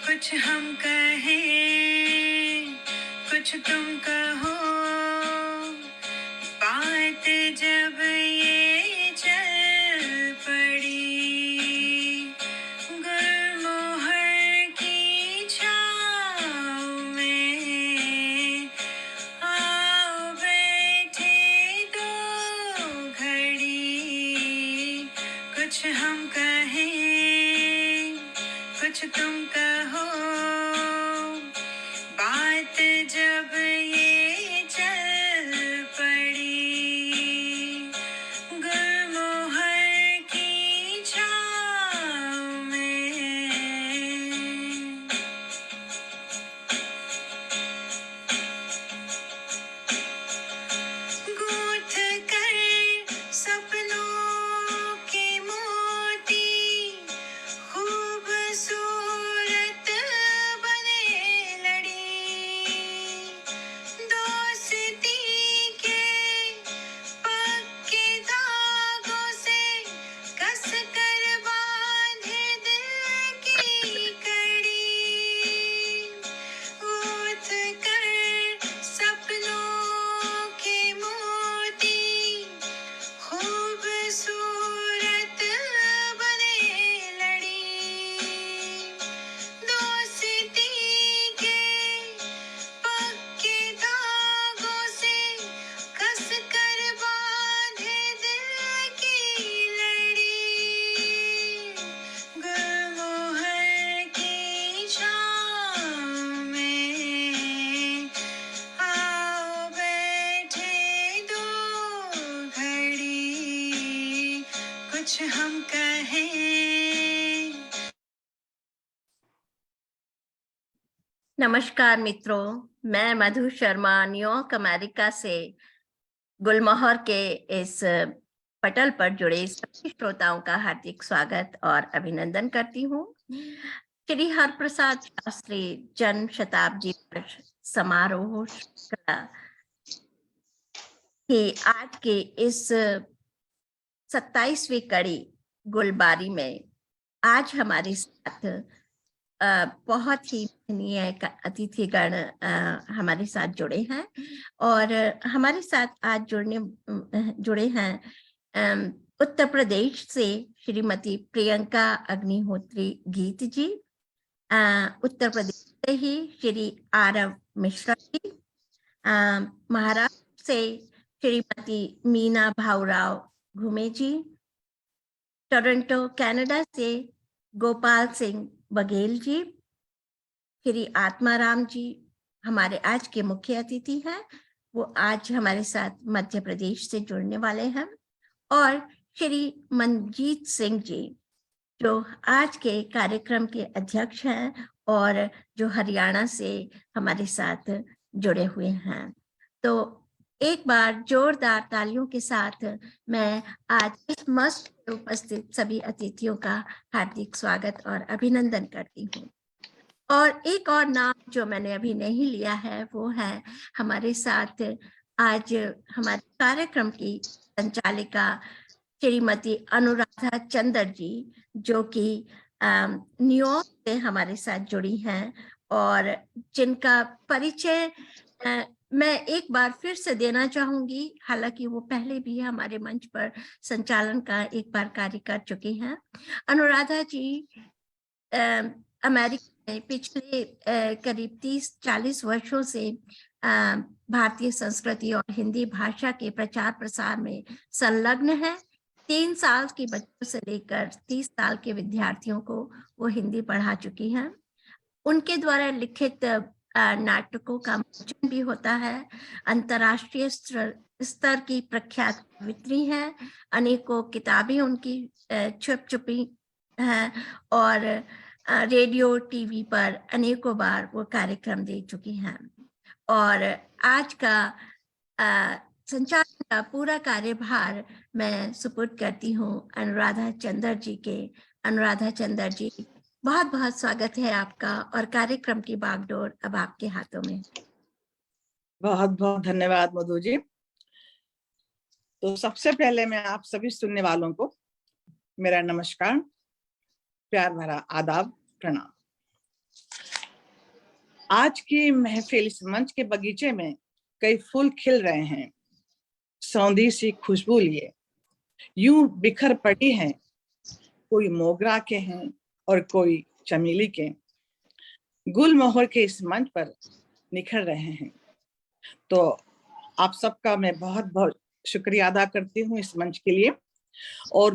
कुछ हम कहें, कुछ तुम कहो, बात जब ये चल पड़ी, गुलमोहर की छाँव में आओ बैठे दो घड़ी। कुछ हम कहें, कुछ तुम कहो, बात जब ये चल पड़ी, गुलमोहर की छाँव में। गूंथ कर सपनों के मोती, खूबसूरत बने लड़ी, दोस्ती के पक्के धागों से कस कर बांधे दिल की कड़ी। गूंथ कर सपनों के मोती, खूबसूरत बने लड़ी, दोस्ती के पक्के धागों से कस कर बांधे दिल की लड़ी, गुलमोहर की छाँव में आओ बैठे दो घड़ी। कुछ हम कहें। नमस्कार मित्रों, मैं मधु शर्मा न्यूयॉर्क अमेरिका से गुलमोहर के इस पटल पर जुड़े सभी श्रोताओं का हार्दिक स्वागत और अभिनंदन करती हूँ। श्री हरप्रसाद शास्त्री जन्म शताब्दी वर्ष समारोह की आज के इस 27वीं कड़ी गुलबारी में आज हमारे साथ बहुत ही महनीय अतिथिगण हमारे साथ जुड़े हैं और हमारे साथ आज जुड़े हैं उत्तर प्रदेश से श्रीमती प्रियंका अग्निहोत्री गीत जी, उत्तर प्रदेश से ही श्री आरव मिश्रा जी, महाराष्ट्र से श्रीमती मीना भाऊराव घुमे जी, टोरंटो कनाडा से गोपाल सिंह बघेल जी, श्री आत्माराम जी हमारे आज के मुख्य अतिथि हैं। वो आज हमारे साथ मध्य प्रदेश से जुड़ने वाले हैं, और श्री मनजीत सिंह जी जो आज के कार्यक्रम के अध्यक्ष हैं और जो हरियाणा से हमारे साथ जुड़े हुए हैं। तो एक बार जोरदार तालियों के साथ मैं आज इस मंच पर उपस्थित सभी अतिथियों का हार्दिक स्वागत और अभिनंदन करती हूँ। और एक और नाम जो मैंने अभी नहीं लिया है वो है हमारे साथ आज हमारे कार्यक्रम की संचालिका श्रीमती अनुराधा चंद्र जी, जो कि न्यूयॉर्क से हमारे साथ जुड़ी हैं और जिनका परिचय मैं एक बार फिर से देना चाहूंगी। हालांकि वो पहले भी हमारे मंच पर संचालन का एक बार कार्य कर चुकी हैं। अनुराधा जी अमेरिका में पिछले करीब 30-40 वर्षों से भारतीय संस्कृति और हिंदी भाषा के प्रचार प्रसार में संलग्न है। 3 साल के बच्चों से लेकर 30 साल के विद्यार्थियों को वो हिंदी पढ़ा चुकी हैं। उनके द्वारा लिखित नाटकों का मंचन भी होता है। अंतर्राष्ट्रीय स्तर की प्रख्यात कवित्री हैं। अनेकों किताबें उनकी छुप छुपी हैं और रेडियो टीवी पर अनेकों बार वो कार्यक्रम दे चुकी हैं। और आज का संचालन का पूरा कार्यभार मैं सुपुर्द करती हूँ अनुराधा चंद्र जी के। अनुराधा चंद्र जी, बहुत बहुत स्वागत है आपका और कार्यक्रम की बागडोर अब आपके हाथों में। बहुत बहुत धन्यवाद मधु जी। तो सबसे पहले मैं आप सभी सुनने वालों को मेरा नमस्कार, प्यार भरा आदाब, प्रणाम। आज की महफिल इस मंच के बगीचे में कई फूल खिल रहे हैं, सौंधी सी खुशबू लिए यूं बिखर पड़ी हैं, कोई मोगरा के हैं और कोई चमेली के, गुलमोहर के इस मंच पर निखर रहे हैं। तो आप सबका मैं बहुत बहुत शुक्रिया अदा करती हूँ इस मंच के लिए, और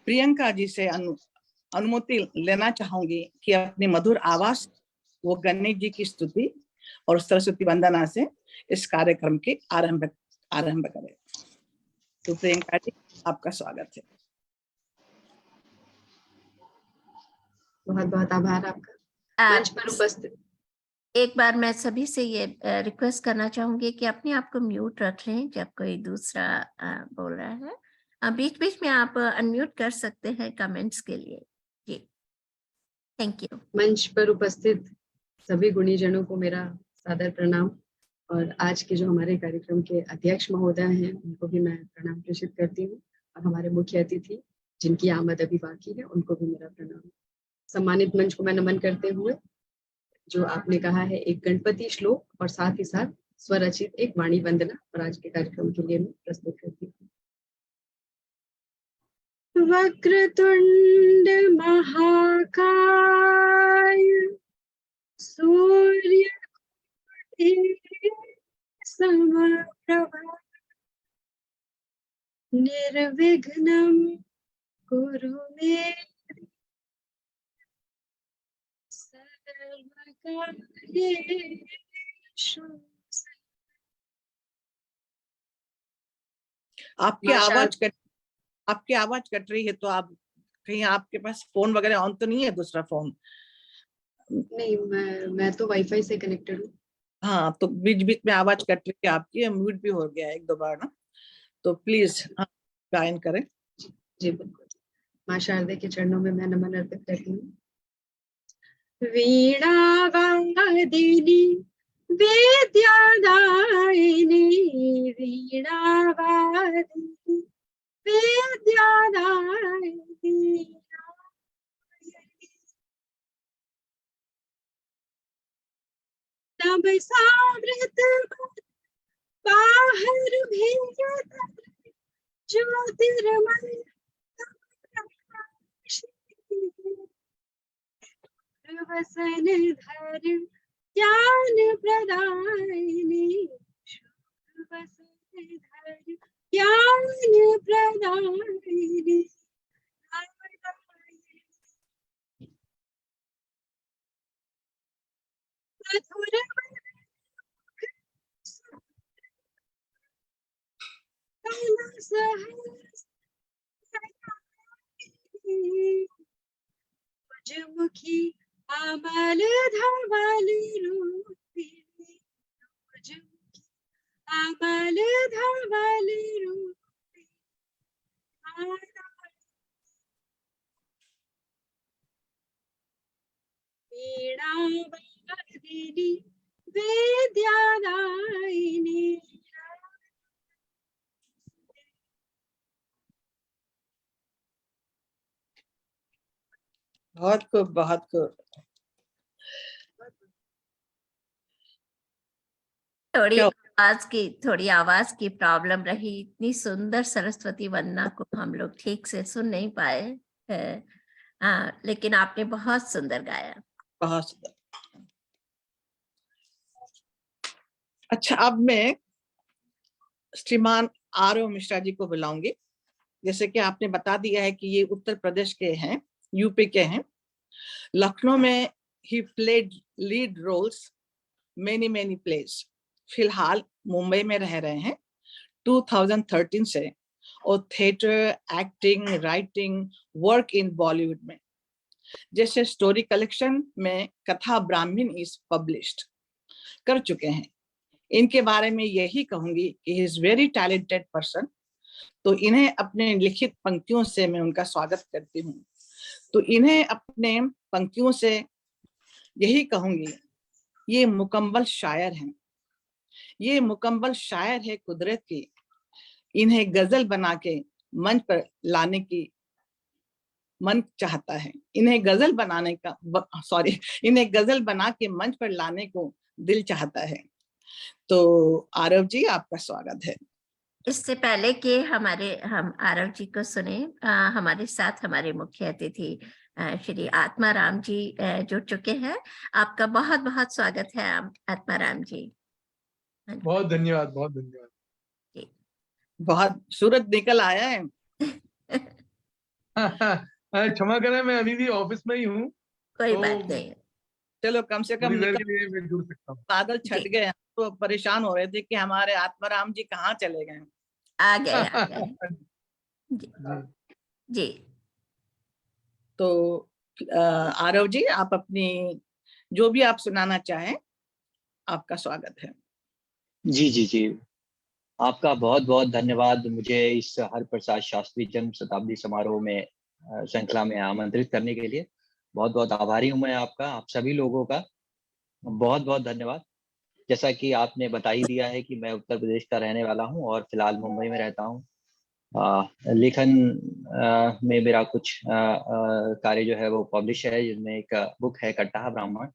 प्रियंका जी से अनुमति लेना चाहूंगी कि अपनी मधुर आवाज वो गणेश जी की स्तुति और सरस्वती वंदना से इस कार्यक्रम के आरंभ करें। तो प्रियंका जी, आपका स्वागत है। बहुत बहुत आभार आपका मंच पर उपस्थित। एक बार मैं सभी से ये रिक्वेस्ट करना चाहूंगी कि अपने आप को म्यूट रख लें जब कोई दूसरा बोल रहा है। बीच बीच में आप अनम्यूट कर सकते हैं कमेंट्स के लिए। जी, थैंक यू। मंच पर उपस्थित सभी गुणीजनों को मेरा सादर प्रणाम, और आज के जो हमारे कार्यक्रम के अध्यक्ष महोदय हैं उनको भी मैं प्रणाम प्रेषित करती हूँ, और हमारे मुख्य अतिथि जिनकी आमद अभी बाकी है उनको भी मेरा प्रणाम। सम्मानित मंच को मैं नमन करते हुए जो आपने कहा है एक गणपति श्लोक और साथ ही साथ स्वरचित एक वाणी वंदना और आज के कार्यक्रम के लिए मैं प्रस्तुत करती हूँ। वक्रतुंड महाकाय सूर्य समप्रभ निर्विघ्नं कुरु मे सर्वकार्येषु। आपकी आवाज कट रही है, तो आप कहीं आपके पास फोन वगैरह ऑन तो नहीं है, दूसरा फोन? नहीं, मैं तो वाईफाई से कनेक्टेड हूँ। हाँ, तो बीच बीच में आवाज कट रही है आपकी, म्यूट भी हो गया एक दो बार ना, तो प्लीज गायन करें। जी बिल्कुल। माँ शारदे के चरणों में मैं नमन अर्पित करती हूँ। वीणा वादिनी विद्यादायिनी, वीणा वादिनी विद्यादायिनी, तब सावृत बाहर भीतर ज्योतिर्मय वसन धर ज्ञान प्रदायिनी, वसन धर ज्ञान प्रदायिनी, मधुर मुखी अमल धवल रूपिणी, अमल धवल रूपिणी, वीणा वादिनी विद्यादायिनी। बहुत खूब, बहुत खूब। थोड़ी आवाज की प्रॉब्लम रही। इतनी सुंदर सरस्वती वंदना को हम लोग ठीक से सुन नहीं पाए है, लेकिन आपने बहुत सुंदर गाया, बहुत सुंदर। अच्छा, अब मैं श्रीमान आरव मिश्रा जी को बुलाऊंगी। जैसे कि आपने बता दिया है कि ये उत्तर प्रदेश के हैं, यूपी के हैं। लखनऊ में ही played lead roles many place. फिलहाल मुंबई में रह रहे हैं 2013 से, और theatre, acting, writing, work in Bollywood में, जैसे स्टोरी कलेक्शन में कथा ब्राह्मण इज पब्लिश्ड कर चुके हैं। इनके बारे में यही कहूंगी कि he is very talented person. तो इन्हें अपने लिखित पंक्तियों से मैं उनका स्वागत करती हूँ। तो इन्हें अपने पंक्तियों से यही कहूंगी, ये मुकम्मल शायर हैं, ये मुकम्मल शायर है कुदरत की। इन्हें गजल बना के मंच पर लाने की मन चाहता है, इन्हें गजल बनाने का इन्हें गजल बना के मंच पर लाने को दिल चाहता है। तो आरव जी, आपका स्वागत है। इससे पहले कि हम आरव जी को सुने, हमारे साथ हमारे मुख्य अतिथि श्री आत्माराम जी जुड़ चुके हैं। आपका बहुत बहुत स्वागत है आत्माराम जी। बहुत धन्यवाद, बहुत धन्यवाद। बहुत सूरज निकल आया है। क्षमा करें, मैं अभी भी ऑफिस में ही हूँ। कोई तो बात नहीं। चलो कम से कम थोड़ी देर निकल, के लिए मैं जुड़ सकता हूँ। बादल छट गए, तो परेशान हो रहे थे कि हमारे आत्माराम जी कहाँ चले गए। आ गए जी। जी। तो आरव जी, आप अपनी जो भी आप सुनाना चाहें, आपका स्वागत है। जी जी जी, आपका बहुत बहुत धन्यवाद मुझे इस हरप्रसाद शास्त्री जन्म शताब्दी समारोह में श्रृंखला में आमंत्रित करने के लिए। बहुत बहुत आभारी हूँ मैं आपका, आप सभी लोगों का बहुत बहुत धन्यवाद। जैसा कि आपने बता ही दिया है कि मैं उत्तर प्रदेश का रहने वाला हूँ और फिलहाल मुंबई में रहता हूँ। लेखन में मेरा कुछ कार्य जो है वो पब्लिश है, जिसमें एक बुक है कट्टा ब्राह्मण,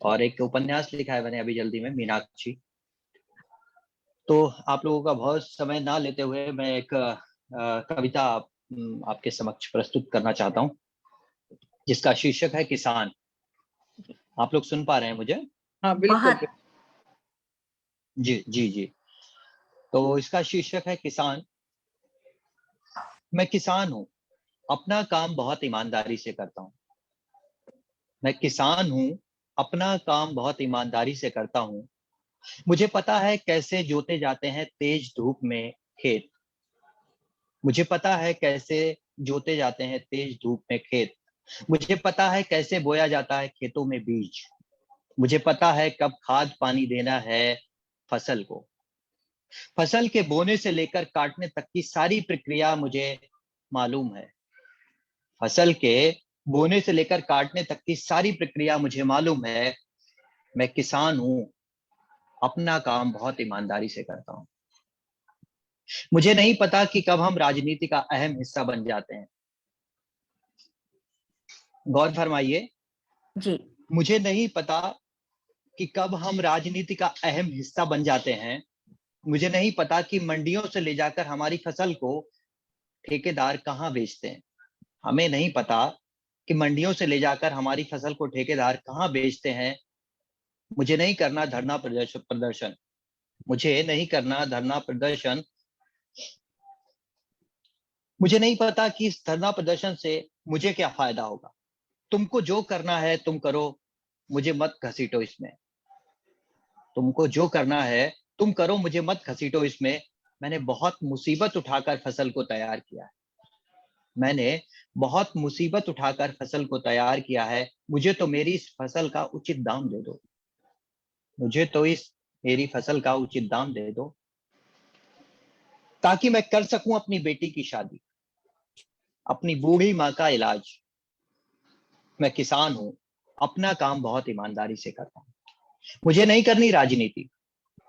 और एक उपन्यास लिखा है मैंने अभी जल्दी में, मीनाक्षी। तो आप लोगों का बहुत समय ना लेते हुए मैं एक कविता आपके समक्ष प्रस्तुत करना चाहता हूँ, जिसका शीर्षक है किसान। आप लोग सुन पा रहे हैं मुझे? हाँ बिल्कुल। जी जी जी। तो इसका शीर्षक है किसान। मैं किसान हूँ, अपना काम बहुत ईमानदारी से करता हूँ। मैं किसान हूँ, अपना काम बहुत ईमानदारी से करता हूँ। मुझे पता है कैसे जोते जाते हैं तेज धूप में खेत। मुझे पता है कैसे जोते जाते हैं तेज धूप में खेत। मुझे पता है कैसे बोया जाता है खेतों में बीज। मुझे पता है कब खाद पानी देना है फसल को। फसल के बोने से लेकर काटने तक की सारी प्रक्रिया मुझे मालूम है। फसल के बोने से लेकर काटने तक की सारी प्रक्रिया मुझे मालूम है। मैं किसान हूँ, अपना काम बहुत ईमानदारी से करता हूँ। मुझे नहीं पता कि कब हम राजनीति का अहम हिस्सा बन जाते हैं। गौर फरमाइए जी। मुझे नहीं पता कि कब हम राजनीति का अहम हिस्सा बन जाते हैं। मुझे नहीं पता कि मंडियों से ले जाकर हमारी फसल को ठेकेदार कहाँ बेचते हैं। हमें नहीं पता कि मंडियों से ले जाकर हमारी फसल को ठेकेदार कहाँ बेचते हैं। मुझे नहीं करना धरना प्रदर्शन। मुझे नहीं करना धरना प्रदर्शन। मुझे नहीं पता कि इस धरना प्रदर्शन से मुझे क्या फायदा होगा। तुमको जो करना है तुम करो, मुझे मत घसीटो इसमें। तुमको जो करना है तुम करो, मुझे मत घसीटो इसमें। मैंने बहुत मुसीबत उठाकर फसल को तैयार किया है। मैंने बहुत मुसीबत उठाकर फसल को तैयार किया है। मुझे तो मेरी इस फसल का उचित दाम दे दो। मुझे तो इस मेरी फसल का उचित दाम दे दो, ताकि मैं कर सकूं अपनी बेटी की शादी, अपनी बूढ़ी माँ का इलाज। मैं किसान हूं, अपना काम बहुत ईमानदारी से करता हूं। मुझे नहीं करनी राजनीति।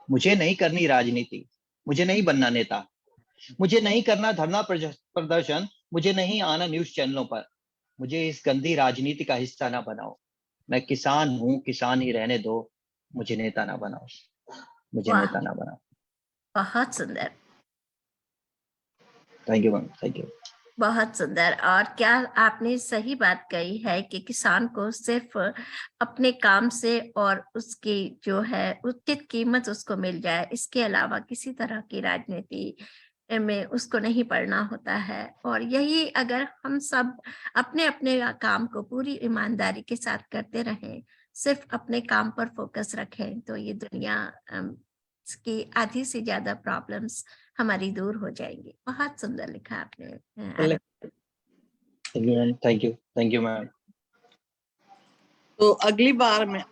मुझे नहीं करनी राजनीति। मुझे नहीं बनना नेता। मुझे नहीं करना धरना प्रदर्शन। मुझे नहीं आना न्यूज चैनलों पर। मुझे इस गंदी राजनीति का हिस्सा ना बनाओ। मैं किसान हूँ, किसान ही रहने दो। मुझे नेता ना बनाओ। मुझे वाह, नेता ना बनाओ। बहुत सुंदर। Thank you ma'am, thank you. बहुत सुंदर। और क्या आपने सही बात कही है कि किसान को सिर्फ अपने काम से और उसकी जो है उचित कीमत उसको मिल जाए, इसके अलावा किसी तरह की राजनीति में उसको नहीं पड़ना होता है। और यही अगर हम सब अपने अपने काम को पूरी ईमानदारी के साथ करते रहें, सिर्फ अपने काम पर फोकस रखें, तो ये दुनिया की आधी से ज्यादा प्रॉब्लम्स हमारी दूर हो जाएंगी। बहुत सुंदर लिखा आपने। Thank you ma'am. तो अगली बार मैं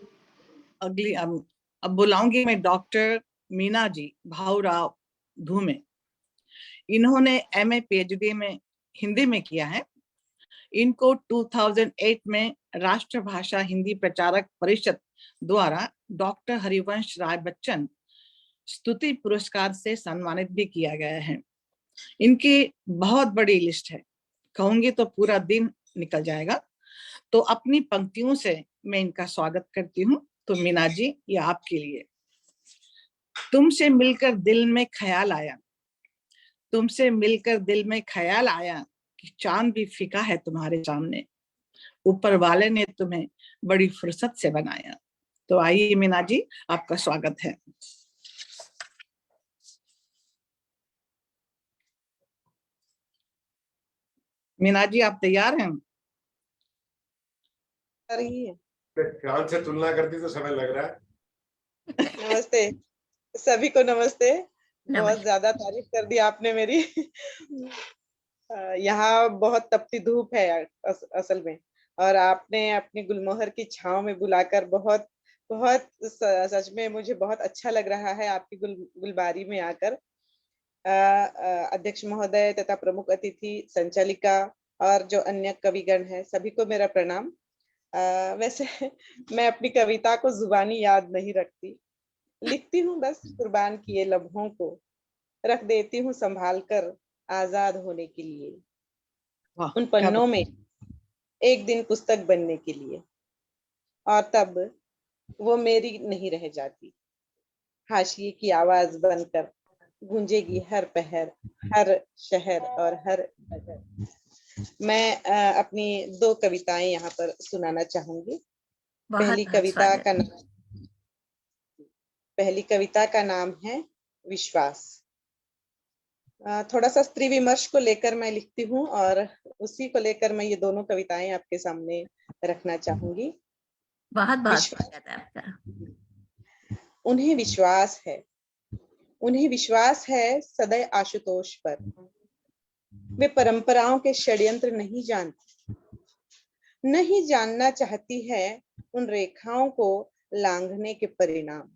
अब बुलाऊंगी मैं डॉक्टर मीना जी भाऊराव धूमे। इन्होंने MA PhD में हिंदी में किया है। इनको 2008 में राष्ट्रभाषा हिंदी प्रचारक परिषद द्वारा डॉक्टर हरिवंश राय बच्चन स्तुति पुरस्कार से सम्मानित भी किया गया है। इनकी बहुत बड़ी लिस्ट है, कहूंगी तो पूरा दिन निकल जाएगा, तो अपनी पंक्तियों से मैं इनका स्वागत करती हूँ। तो मीना जी, ये आपके लिए। तुमसे मिलकर दिल में ख्याल आया, तुमसे मिलकर दिल में ख्याल आया कि चांद भी फीका है तुम्हारे सामने, ऊपर वाले ने तुम्हें बड़ी फुर्सत से बनाया। तो आइए मीना जी, आपका स्वागत है। मीना जी, आप तैयार हैं? रही है। ख्याल से तुलना करती तो समय लग रहा है। नमस्ते सभी को, नमस्ते। बहुत नमस्ते। ज्यादा तारीफ कर दी आपने मेरी। यहाँ बहुत तपती धूप है असल में, और आपने अपनी गुलमोहर की छांव में बुलाकर बहुत बहुत सच में मुझे बहुत अच्छा लग रहा है आपकी गुलबारी में आकर। अध्यक्ष महोदय तथा प्रमुख अतिथि, संचालिका और जो अन्य कविगण हैं, सभी को मेरा प्रणाम। वैसे मैं अपनी कविता को जुबानी याद नहीं रखती, लिखती हूँ बस कुर्बान किए लम्हों को, रख देती हूँ संभाल कर आजाद होने के लिए, उन पन्नों में एक दिन पुस्तक बनने के लिए, और तब वो मेरी नहीं रह जाती, हाशिए की आवाज बनकर गूंजेगी हर पहर, हर शहर और हर नगर। मैं अपनी 2 कविताएं यहाँ पर सुनाना चाहूंगी। पहली कविता का नाम है विश्वास। थोड़ा सा स्त्री विमर्श को लेकर मैं लिखती हूँ, और उसी को लेकर मैं ये दोनों कविताएं आपके सामने रखना चाहूंगी। बहुत बहुत स्वागत है आपका। उन्हें विश्वास है, उन्हें विश्वास है सदैव आशुतोष पर। वे परंपराओं के षड्यंत्र नहीं जानती, नहीं जानना चाहती है उन रेखाओं को लांघने के परिणाम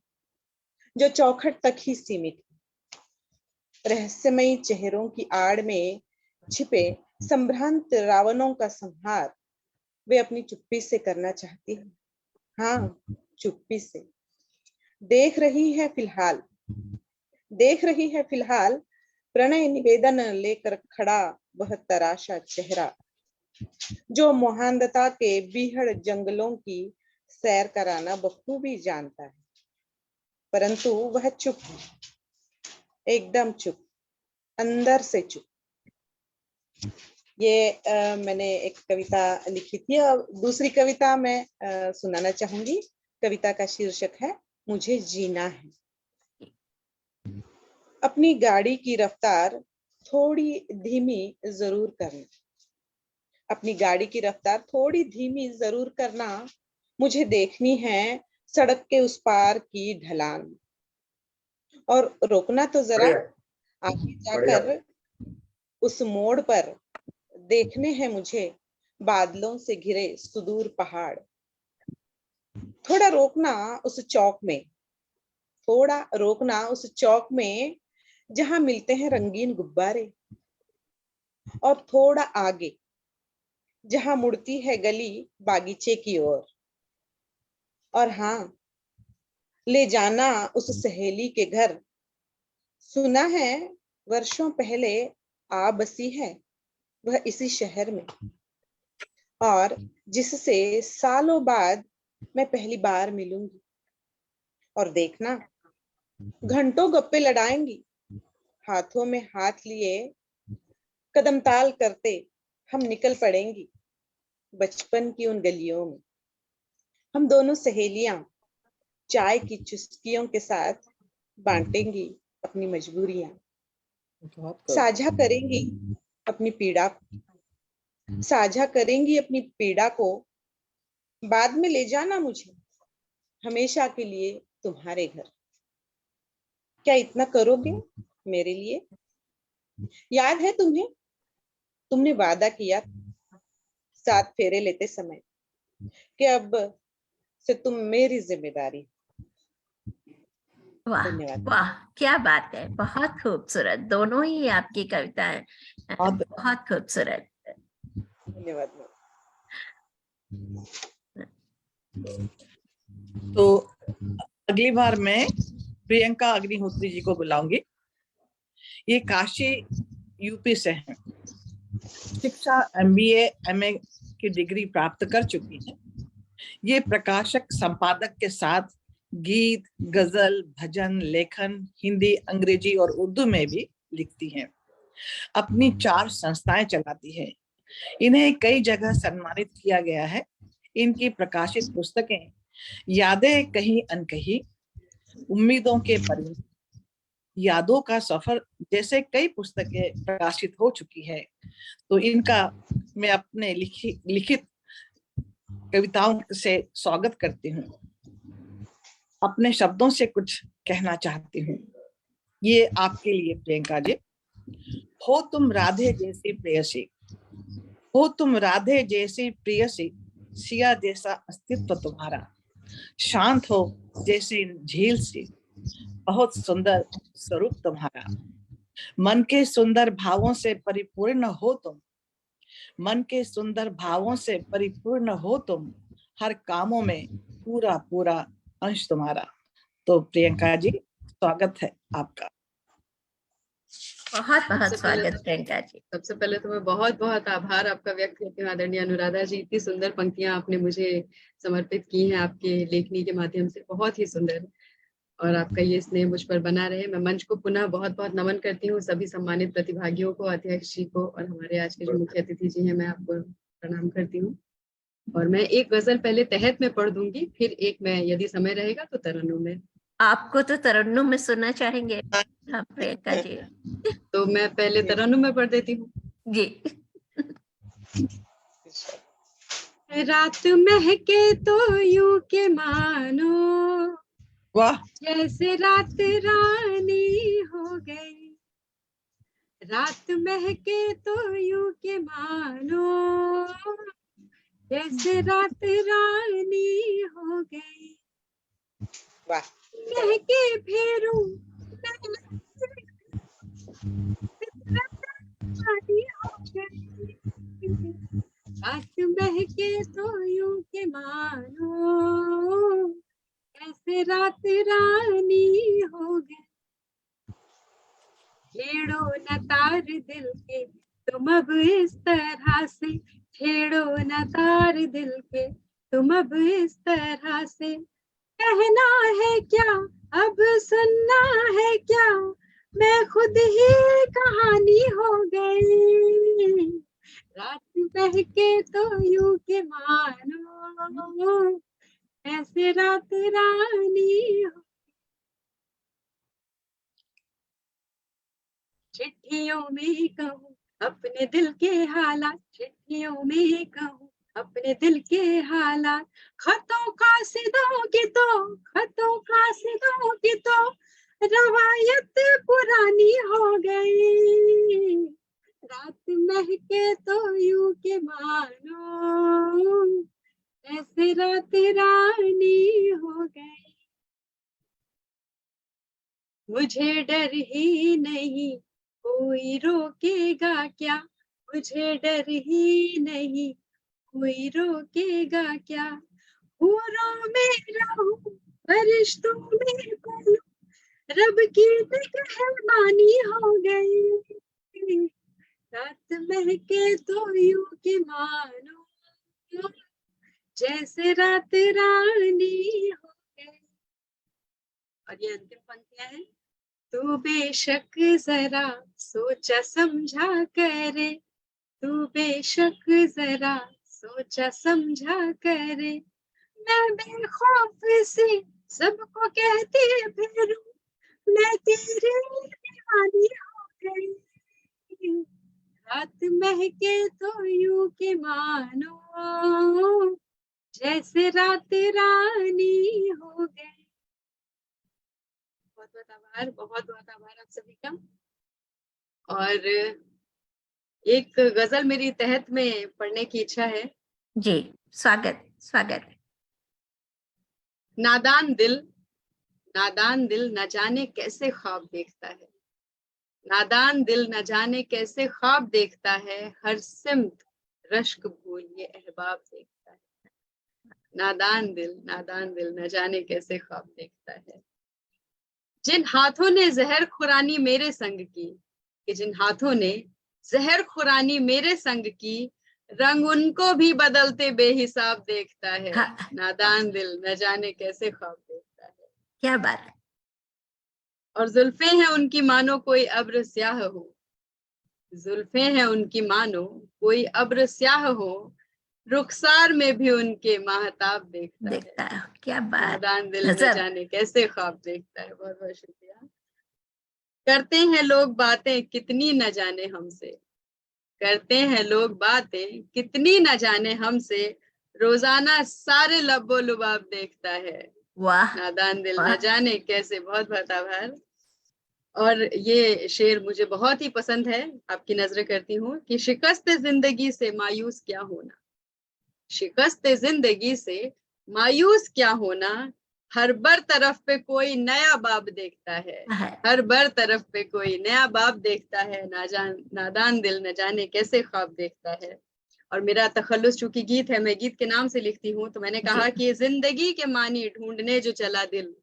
जो चौखट तक ही सीमित है। रहस्यमयी चेहरों की आड़ में छिपे संभ्रांत रावणों का संहार वे अपनी चुप्पी से करना चाहती है। हाँ, चुप्पी से। देख रही है फिलहाल प्रणय निवेदन लेकर खड़ा वह तराशा चेहरा जो मोहांधता के बीहड़ जंगलों की सैर कराना बखूबी जानता है, परंतु वह चुप है, एकदम चुप, अंदर से चुप। ये मैंने एक कविता लिखी थी, और दूसरी कविता मैं सुनाना चाहूंगी। कविता का शीर्षक है मुझे जीना है। अपनी गाड़ी की रफ्तार थोड़ी धीमी जरूर करना, अपनी गाड़ी की रफ्तार थोड़ी धीमी जरूर करना, मुझे देखनी है सड़क के उस पार की ढलान, और रोकना तो जरा, आगे जाकर उस मोड़ पर देखने हैं मुझे बादलों से घिरे सुदूर पहाड़। थोड़ा रोकना उस चौक में, थोड़ा रोकना उस चौक में जहां मिलते हैं रंगीन गुब्बारे, और थोड़ा आगे जहां मुड़ती है गली बागीचे की ओर। और हाँ, ले जाना उस सहेली के घर, सुना है वर्षों पहले आ बसी है वह इसी शहर में, और जिससे सालों बाद मैं पहली बार मिलूंगी। और देखना, घंटों गप्पे लड़ाएंगी, हाथों में हाथ लिए कदम ताल करते हम निकल पड़ेंगी बचपन की उन गलियों में। हम दोनों सहेलियां चाय की चुस्कियों के साथ बांटेंगी अपनी मजबूरियां, साझा करेंगी अपनी पीड़ा को, साझा करेंगी अपनी पीड़ा को। बाद में ले जाना मुझे हमेशा के लिए तुम्हारे घर। क्या इतना करोगे मेरे लिए? याद है तुम्हें, तुमने वादा किया साथ फेरे लेते समय कि अब से तुम मेरी जिम्मेदारी। वाह धन्यवाद। वाह, क्या बात है, बहुत खूबसूरत, दोनों ही आपकी कविताएं बहुत- बहुत खूबसूरत। धन्यवाद मैम। तो अगली बार मैं प्रियंका अग्निहोत्री जी को बुलाऊंगी। ये काशी यूपी से हैं, शिक्षा MBA MA की डिग्री प्राप्त कर चुकी हैं। ये प्रकाशक संपादक के साथ गीत, गजल, भजन, लेखन हिंदी, अंग्रेजी और उर्दू में भी लिखती हैं। अपनी 4 संस्थाएं चलाती हैं। इन्हें कई जगह सम्मानित किया गया है। इनकी प्रकाशित पुस्तकें यादें कहीं अनकही, उम्मीदों के परिणाम, यादों का सफर जैसे कई पुस्तकें प्रकाशित हो चुकी है। तो इनका मैं अपने लिखित कविताओं से स्वागत करती हूँ। अपने शब्दों से कुछ कहना चाहती हूँ। ये आपके लिए प्रियंका जी। हो तुम राधे जैसी प्रेयसी, हो तुम राधे जैसी प्रेयसी, सिया जैसा अस्तित्व तुम्हारा, शांत हो जैसे झील सी, बहुत सुंदर स्वरूप तुम्हारा। मन के सुंदर भावों से परिपूर्ण हो तुम, मन के सुंदर भावों से परिपूर्ण हो तुम, हर कामों में पूरा पूरा अंश तुम्हारा। तो प्रियंका जी, स्वागत है आपका। बहुत बहुत सबसे पहले स्वागत प्रियंका जी। सबसे पहले तो मैं बहुत बहुत आभार आपका व्यक्त करती हूँ आदरणीय अनुराधा जी। इतनी सुंदर पंक्तियां आपने मुझे समर्पित की हैं आपके लेखनी के माध्यम से, बहुत ही सुंदर। और आपका ये स्नेह मुझ पर बना रहे। मैं मंच को पुनः बहुत बहुत नमन करती हूँ, सभी सम्मानित प्रतिभागियों को, अध्यक्ष जी को और हमारे आज के जो मुख्य अतिथि जी हैं, मैं आपको प्रणाम करती हूँ। और मैं एक गजल पहले तहत में पढ़ दूंगी, फिर एक मैं यदि समय रहेगा तो तरन्नुम में। आपको तो तरन्नुम में सुनना चाहेंगे हाँ, प्रियंका जी। तो मैं पहले तरन्नुम में पढ़ देती हूँ जी। रात महके तो यूं के मानो, वाह, जैसे रात रानी हो गई। रात महके तो यूं के मानो, जैसे रात रानी हो गई। वाह। महके फेरूं रानी हो गई। रात महके तो यूं के मानो, ऐसे रात रानी हो गई। छेड़ो न तार दिल के तुम अब इस तरह से, छेड़ो न तार दिल के तुम अब इस तरह से। कहना है क्या अब सुनना है क्या, मैं खुद ही कहानी हो गई। रात बहके तो यूं के मानो, ऐसे रात रानी हो। चिट्ठियों में कहूँ अपने दिल के हालात, चिट्ठियों में कहूँ अपने दिल के हालात। खतों का सिदोगी तो, खतों का सिदोगी तो रवायत पुरानी हो गई। रात महके तो यूं के मानो, ऐसे रात रानी हो गई। मुझे डर ही नहीं कोई रोकेगा क्या, मुझे डर ही नहीं कोई रोकेगा क्या। हूरों में रहूं फरिश्तों में पलूं, रब की मेहरबानी हो गई। रात महके तो यूं के मानो, जैसे रात रानी हो गई। और ये अंतिम पंक्तियां हैं। तू बेशक जरा सोचा समझा करे, तू बेशक जरा सोचा समझा करे। मैं बेखौफ से सबको कहती फिरूं, मैं तेरी दीवानी हो गई। रात महके तो यूं के मानो, जैसे रात रानी हो गई। बहुत बहुत आभार, बहुत बहुत आभार आप सभी का। और एक गजल मेरी तहत में पढ़ने की इच्छा है। जी, स्वागत स्वागत। नादान दिल नादान दिल न जाने कैसे ख्वाब देखता है, नादान दिल न जाने कैसे ख्वाब देखता है, हर सिमत रश्क भूल ये अहबाब देखता है। नादान दिल न जाने कैसे ख्वाब देखता है। जिन हाथों ने जहर खुरानी मेरे संग की, कि जिन हाथों ने जहर खुरानी मेरे संग की, रंग उनको भी बदलते बेहिसाब देखता है। हाँ, नादान दिल न जाने कैसे ख्वाब देखता है। क्या बात है। और जुल्फे हैं उनकी मानो कोई अब्र स्याह हो, जुल्फे हैं उनकी मानो कोई अब्र स्याह हो, रुखसार में भी उनके माहताब देखता देखता है। है, क्या बात, नादान दिल न गजब। जाने कैसे ख्वाब देखता है। बहुत बहुत शुक्रिया। करते हैं लोग बातें कितनी न जाने हमसे, करते हैं लोग बातें कितनी न जाने हमसे, रोजाना सारे लब्बो लुबाब देखता है। वाह नादान दिल वाह। न जाने कैसे। बहुत बहुत आभार। और ये शेर मुझे बहुत ही पसंद है। आपकी नजर करती हूँ कि शिकस्त जिंदगी से मायूस क्या होना, शिकस्त जिंदगी से मायूस क्या होना, हर बर तरफ पे कोई नया बाब देखता है, है। हर बर तरफ पे कोई नया बाब देखता है। नादान दिल न जाने कैसे ख्वाब देखता है। और मेरा तखल्लुस चूंकि गीत है, मैं गीत के नाम से लिखती हूँ, तो मैंने कहा जी। कि जिंदगी के मानी ढूंढने जो चला दिल,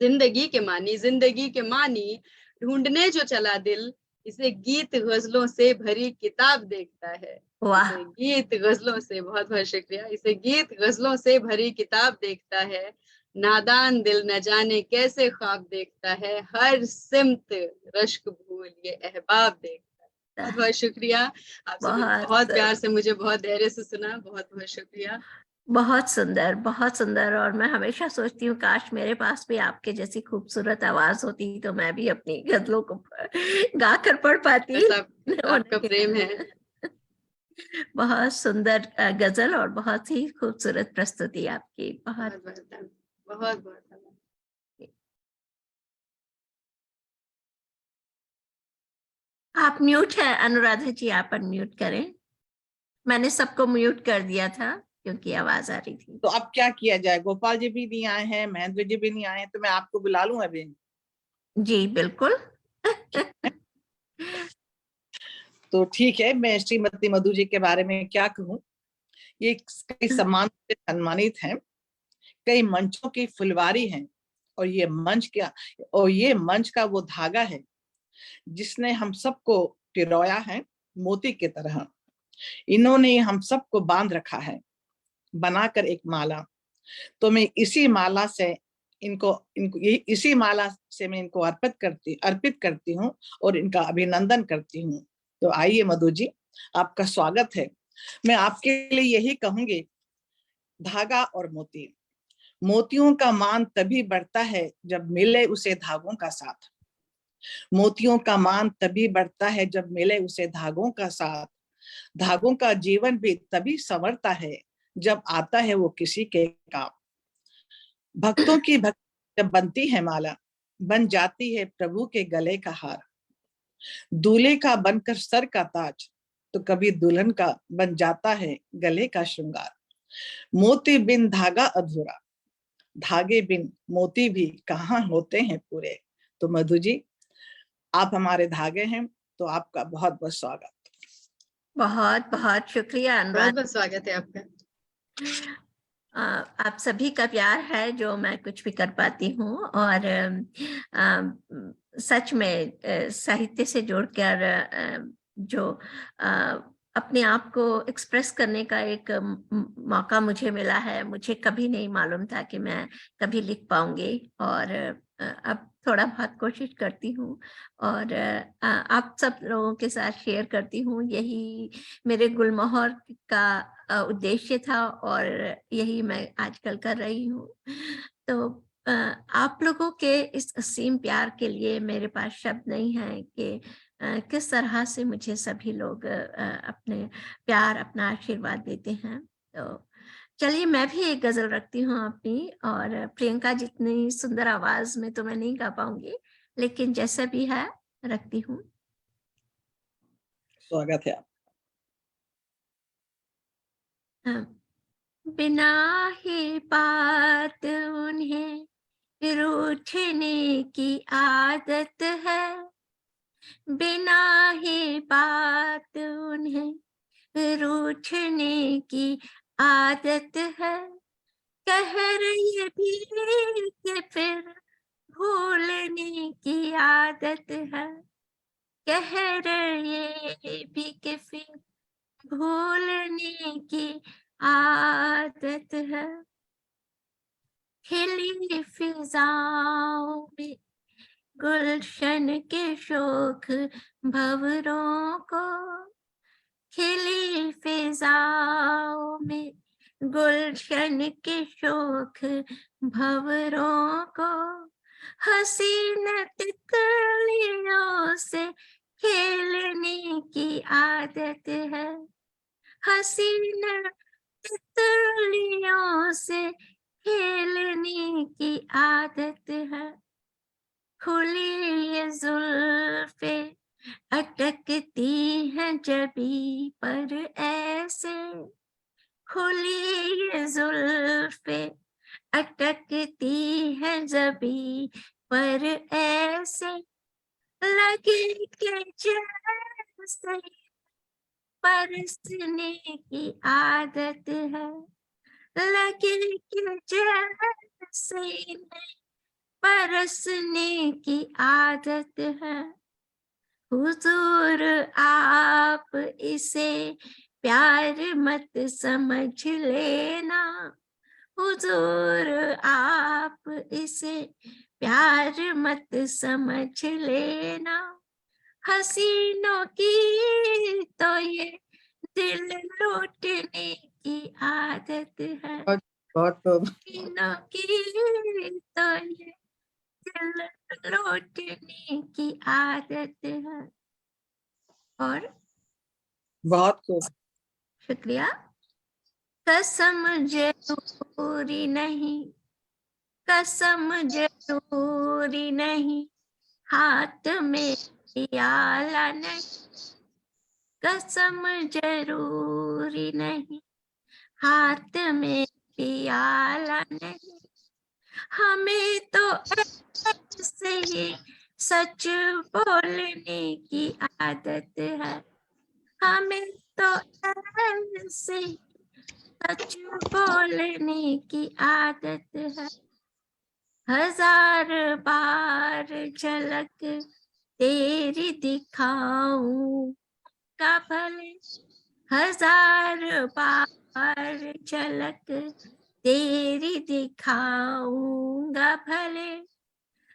जिंदगी के मानी ढूंढने जो चला दिल, इसे गीत गजलों से भरी किताब देखता है। वाह इसे गीत गजलों से, बहुत बहुत शुक्रिया, इसे गीत गजलों से भरी किताब देखता है। नादान दिल न जाने कैसे ख्वाब देखता है, हर सिमत रश्क भूल ये अहबाब देखता है। बहुत बहुत शुक्रिया। आप सभी बहुत प्यार से मुझे बहुत धैर्य से सुना। बहुत बहुत शुक्रिया। बहुत सुंदर, बहुत सुंदर। और मैं हमेशा सोचती हूँ काश मेरे पास भी आपके जैसी खूबसूरत आवाज होती तो मैं भी अपनी गजलों को गा कर पढ़ पाती। बस आपका प्रेम है। बहुत सुंदर गजल और बहुत ही खूबसूरत प्रस्तुति आपकी। बहुत बहुत बहुत आप म्यूट है अनुराधा जी, आप अनम्यूट करें। मैंने सबको म्यूट कर दिया था क्योंकि आवाज आ रही थी। तो अब क्या किया जाए? गोपाल जी भी नहीं आए हैं, महेंद्र जी भी नहीं आए हैं, तो मैं आपको बुला लूं अभी? जी बिल्कुल। तो ठीक है, मैं श्रीमती मधु जी के बारे में क्या कहूँ। ये कई सम्मान से सम्मानित हैं, कई मंचों की फुलवारी हैं, और ये मंच का वो धागा है जिसने हम सबको पिरोया है मोती की तरह। इन्होंने हम सबको बांध रखा है बनाकर एक माला। तो मैं इसी माला से इसी माला से मैं इनको अर्पित करती हूँ और इनका अभिनंदन करती हूँ। तो आइए मधु जी, आपका स्वागत है। मैं आपके लिए यही कहूंगी, धागा और मोती, मोतियों का मान तभी बढ़ता है जब मिले उसे धागों का साथ। मोतियों का मान तभी बढ़ता है जब मिले उसे धागों का साथ। धागों का जीवन भी तभी संवरता है जब आता है वो किसी के काम। भक्तों की भक्ति जब बनती है माला, बन जाती है प्रभु के गले का हार। दूल्हे का बनकर सर का ताज, तो कभी दुल्हन का बन जाता है गले का श्रृंगार। मोती बिन धागा अधूरा, धागे बिन मोती भी कहाँ होते हैं पूरे। तो मधु जी, आप हमारे धागे हैं, तो आपका बहुत बहुत स्वागत। बहुत बहुत शुक्रिया अनुराधा। बहुत बहुत स्वागत है आपका। आप सभी का प्यार है जो मैं कुछ भी कर पाती हूँ। और सच में साहित्य से जोड़कर जो अपने आप को एक्सप्रेस करने का एक मौका मुझे मिला है, मुझे कभी नहीं मालूम था कि मैं कभी लिख पाऊंगी। और अब थोड़ा बहुत कोशिश करती हूँ और आप सब लोगों के साथ शेयर करती हूँ। यही मेरे गुलमोहर का उद्देश्य था और यही मैं आजकल कर रही हूँ। तो आप लोगों के इस असीम प्यार के लिए मेरे पास शब्द नहीं है कि किस तरह से मुझे सभी लोग अपने प्यार, अपना आशीर्वाद देते हैं। तो चलिए मैं भी एक गजल रखती हूँ अपनी। और प्रियंका जितनी सुंदर आवाज में तो मैं नहीं गा पाऊंगी, लेकिन जैसा भी है रखती हूँ। स्वागत है आप। बिना ही बात उन्हें रूठने की आदत है, बिना ही बात उन्हें रूठने की आदत है। कह रही भी कि फिर भूलने की आदत है, कह रहे भी कि फिर भूलने की आदत है। खिली फिजाओं में गुलशन के शोक भंवरों को, खिली फिजाओं में गुलशन के शोक भंवरों को, हसीन तितलियों से खेलने की आदत है, हसीन तितलियों से खेलने की आदत है। खुली ये जुल्फे अटकती हैं जबी पर ऐसे, खुली ये जुल्फे अटकती हैं जबी पर ऐसे, लगे के जैसे बरसने की आदत है, लगे के जैसे बरसने की आदत है। हुजूर आप इसे प्यार मत समझ लेना, हुजूर आप इसे प्यार मत समझ लेना, हसीनों की तो ये दिल लूटने की आदत है, बहुत हसीनों की तो ये दिल लूटने की आदत है। और बहुत खूब। शुक्रिया। कसम जरूरी नहीं, कसम जरूरी नहीं, हाथ में प्याला नहीं, कसम जरूरी नहीं, हाथ में प्याला नहीं, हमें तो ऐसे ही सच बोलने की आदत है, हमें तो ऐसे ही सच बोलने की आदत है। हजार बार झलक तेरी दिखाऊंगा भले, हजार बार झलक तेरी दिखाऊंगा भले,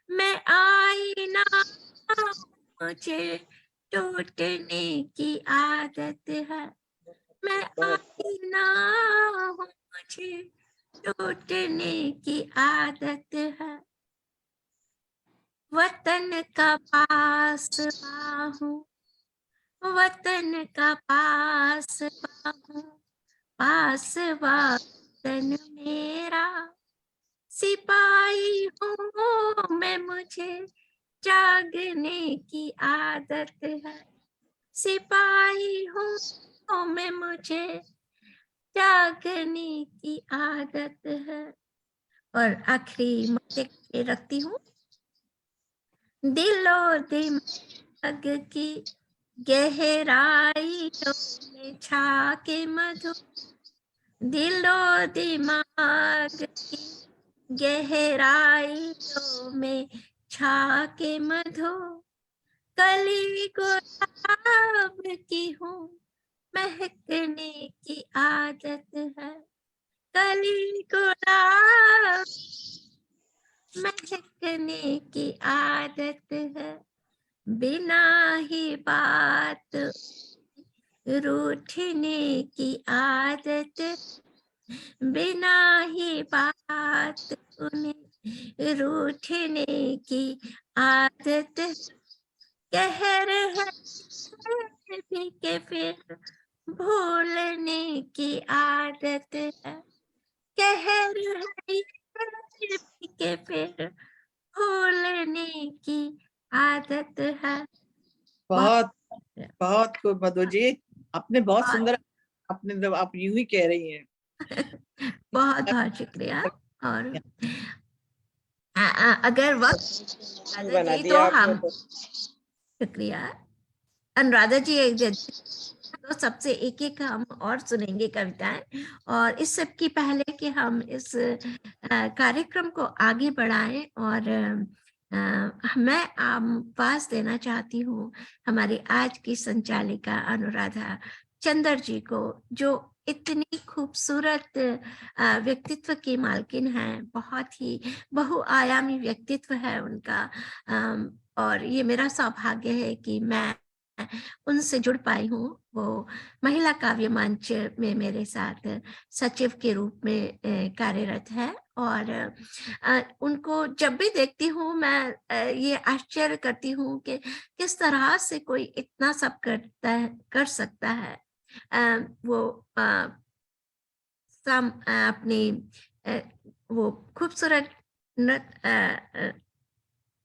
मैं आईना मुझे टूटने की आदत है, मैं आईना हूँ मुझे टूटने की आदत है। वतन का पास हूँ, वतन का पास हूँ, पास वतन मेरा, सिपाही हूँ मैं मुझे जागने की आदत है, सिपाही हूँ मैं मुझे जागने की आदत है। और आखिरी मत रखती हूँ, दिलो दिमाग की गहराई में छाके मधु, दिलो दिमाग की गहराई में छाके मधु, कली गुलाब की हूँ महकने की आदत है, कली गुलाब महकने की आदत है, बिना ही बात रूठने की आदत, बिना ही बात उन्हें रूठने की आदत, कह रहे भी के फिर भूलने की आदत है, कह रहे के फिर भूलने की आदत है। बहुत बहुत खूब मधु जी, आपने बहुत सुंदर, आपने आप यूं ही कह रही हैं। बहुत बहुत शुक्रिया। और अगर वक्त बना राधा जी दिया तो आपने हम तो। शुक्रिया अनुराधा जी, तो सबसे एक एक हम और सुनेंगे कविताएं। और इस सब की पहले कि हम इस कार्यक्रम को आगे बढ़ाएं, और मैं आवाज देना चाहती हूँ हमारी आज की संचालिका अनुराधा चंदर जी को, जो इतनी खूबसूरत व्यक्तित्व की मालकिन है। बहुत ही बहुआयामी व्यक्तित्व है उनका। और ये मेरा सौभाग्य है कि मैं उनसे जुड़ पाई हूँ। वो महिला काव्य मंच में मेरे साथ सचिव के रूप में कार्यरत है। और उनको जब भी देखती हूँ मैं ये आश्चर्य करती हूँ कि किस तरह से कोई इतना सब कर सकता है। वो अपनी वो खूबसूरत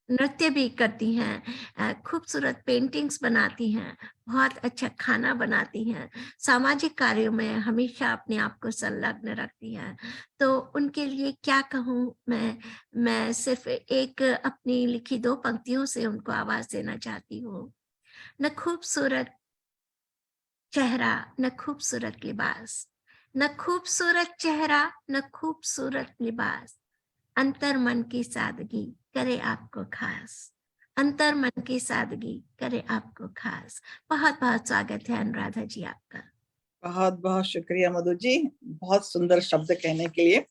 नृत्य भी करती हैं, खूबसूरत पेंटिंग्स बनाती हैं, बहुत अच्छा खाना बनाती हैं, सामाजिक कार्यों में हमेशा अपने आप को संलग्न रखती हैं। तो उनके लिए क्या कहूँ मैं सिर्फ एक अपनी लिखी 2 पंक्तियों से उनको आवाज देना चाहती हूँ। न खूबसूरत चेहरा न खूबसूरत लिबास, न खूबसूरत चेहरा न खूबसूरत लिबास, अंतर मन की सादगी करे आपको खास, अंतर मन की सादगी करे आपको खास। बहुत बहुत स्वागत है अनुराधा जी आपका। बहुत बहुत शुक्रिया मधु जी, बहुत सुंदर शब्द कहने के लिए।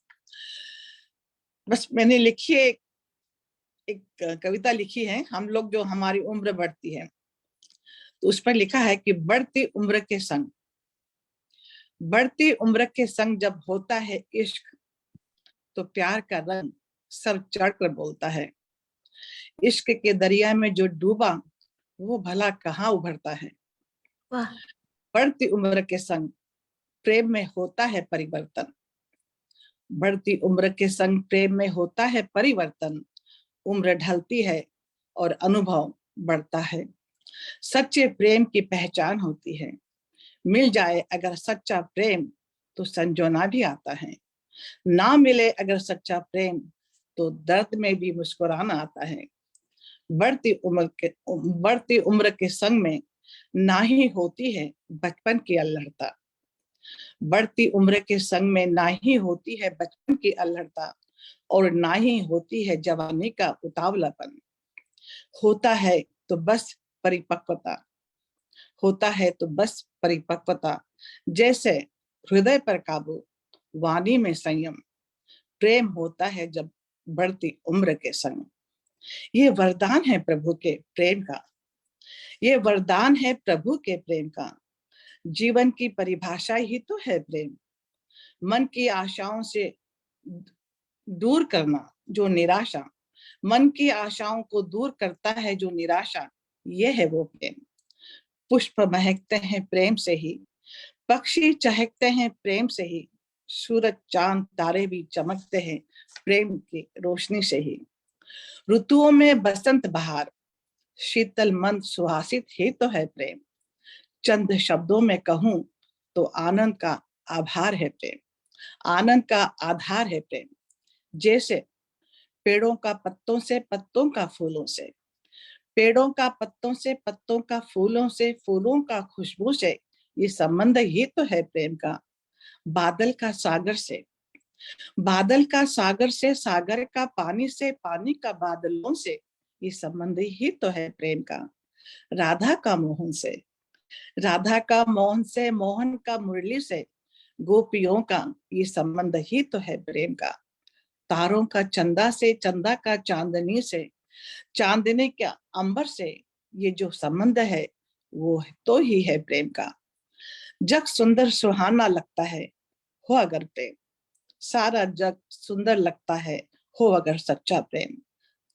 बस मैंने लिखी एक कविता लिखी है, हम लोग जो हमारी उम्र बढ़ती है तो उस पर लिखा है कि बढ़ती उम्र के संग, बढ़ती उम्र के संग जब होता है इश्क, तो प्यार का रंग सर चढ़कर बोलता है। इश्क के दरिया में जो डूबा वो भला कहाँ उभरता है। वाह, बढ़ती उम्र के संग प्रेम में होता है परिवर्तन, बढ़ती उम्र के संग प्रेम में होता है परिवर्तन। उम्र ढलती है और अनुभव बढ़ता है। सच्चे प्रेम की पहचान होती है, मिल जाए अगर सच्चा प्रेम तो संजोना भी आता है। ना मिले अगर सच्चा प्रेम तो दर्द में भी मुस्कुराना आता है। बढ़ती उम्र के संग में ना ही होती है बचपन की अल्लड़ता, बढ़ती उम्र के संग में ना ही होती है बचपन की अल्लड़ता, और ना ही होती है जवानी का उतावलापन। होता है तो बस परिपक्वता, होता है तो बस परिपक्वता, जैसे हृदय पर काबू वाणी में संयम, प्रेम होता है जब बढ़ती उम्र के संग। ये वरदान है प्रभु के प्रेम का, ये वरदान है प्रभु के प्रेम का। जीवन की परिभाषा ही तो है प्रेम, मन की आशाओं से दूर करना जो निराशा, मन की आशाओं को दूर करता है जो निराशा, ये है वो प्रेम। पुष्प महकते हैं प्रेम से ही, पक्षी चहकते हैं प्रेम से ही, सूरज चांद तारे भी चमकते हैं प्रेम की रोशनी से ही। ऋतुओं में बसंत बहार, शीतल मंद सुहासित ही तो है प्रेम। चंद शब्दों में कहूं तो आनंद का आभार है प्रेम, आनंद का आधार है प्रेम। जैसे पेड़ों का पत्तों से पत्तों का फूलों से, पेड़ों का पत्तों से पत्तों का फूलों से, फूलों का खुशबू से, ये संबंध ही तो है प्रेम का। बादल का सागर से, बादल का सागर से, सागर का पानी से, पानी का बादलों से, ये संबंध ही तो है प्रेम का। राधा का मोहन से, राधा का मोहन से, मोहन का मुरली से, गोपियों का ये संबंध ही तो है प्रेम का। तारों का चंदा से, चंदा का चांदनी से, चांदनी का अंबर से, ये जो संबंध है वो तो ही है प्रेम का। जग सुंदर सुहाना लगता है हो अगर प्रेम, सारा जग सुंदर लगता है हो अगर सच्चा प्रेम।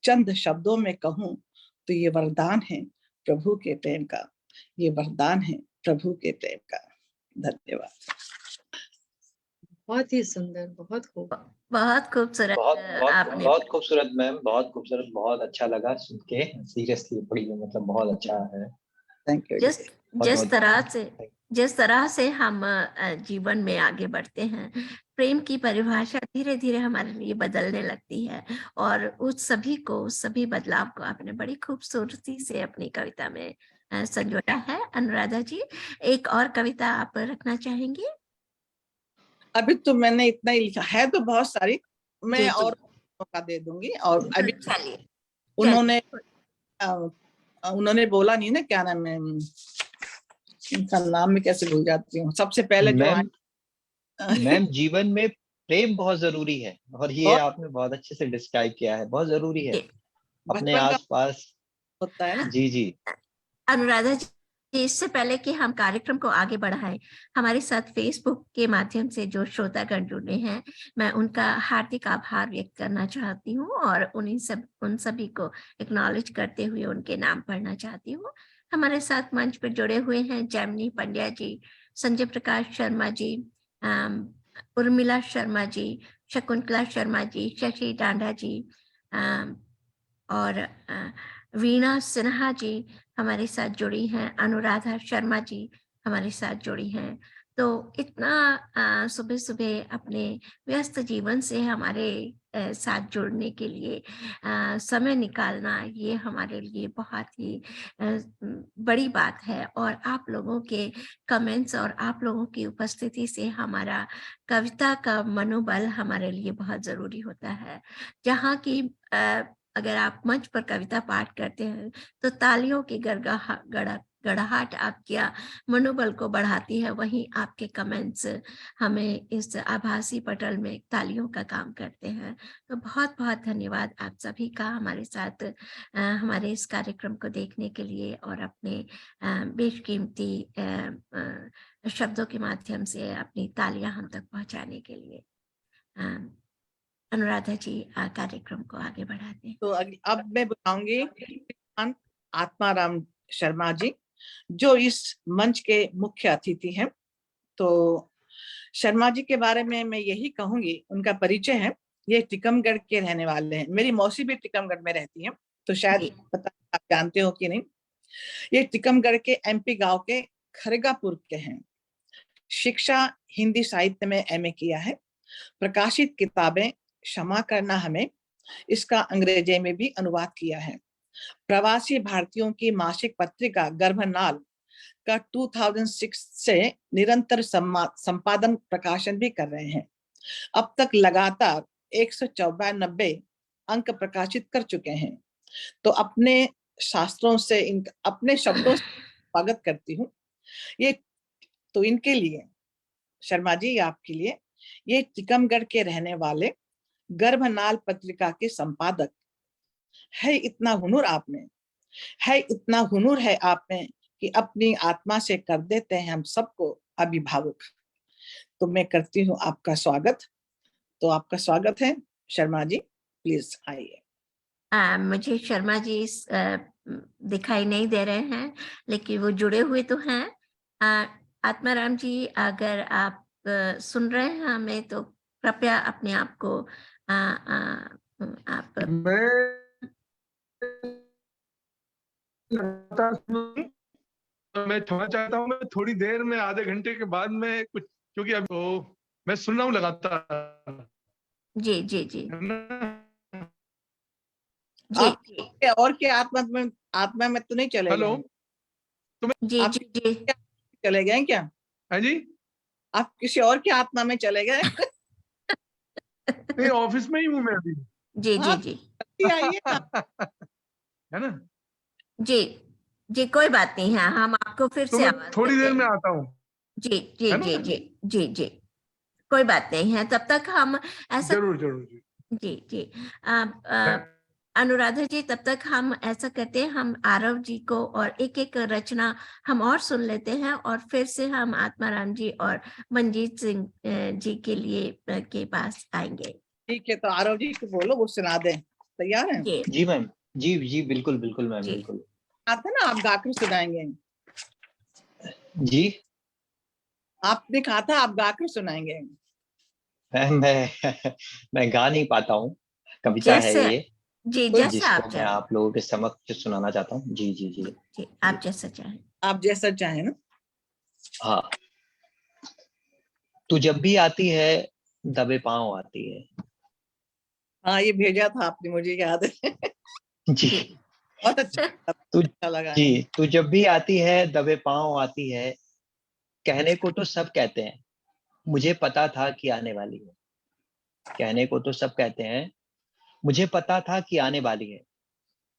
चंद शब्दों में कहूं तो ये वरदान है प्रभु के प्रेम का, ये वरदान है प्रभु के प्रेम का। धन्यवाद। बहुत ही सुंदर, बहुत खूब। बहुत खूबसूरत आपने। बहुत खूबसूरत मैम, बहुत खूबसूरत, बहुत अच्छा लगा सुन के। सीरियसली बड़ी मतलब बहुत अच्छा है। Thank you. जिस तरह से जिस तरह से हम जीवन में आगे बढ़ते हैं, प्रेम की परिभाषा धीरे धीरे हमारे लिए बदलने लगती है, और उस सभी बदलाव को आपने बड़ी खूबसूरती से अपनी कविता में संजोया है। अनुराधा जी, एक और कविता आप रखना चाहेंगी? अभी तो मैंने इतना ही लिखा है, तो बहुत सारी मैं जी, जी। और मौका दे दूंगी। और अभी चलिए, उन्होंने बोला नहीं ना, क्या नाम है इनका, नाम में कैसे भूल जाती हूँ। सबसे पहले जो मैम मैम, जीवन में प्रेम बहुत जरूरी है, और ये बहुत आपने बहुत अच्छे से डिस्क्राइब किया है, बहुत जरूरी है जी। अपने बचपन का आसपास। होता है ना। जी जी अनुराधा जी, इससे पहले कि हम कार्यक्रम को आगे बढ़ाएं, हमारे साथ फेसबुक के माध्यम से जो श्रोतागण जुड़े हैं, मैं उनका हार्दिक आभार व्यक्त करना चाहती हूँ, और उन सभी को एक्नॉलेज करते हुए उनके नाम पढ़ना चाहती हूँ। हमारे साथ मंच पर जुड़े हुए हैं जैमिनी पंड्या जी, संजय प्रकाश शर्मा जी, उर्मिला शर्मा जी, शकुंतला शर्मा जी, शशि डांडा जी, और वीणा सिन्हा जी हमारे साथ जुड़ी हैं, अनुराधा शर्मा जी हमारे साथ जुड़ी हैं। तो इतना सुबह सुबह अपने व्यस्त जीवन से हमारे साथ जुड़ने के लिए समय निकालना, ये हमारे लिए बहुत ही बड़ी बात है। और आप लोगों के कमेंट्स और आप लोगों की उपस्थिति से हमारा कविता का मनोबल हमारे लिए बहुत जरूरी होता है। जहाँ की अगर आप मंच पर कविता पाठ करते हैं तो तालियों की गड़गड़ाहट आपके मनोबल को बढ़ाती है, वहीं आपके कमेंट्स हमें इस आभासी पटल में तालियों का काम करते हैं। तो बहुत बहुत धन्यवाद आप सभी का हमारे साथ हमारे इस कार्यक्रम को देखने के लिए, और अपने बेशकीमती शब्दों के माध्यम से अपनी तालियां हम तक पहुंचाने के लिए। अनुराधा जी, कार्यक्रम को आगे बढ़ाते हैं। तो अब मैं बुलाऊंगी आत्माराम शर्मा जी, जो इस मंच के मुख्य अतिथि हैं। तो शर्मा जी के बारे में मैं यही कहूंगी, उनका परिचय है, ये टीकमगढ़ के रहने वाले हैं। मेरी मौसी भी टीकमगढ़ में रहती हैं, तो शायद पता आप जानते हो कि नहीं। ये टीकमगढ़ के एमपी गांव के खरगापुर के हैं। शिक्षा हिंदी साहित्य में एमए किया है। प्रकाशित किताबें क्षमा करना हमें, इसका अंग्रेजी में भी अनुवाद किया है। प्रवासी भारतीयों की मासिक पत्रिका गर्भनाल का 2006 से निरंतर संपादन प्रकाशन भी कर रहे हैं। अब तक लगातार 194 अंक प्रकाशित कर चुके हैं। तो अपने शास्त्रों से अपने शब्दों से स्वागत करती हूँ। ये तो इनके लिए शर्मा जी, आपके लिए, ये टीकमगढ़ के रहने वाले गर्भनाल पत्रिका के संपादक है। इतना हुनर आप में है, इतना हुनर है आप में कि अपनी आत्मा से कर देते हैं हम सबको अभिभावक। तो मैं करती हूँ आपका स्वागत। तो आपका स्वागत है शर्मा जी, प्लीज आइए। मुझे शर्मा जी दिखाई नहीं दे रहे हैं, लेकिन वो जुड़े हुए तो हैं। आत्माराम जी, अगर आप सुन रहे हैं हमें, तो कृपया अपने आप को आप मैं क्षमा चाहता हूँ, मैं थोड़ी देर में, आधे घंटे के बाद में कुछ, क्योंकि अब मैं सुन रहा हूँ लगातार। जी जी जी है ना? जी जी और के आत्मा में तो नहीं चले हेलो, गए? जी आप जी जी चले गए क्या? है जी? आप किसी और की आत्मा में चले गए? नहीं, ऑफिस में ही हूँ मैं अभी। जी जी जी आइए ना। है ना? जी जी, कोई बात नहीं है, हम आपको फिर तो से मैं आवाज थोड़ी देते देर में हैं। आता हूँ। जी जी है ना? जी जी जी जी, कोई बात नहीं है, तब तक हम ऐसा, जरूर जरूर जी। जी जी, अनुराधा जी, तब तक हम ऐसा करते हैं, हम आरव जी को और एक एक रचना हम और सुन लेते हैं, और फिर से हम आत्माराम जी और मनजीत सिंह जी के लिए के पास आएंगे। ठीक है, तो आरव जी को बोलो, वो सुना दें। तैयार है? जी जी मैम, जी जी, बिल्कुल बिल्कुल मैम, जी बिल्कुल। आता ना, आप गाकर सुनाएंगे। जी आपने कहा था आप गाकर सुनाएंगे। मैम, मैं गा नहीं पाता हूँ, कविता है जैसे, ये जी कोई जैसा जिसको आप मैं चाहें। आप लोगों के समक्ष सुनाना चाहता हूँ। जी जी जी जी, आप जैसा चाहें। आप जैसा चाहें ना। हाँ, तू जब भी आती है दबे पांव आती है। हाँ, ये भेजा था आपने, मुझे याद है। जी बहुत अच्छा तू अच्छा लगा जी है। तू जब भी आती है दबे पांव आती है। कहने को तो सब कहते हैं, मुझे पता था कि आने वाली है। कहने को तो सब कहते हैं, मुझे पता था कि आने वाली है।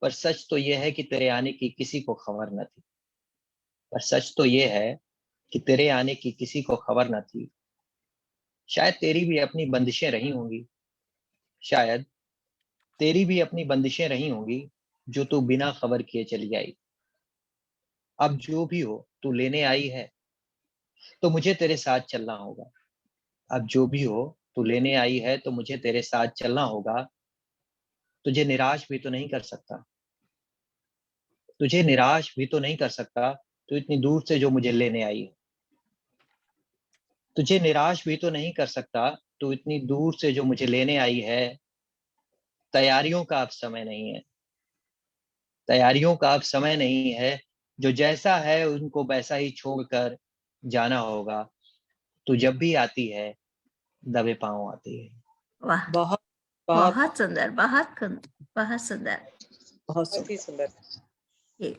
पर सच तो ये है कि तेरे आने की किसी को खबर न थी। पर सच तो ये है कि तेरे आने की किसी को खबर न थी। शायद तेरी भी अपनी बंदिशें रही होंगी। शायद तेरी भी अपनी बंदिशें रही होंगी, जो तू बिना खबर किए चली आई। अब जो भी हो तू लेने आई है, तो मुझे तेरे साथ चलना होगा। अब जो भी हो तू लेने आई है, तो मुझे तेरे साथ चलना होगा। तुझे निराश भी तो नहीं कर सकता। तुझे निराश भी तो नहीं कर सकता, तू इतनी दूर से जो मुझे लेने आई है। तुझे निराश भी तो नहीं कर सकता, तू इतनी दूर से जो मुझे लेने आई है। तैयारियों का अब समय नहीं है। तैयारियों का अब समय नहीं है। जो जैसा है उनको वैसा ही छोड़कर जाना होगा। तू जब भी आती है दबे पांव आती है। वाह, बहुत बहुत बहुत सुंदर, बहुत सुंदर। बहुत बहुत ही सुंदर। ये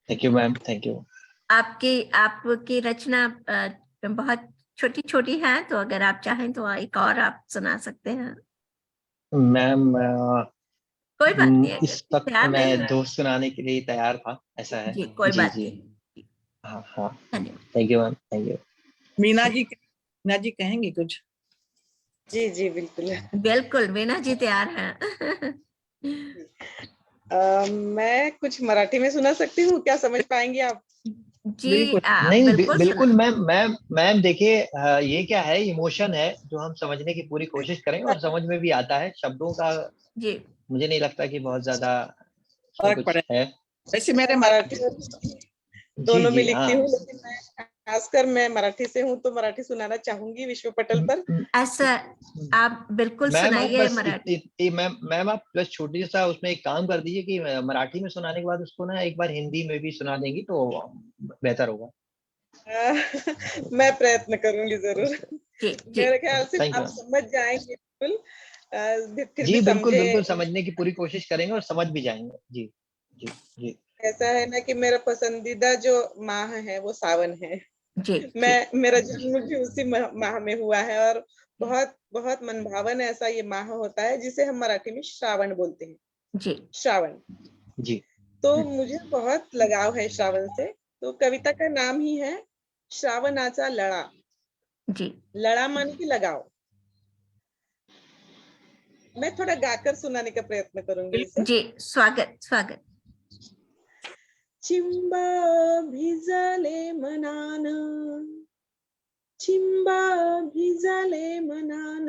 thank you ma'am, thank you. आपकी रचना बहुत छोटी छोटी है, तो अगर आप चाहें तो एक और आप सुना सकते हैं। मैम कोई बात नहीं, अगर इस वक्त तैयार नहीं मैं है। दोस्त सुनाने के लिए तैयार था, ऐसा है। जी, कोई जी बात जी, नहीं। हाँ हाँ, धन्यवाद। Thank you ma'am, thank you. Meena ji कहेंगी कुछ? जी जी बिल्कुल। बिल्कुल, वीना जी तैयार हैं। मैं कुछ मराठी में सुना सकती हूँ, क्या समझ पाएंगी आप? जी, बिल्कुल। नहीं बिल्कुल बिल्कुल सुना। मैम मैम देखिए, ये क्या है, इमोशन है जो हम समझने की पूरी कोशिश करें और समझ में भी आता है। शब्दों का जी मुझे नहीं लगता कि बहुत ज्यादा उसमें फर्क कुछ पड़े। है। वैसे मैं मेरे मराठी और जी दोनों में जी लिखती हाँ। हूँ, लेकिन मैं खासकर मैं मराठी से हूँ तो मराठी सुनाना चाहूंगी विश्व पटल पर। ऐसा आप बिल्कुल मैम आप सुनाइए बस मराठी। मैम आप बस छोटी सा उसमें एक काम कर दीजिए कि मराठी में सुनाने के बाद उसको ना एक बार हिंदी में भी सुना देंगी तो बेहतर होगा। मैं प्रयत्न करूंगी जरूर। जी जी मेरे ख्याल से थैंक यू आप मैम। समझ जाएंगे बिल्कुल। फिर भी जी बिल्कुल समझे। बिल्कुल, समझने की पूरी कोशिश करेंगे और समझ भी जाएंगे। जी जी जी ऐसा है ना कि मेरा पसंदीदा जो माह है वो सावन है। जी जी मेरा जन्म भी उसी माह में हुआ है, और बहुत बहुत मनभावन ऐसा ये माह होता है जिसे हम मराठी में श्रावण बोलते हैं। जी श्रावण। जी तो मुझे बहुत लगाव है श्रावण से। तो कविता का नाम ही है श्रावणाचा लळा। जी लड़ा माने की लगाव। मैं थोड़ा गाकर सुनाने का प्रयत्न करूंगी इसे। जी, स्वागत स्वागत। चिंब भिजले मनान, चिंब भिजले मनान,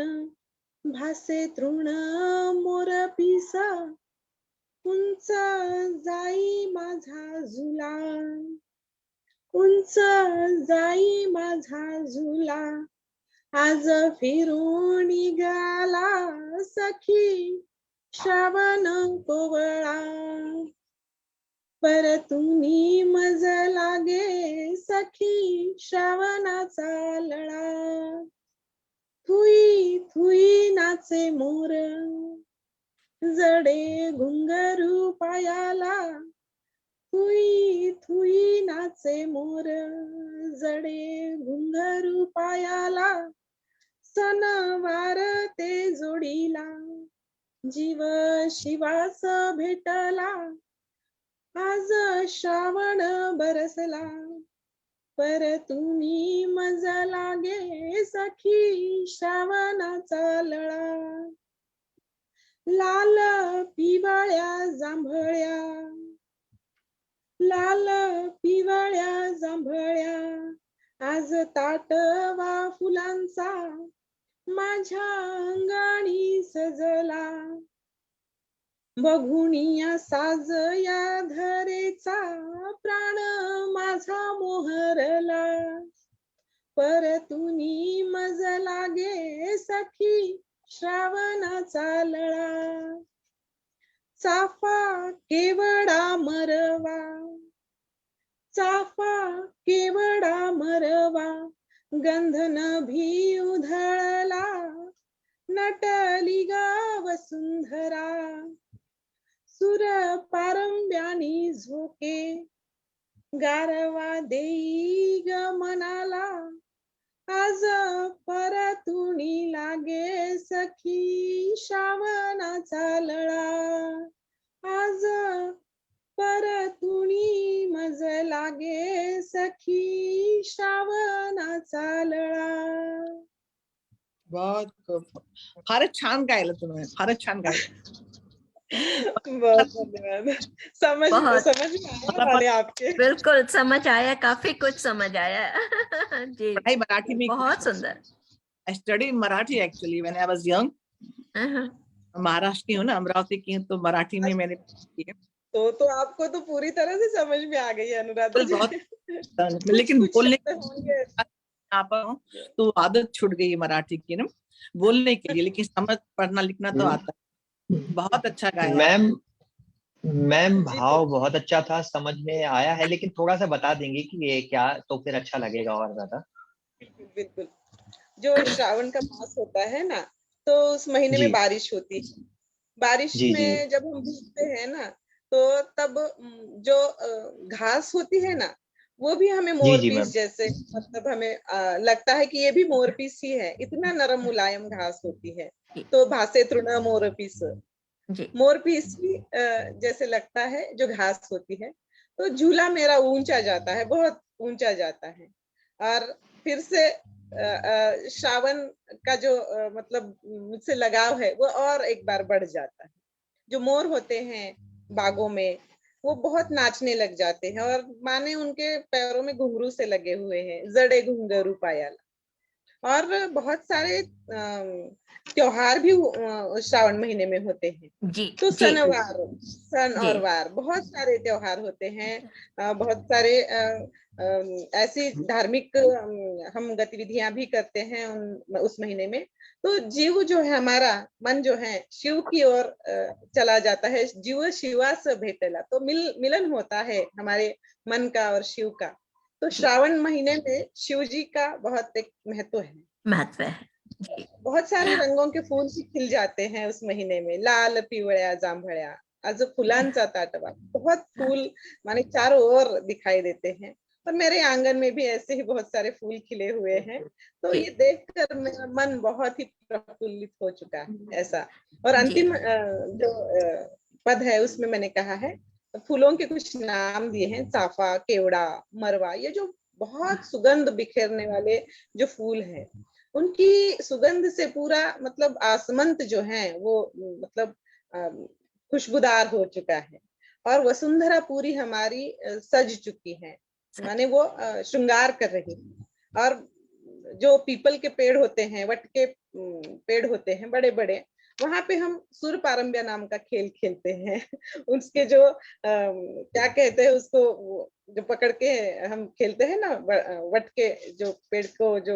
भासे तृण मोर पिसा, उंच जाई माझा झुला, उंच जाई माझा झुला, आज फिरून निघाला सखी श्रावण कोवळा, परतुनी मज लागे सखी श्रावणाचा लळा, थुई थुई नाचे मोर, जडे घुंगरू पायाला, थुई थुई नाचे मोर, जडे घुंगरू पायाला, सणवार ते जोडीला, जीव शिवास भेटला, आज श्रावण बरसला, परतुनी मज लागे सखी श्रावणाचा लळा, लाल पिवळ्या जांभळ्या, लाल पिवळ्या जांभळ्या, आज ताटवा फुलांचा माझ्या अंगणी सजला, बघुनिया साज या धरेचा प्राण माझा मोहरला, परतुनी मज लागे सखी श्रावणाचा लळा, चाफा केवडा मरवा, चाफा केवडा मरवा गंध नभी उधळला नटली गा वसुंधरा सुर पारंब्यानी झोके गारवा देई ग मनाला आज परतुणी लागे सखी श्रावणाचा लळा आज परतुणी मज लागे सखी श्रावणाचा लळा. बहुत खूप. फारच छान गायलं तुम्ही, फारच छान गायलं. बहुत धन्यवाद. समझ बहुत- समझ में आया वाले आपके. बिल्कुल समझ आया, काफी कुछ समझ आया जी, पढ़ाई मराठी में बहुत सुंदर. I study in Marathi actually when I was young. हाँ, महाराष्ट्र की हूँ ना, अमरावती की हूँ, तो मराठी में मैंने की है। तो आपको तो पूरी तरह से समझ में आ गई है अनुराधा जी. बहुत लेकिन कुछ बोलने शब्द होंगे. यहाँ पर हूँ तो आदत छूट गई है मराठी की ना, बोलने के लिए, लेकिन समझ पढ़ना लिखना तो आता है. बहुत अच्छा गाया. मैम भाव बहुत अच्छा था, समझ में आया है, लेकिन थोड़ा सा बता देंगे कि ये क्या, तो फिर अच्छा लगेगा और ज्यादा. बिल्कुल. जो श्रावण का मास होता है ना, तो उस महीने जी. में बारिश होती है. बारिश जी, जी. में जब हम भीगते हैं ना, तो तब जो घास होती है ना, वो भी हमें जी, मोरपीस मैम. जैसे, मतलब हमें लगता है कि ये भी मोरपीस ही है. इतना नरम मुलायम घास होती है. तो भासे तृण मोरपीस, जी मोरपीस ही जैसे लगता है जो घास होती है. तो झूला मेरा ऊंचा जाता है, बहुत ऊंचा जाता है. और फिर से श्रावण का जो मतलब मुझसे लगाव है वो और एक बार बढ़ जाता है. जो मोर होते हैं बागों में, वो बहुत नाचने लग जाते हैं, और माने उनके पैरों में घुंघरू से लगे हुए हैं, जड़े घुंघरू पायाला. और बहुत सारे त्योहार भी श्रावण महीने में होते हैं. जी तो जी सन जी और वार, बहुत सारे त्योहार होते हैं. बहुत सारे ऐसी धार्मिक हम गतिविधियां भी करते हैं उस महीने में. तो जीव जो है, हमारा मन जो है, शिव की ओर चला जाता है. जीव शिवा से भेटेला, तो मिलन होता है हमारे मन का और शिव का. तो श्रावण महीने में शिव जी का बहुत एक महत्व है. महत्व है. जी बहुत सारे रंगों के फूल भी खिल जाते हैं उस महीने में. लाल, पिवळ्या, जांभळ्या, आज फुलांचा ताटवा. बहुत फूल माने चारों ओर दिखाई देते हैं. और मेरे आंगन में भी ऐसे ही बहुत सारे फूल खिले हुए हैं. तो ये देखकर मेरा मन बहुत ही प्रफुल्लित हो चुका है ऐसा. और अंतिम जो पद है उसमें मैंने कहा है, फूलों के कुछ नाम दिए हैं. चाफा, केवड़ा, मरवा. ये जो बहुत सुगंध बिखेरने वाले जो फूल हैं, उनकी सुगंध से पूरा मतलब आसमंत जो है वो मतलब खुशबूदार हो चुका है. और वसुंधरा पूरी हमारी सज चुकी है, माने वो श्रृंगार कर रही है. और जो पीपल के पेड़ होते हैं, वट के पेड़ होते हैं बड़े बड़े, वहां पे हम सुर पारंब्या नाम का खेल खेलते हैं. उसके जो क्या कहते हैं उसको, जो पकड़ के हम खेलते हैं ना, वट के जो पेड़ को, जो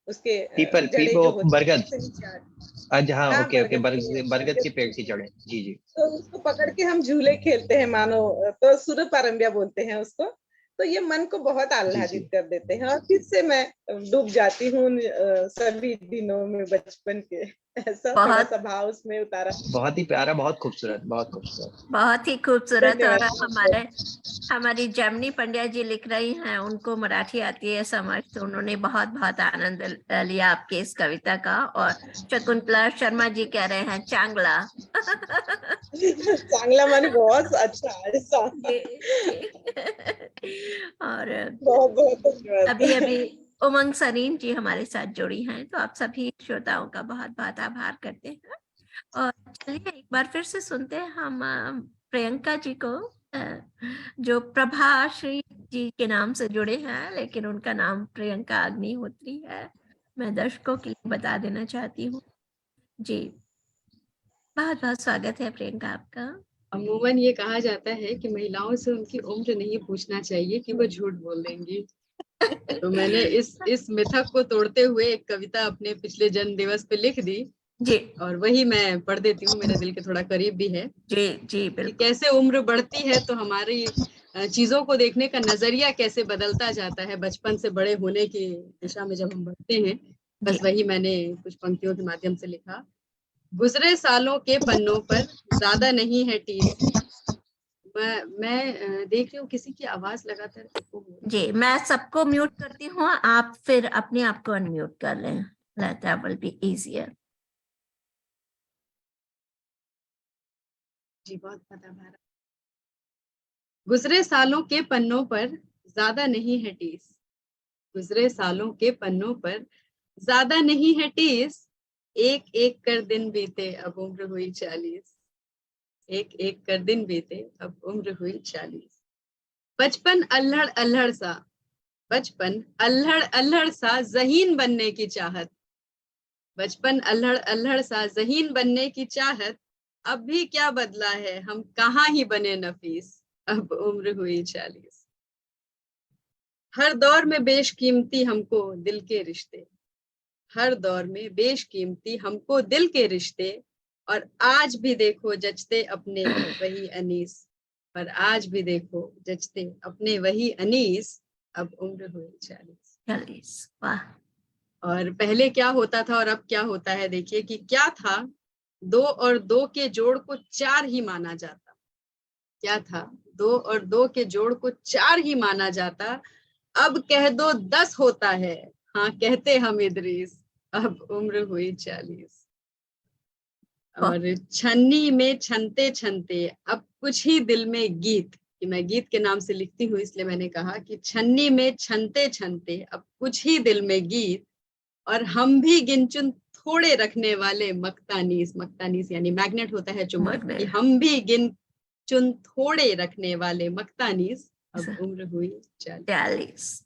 उसके पीपल, जड़ें जो होती हैं, बरगद. उससे नीचे आती. अच्छा, हाँ, हाँ, ओके ओके, बरगद बरगद के पेड़ की जड़ें. जी जी. तो उसको पकड़ के हम झूले खेलते हैं मानो, तो सुर पारंब्या बोलते हैं उसको. तो ये मन को बहुत जी आह्लादित कर देते हैं, और फिर से मैं डूब जाती हूँ सभी दिनों में बचपन के. ऐसा थोड़ा बहुत सा भाव उसमें उतारा. बहुत ही प्यारा, बहुत खूबसूरत, बहुत खूबसूरत. बहुत ही खूबसूरत. और धन्यवाद. हमारी जमनी पंड्या जी लिख रही हैं, उनको मराठी आती है समझ, तो उन्होंने बहुत बहुत आनंद लिया आपके इस कविता का. और शकुंतला शर्मा जी कह रहे हैं चांगला. चांगला माने बहुत अच्छा ऐसा. और बहुत बहुत धन्यवाद. अभी अभी उमंग सरीन जी हमारे साथ जुड़ी हैं, तो आप सभी श्रोताओं का बहुत बहुत आभार करते हैं. और चलिए एक बार फिर से सुनते हैं हम प्रियंका जी को, जो प्रभाश्री जी के नाम से जुड़े हैं, लेकिन उनका नाम प्रियंका अग्निहोत्री है. मैं दर्शकों के लिए बता देना चाहती हूँ. जी बहुत बहुत स्वागत है प्रियंका आपका. अमूमन ये कहा जाता है कि महिलाओं से उनकी उम्र नहीं पूछना चाहिए कि वो झूठ बोल देंगी. तो मैंने इस मिथक को तोड़ते हुए एक कविता अपने पिछले जन्म दिवस पे लिख दी, जी और वही मैं पढ़ देती हूँ, मेरे दिल के थोड़ा करीब भी है जी जी कि बिल्कुल। कैसे उम्र बढ़ती है तो हमारी चीजों को देखने का नजरिया कैसे बदलता जाता है बचपन से बड़े होने की दिशा में जब हम बढ़ते हैं। बस जी वही मैंने कुछ पंक्तियों के माध्यम से लिखा। गुजरे सालों के पन्नों पर ज्यादा नहीं है टीस। मैं देख रही हूँ किसी की आवाज लगातार echo हो रही है। जी, मैं सबको म्यूट करती हूँ, आप फिर अपने आप को अनम्यूट कर लें, that will be easier. जी बहुत पता भारा। गुजरे सालों के पन्नों पर ज्यादा नहीं है टीस। गुजरे सालों के पन्नों पर ज्यादा नहीं है टीस। एक एक कर दिन बीते अब उम्र हुई 40। एक एक कर दिन बीते अब उम्र हुई 40। बचपन अल्हड़ अल्हड़ सा, बचपन अल्हड़ अल्हड़ सा ज़हीन बनने की चाहत। बचपन अल्हड़ अल्हड़ सा ज़हीन बनने की चाहत। अब भी क्या बदला है, हम कहाँ ही बने नफीस। अब उम्र हुई 40। हर दौर में बेशकीमती हमको दिल के रिश्ते। हर दौर में बेशकीमती हमको दिल के रिश्ते। और आज भी देखो जचते अपने वही अनीस। पर आज भी देखो जचते अपने वही अनीस। अब उम्र हुई 40। 40, वाह। और पहले क्या होता था और अब क्या होता है, देखिए कि क्या था, 2 और 2 के जोड़ को 4 ही माना जाता। क्या था, 2 और 2 के जोड़ को 4 ही माना जाता। अब कह दो 10 होता है, हाँ कहते हम इदरीस। अब उम्र हुई 40। और छन्नी में छनते छनते अब कुछ ही दिल में गीत, कि मैं गीत के नाम से लिखती हूँ इसलिए मैंने कहा कि छन्नी में छनते छनते अब कुछ ही दिल में गीत। और हम भी गिनचुन थोड़े रखने वाले मक्तानीस। मक्तानीस यानी मैग्नेट होता है चुंबक, कि हम भी गिनचुन थोड़े रखने वाले मक्तानीस। अब उम्र हुई 40। 40,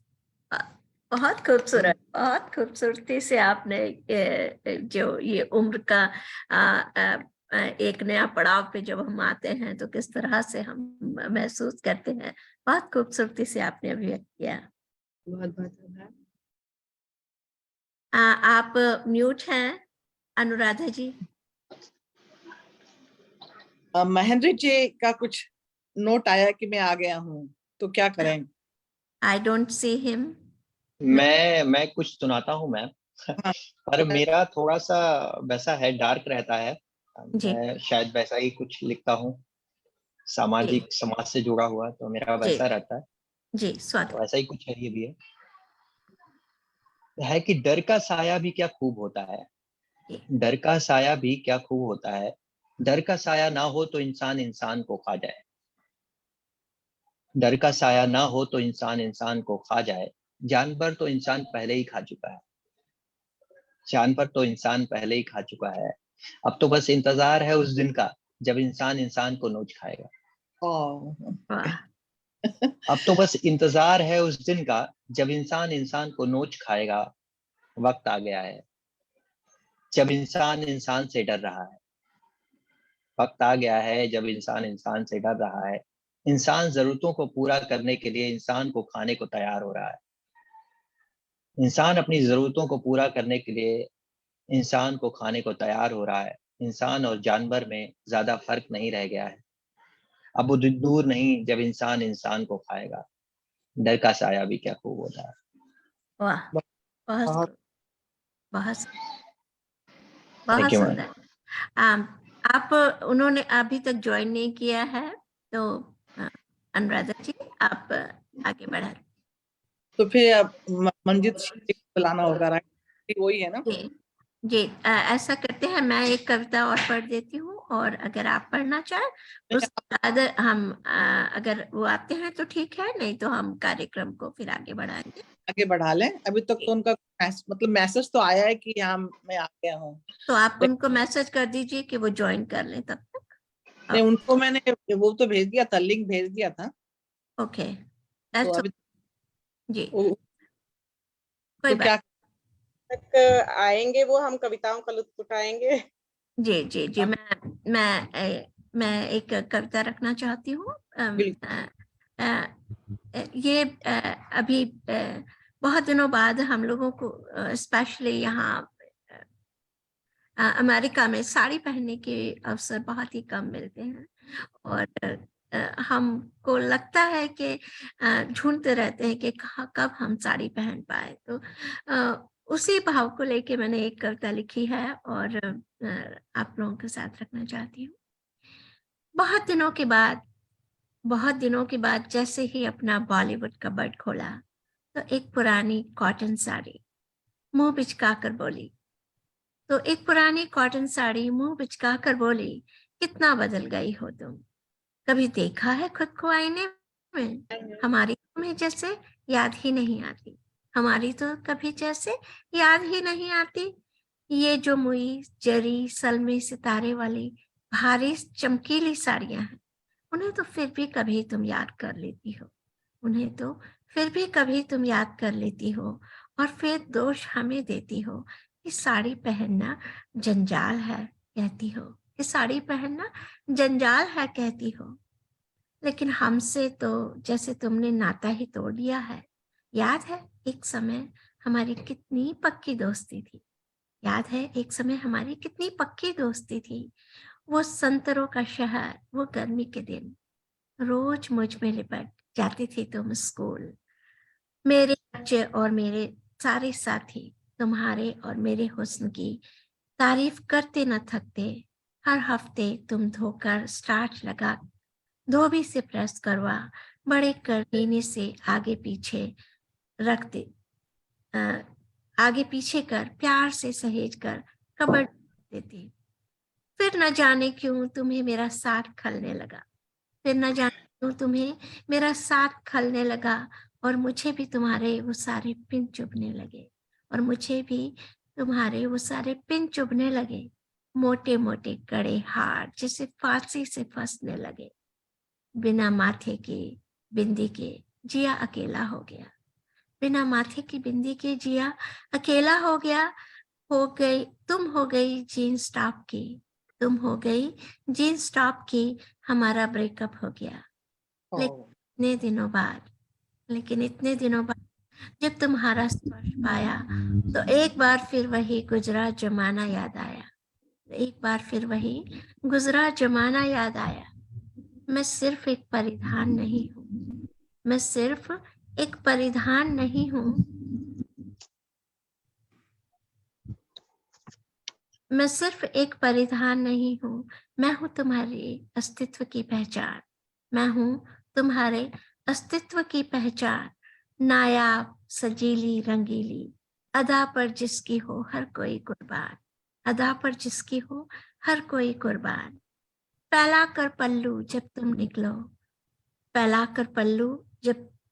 बहुत खूबसूरत, बहुत खूबसूरती से आपने जो ये उम्र का एक नया पड़ाव पे जब हम आते हैं तो किस तरह से हम महसूस करते हैं, बहुत खूबसूरती से आपने अभिव्यक्त किया। बहुत बहुत आभार। आप म्यूट हैं अनुराधा जी। महेंद्र जी का कुछ नोट आया कि मैं आ गया हूँ, तो क्या करें? I don't see him. मैं कुछ सुनाता हूँ मैम। हाँ, पर मेरा थोड़ा सा वैसा है, डार्क रहता है। जी मैं शायद वैसा ही कुछ लिखता हूँ, सामाजिक समाज से जुड़ा हुआ, तो मेरा जी वैसा रहता है। जी स्वागत। तो ऐसा ही कुछ है, ये भी है कि डर का साया भी क्या खूब होता है। जी। डर का साया भी क्या खूब होता है। डर का साया ना हो तो इंसान इंसान को खा जाए। डर का साया ना हो तो इंसान इंसान को खा जाए। जानवर तो इंसान पहले ही खा चुका है। जानवर तो इंसान पहले ही खा चुका है। अब तो बस इंतजार है उस दिन का जब इंसान इंसान को नोच खाएगा। वाह। अब तो बस इंतजार है उस दिन का जब इंसान इंसान को नोच खाएगा। वक्त आ गया है जब इंसान इंसान से डर रहा है। वक्त आ गया है जब इंसान इंसान से डर रहा है। इंसान जरूरतों को पूरा करने के लिए इंसान को खाने को तैयार हो रहा है। इंसान अपनी जरूरतों को पूरा करने के लिए इंसान को खाने को तैयार हो रहा है। इंसान और जानवर में ज्यादा फर्क नहीं रह गया है। अब वो दूर नहीं जब इंसान इंसान को खाएगा। डर का साया भी क्या खूब होता है। वाह, बहुत बहुत खूब, बहुत थैंक बहुत यू मैम। सुंदर। आप उन्होंने अभी तक ज्वाइन नहीं किया है तो अनुराधा जी आप आगे बढ़ा। तो फिर अब मंजीत जी को बुलाना होगा, राइट? वही है ना? जी जी, ऐसा करते हैं, मैं एक कविता और पढ़ देती हूँ और अगर आप पढ़ना चाहें उसके बाद हम अगर वो आते हैं तो ठीक है, नहीं तो हम कार्यक्रम को फिर आगे बढ़ाएंगे। आगे बढ़ा लें। अभी तक तो उनका मतलब मैसेज तो आया है कि हाँ मैं आ गया हूँ। तो आप उनको मैसेज कर दीजिए कि वो ज्वाइन कर लें तब तक। नहीं, उनको मैंने वो तो भेज दिया था, लिंक भेज दिया था। ओके, तो अभी जी वो- कोई तो बात। क्या तक आएंगे वो, हम कविताओं का लुत्फ उठाएंगे। जी जी जी, मैं एक कविता रखना चाहती हूँ। बिल्कुल। ये अभी बहुत दिनों बाद हम लोगों को स्पेशली यहाँ अमेरिका में साड़ी पहनने के अवसर बहुत ही कम मिलते हैं और हमको लगता है कि ढूंढते रहते हैं कि कब हम साड़ी पहन पाए। तो उसी भाव को लेके मैंने एक कविता लिखी है और आप लोगों के साथ रखना चाहती हूँ। बहुत दिनों के बाद जैसे ही अपना बॉलीवुड कबर्ड खोला तो एक पुरानी कॉटन साड़ी मुंह बिचकाकर बोली, कितना बदल गई हो तुम। कभी देखा है खुद को आईने में? हमारी तुम्हें जैसे याद ही नहीं आती, हमारी तो कभी जैसे याद ही नहीं आती। ये जो मुई जरी सलमी सितारे वाली भारी चमकीली साड़ियां हैं, उन्हें तो फिर भी कभी तुम याद कर लेती हो, और फिर दोष हमें देती हो कि साड़ी पहनना जंजाल है, कहती हो। लेकिन हमसे तो जैसे तुमने नाता ही तोड़ दिया है। याद है एक समय हमारी कितनी पक्की दोस्ती थी। वो संतरों का शहर, वो गर्मी के दिन, रोज मुझ में लिपट जाती थी तुम स्कूल। मेरे बच्चे और मेरे सारे साथी तुम्हारे और मेरे हुस्न की तारीफ करते न थकते। हर हफ्ते तुम धोकर स्टार्च लगा, धोबी से प्रेस करवा, बड़े करनीने से आगे पीछे कर प्यार से सहेज कर कबर्ड देती। फिर न जाने क्यों तुम्हें मेरा साथ खलने लगा और मुझे भी तुम्हारे वो सारे पिन चुभने लगे। मोटे मोटे कड़े हार जैसे फांसी से फंसने लगे। बिना माथे की बिंदी के जिया अकेला हो गया। तुम हो गई जीन्स टॉप की, हमारा ब्रेकअप हो गया। लेकिन इतने दिनों बाद जब तुम्हारा स्पर्श पाया तो एक बार फिर वही गुजरा जमाना याद आया। मैं सिर्फ एक परिधान नहीं हूँ, मैं सिर्फ एक परिधान नहीं हूँ, मैं हूँ तुम्हारे अस्तित्व की पहचान। नायाब सजीली रंगीली अदा पर जिसकी हो हर कोई कुर्बान। फैला कर पल्लू जब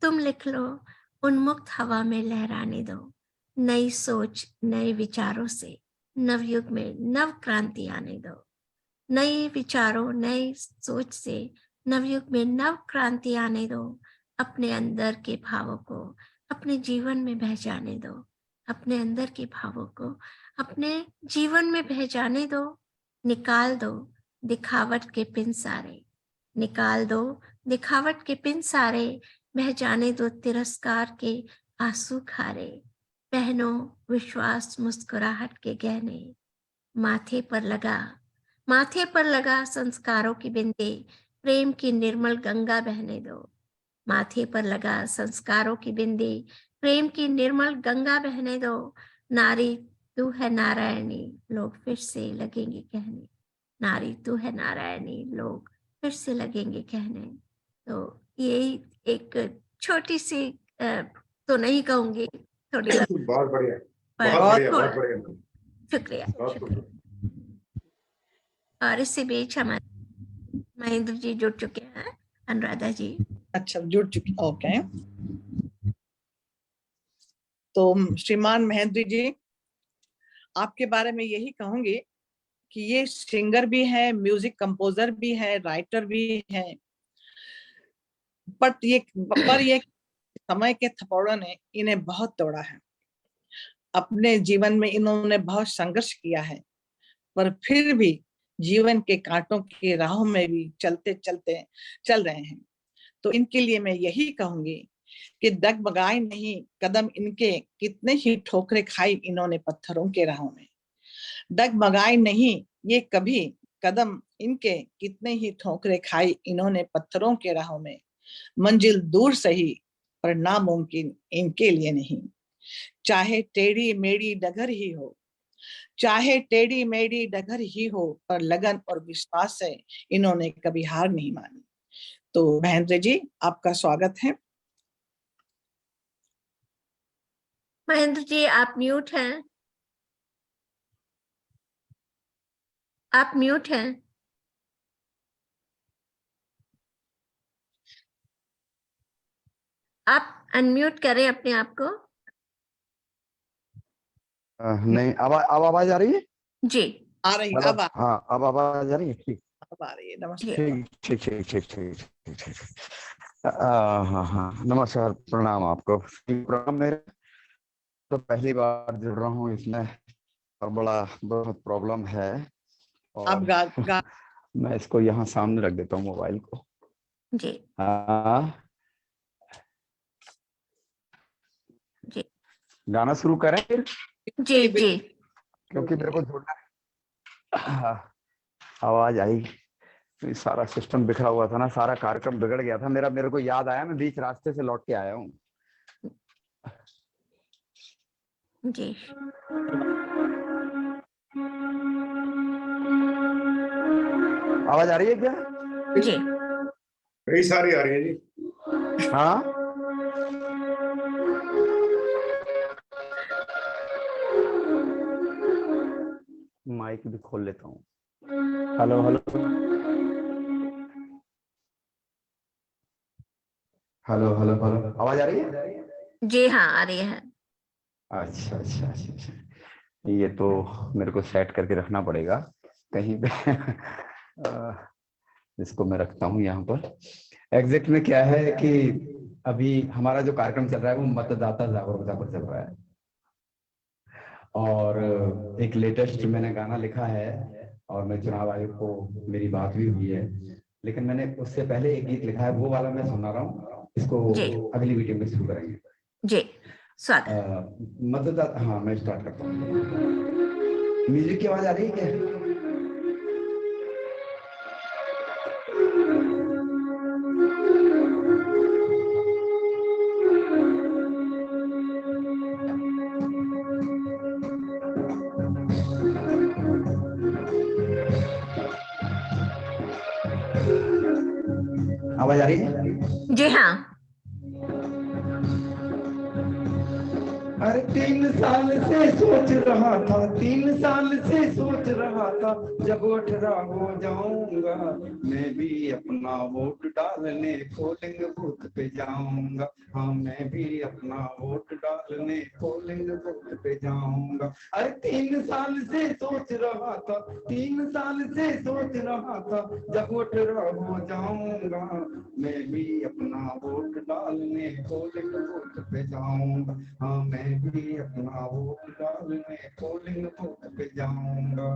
तुम लिख लो, उन्मुक्त हवा में लहराने दो। नई सोच नए विचारों से नवयुग में नव क्रांति आने दो। अपने अंदर के भावों को अपने जीवन में बह जाने दो। निकाल दो दिखावट के पिन सारे, बह जाने दो तिरस्कार के आंसू खारे। पहनो विश्वास मुस्कुराहट के गहने, माथे पर लगा संस्कारों की बिंदी, प्रेम की निर्मल गंगा बहने दो। नारी तू है नारायणी, लोग फिर से लगेंगे कहने। तो ये एक छोटी सी तो नहीं कहूंगी, थोड़ी बहुत बढ़िया, पर बहुत बढ़िया। शुक्रिया। और इससे बीच हमारे महेंद्र जी जुड़ चुके हैं, अनुराधा जी। अच्छा, जुड़ चुकी, ओके। तो श्रीमान महेंद्र जी, आपके बारे में यही कहूंगी कि ये सिंगर भी है, म्यूजिक कंपोजर भी है, राइटर भी है, पर ये समय के थप्पड़ों ने इन्हें बहुत तोड़ा है। अपने जीवन में इन्होंने बहुत संघर्ष किया है, पर फिर भी जीवन के कांटों की राहों में भी चलते चलते चल रहे हैं। तो इनके लिए मैं यही कहूंगी कि डगमगाए नहीं कदम इनके, कितने ही ठोकरे खाई इन्होंने पत्थरों के राहों में। डगमगाए नहीं ये कभी कदम इनके, कितने ही ठोकरे खाई इन्होंने पत्थरों के राहों में। मंजिल दूर सही पर नामुमकिन इनके लिए नहीं। चाहे टेढ़ी मेढ़ी डगर ही हो, चाहे टेढ़ी मेढ़ी डगर ही हो, पर लगन और विश्वास से इन्होंने कभी हार नहीं मानी। तो महेंद्र जी, आपका स्वागत है। महेंद्र जी, आप म्यूट हैं। आप म्यूट हैं। आप अनम्यूट करें अपने आप को। नहीं, अब आवाज आ रही है जी आ रही, मतलब? अब हाँ, अब आवाज आ रही है। ठीक आ रही है। नमस्ते। ठीक ठीक ठीक ठीक ठीक ठीक ठीक। हाँ हाँ, नमस्कार, प्रणाम आपको। प्रणाम। मेरे तो पहली बार जुड़ रहा हूँ इसमें और बहुत प्रॉब्लम है, आप और मैं इसको यहाँ सामने रख देता हूँ मोबाइल को। जी हाँ जी गाना शुरू करें फिर? जी जी क्योंकि मेरे को जुड़ना है। आवाज आई। सारा सिस्टम बिखरा हुआ था ना, सारा कार्यक्रम बिगड़ गया था मेरा। मेरे को याद आया, मैं बीच रास्ते से लौट के आया हूँ। जी आवाज आ रही है क्या? जी कई सारी आ रही है जी। हाँ, माइक भी खोल लेता हूँ। Hello hello hello hello hello, आवाज आ रही है? जी हाँ, आ रही है। अच्छा अच्छा अच्छा अच्छा, ये तो मेरे को सेट करके रखना पड़ेगा कहीं पे। इसको मैं रखता हूँ यहाँ पर। एग्जैक्ट में क्या है कि अभी हमारा जो कार्यक्रम चल रहा है वो मतदाता जागरूकता पर चल रहा है, और एक लेटेस्ट मैंने गाना लिखा है, और मैं चुनाव आयोग को मेरी बात भी हुई है, लेकिन मैंने उससे पहले एक गीत लिखा है, वो वाला मैं सुना रहा हूँ। इसको अगली वीडियो में शुरू करेंगे। जी स्वागत। मतदाता, हाँ मैं स्टार्ट करता हूँ। म्यूजिक की आवाज आ रही है क्या? आवाज आ रही है? जी हाँ। अरे 3 साल से सोच रहा था, 3 साल से सोच रहा था, जब 18 हो जाऊंगा मैं भी अपना वोट डालने पोलिंग बूथ पे जाऊंगा। हाँ, मैं भी अपना वोट डालने पोलिंग बूथ पे जाऊंगा। अरे 3 साल से सोच रहा था, 3 साल से सोच रहा था, जब 18 हो जाऊंगा मैं भी अपना वोट डालने पोलिंग बूथ पे जाऊंगा। हाँ, मैं भी अपना वोट डालने पोलिंग बूथ पे जाऊंगा।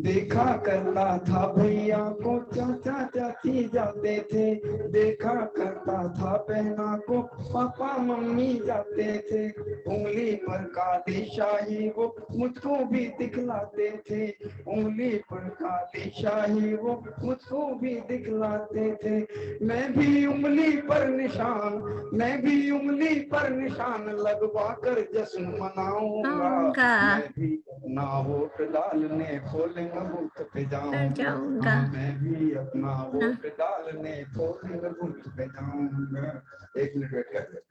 देखा करता था भैया को चाचा चाची जाते थे, देखा करता था बहना को पापा मम्मी जाते थे, उंगली पर काली शाही वो मुझको भी दिखलाते थे, उंगली पर काली शाही वो मुझको भी दिखलाते थे। मैं भी उंगली पर निशान, मैं भी उंगली पर निशान लगवा कर जश्न मनाऊंगा। मैं भी अपना वोट डालने पोलिंग बूथ पे जाऊंगा। हाँ, मैं भी अपना वोट डालने पोलिंग बूथ पे जाऊंगा। 1 मिनट वेट कर।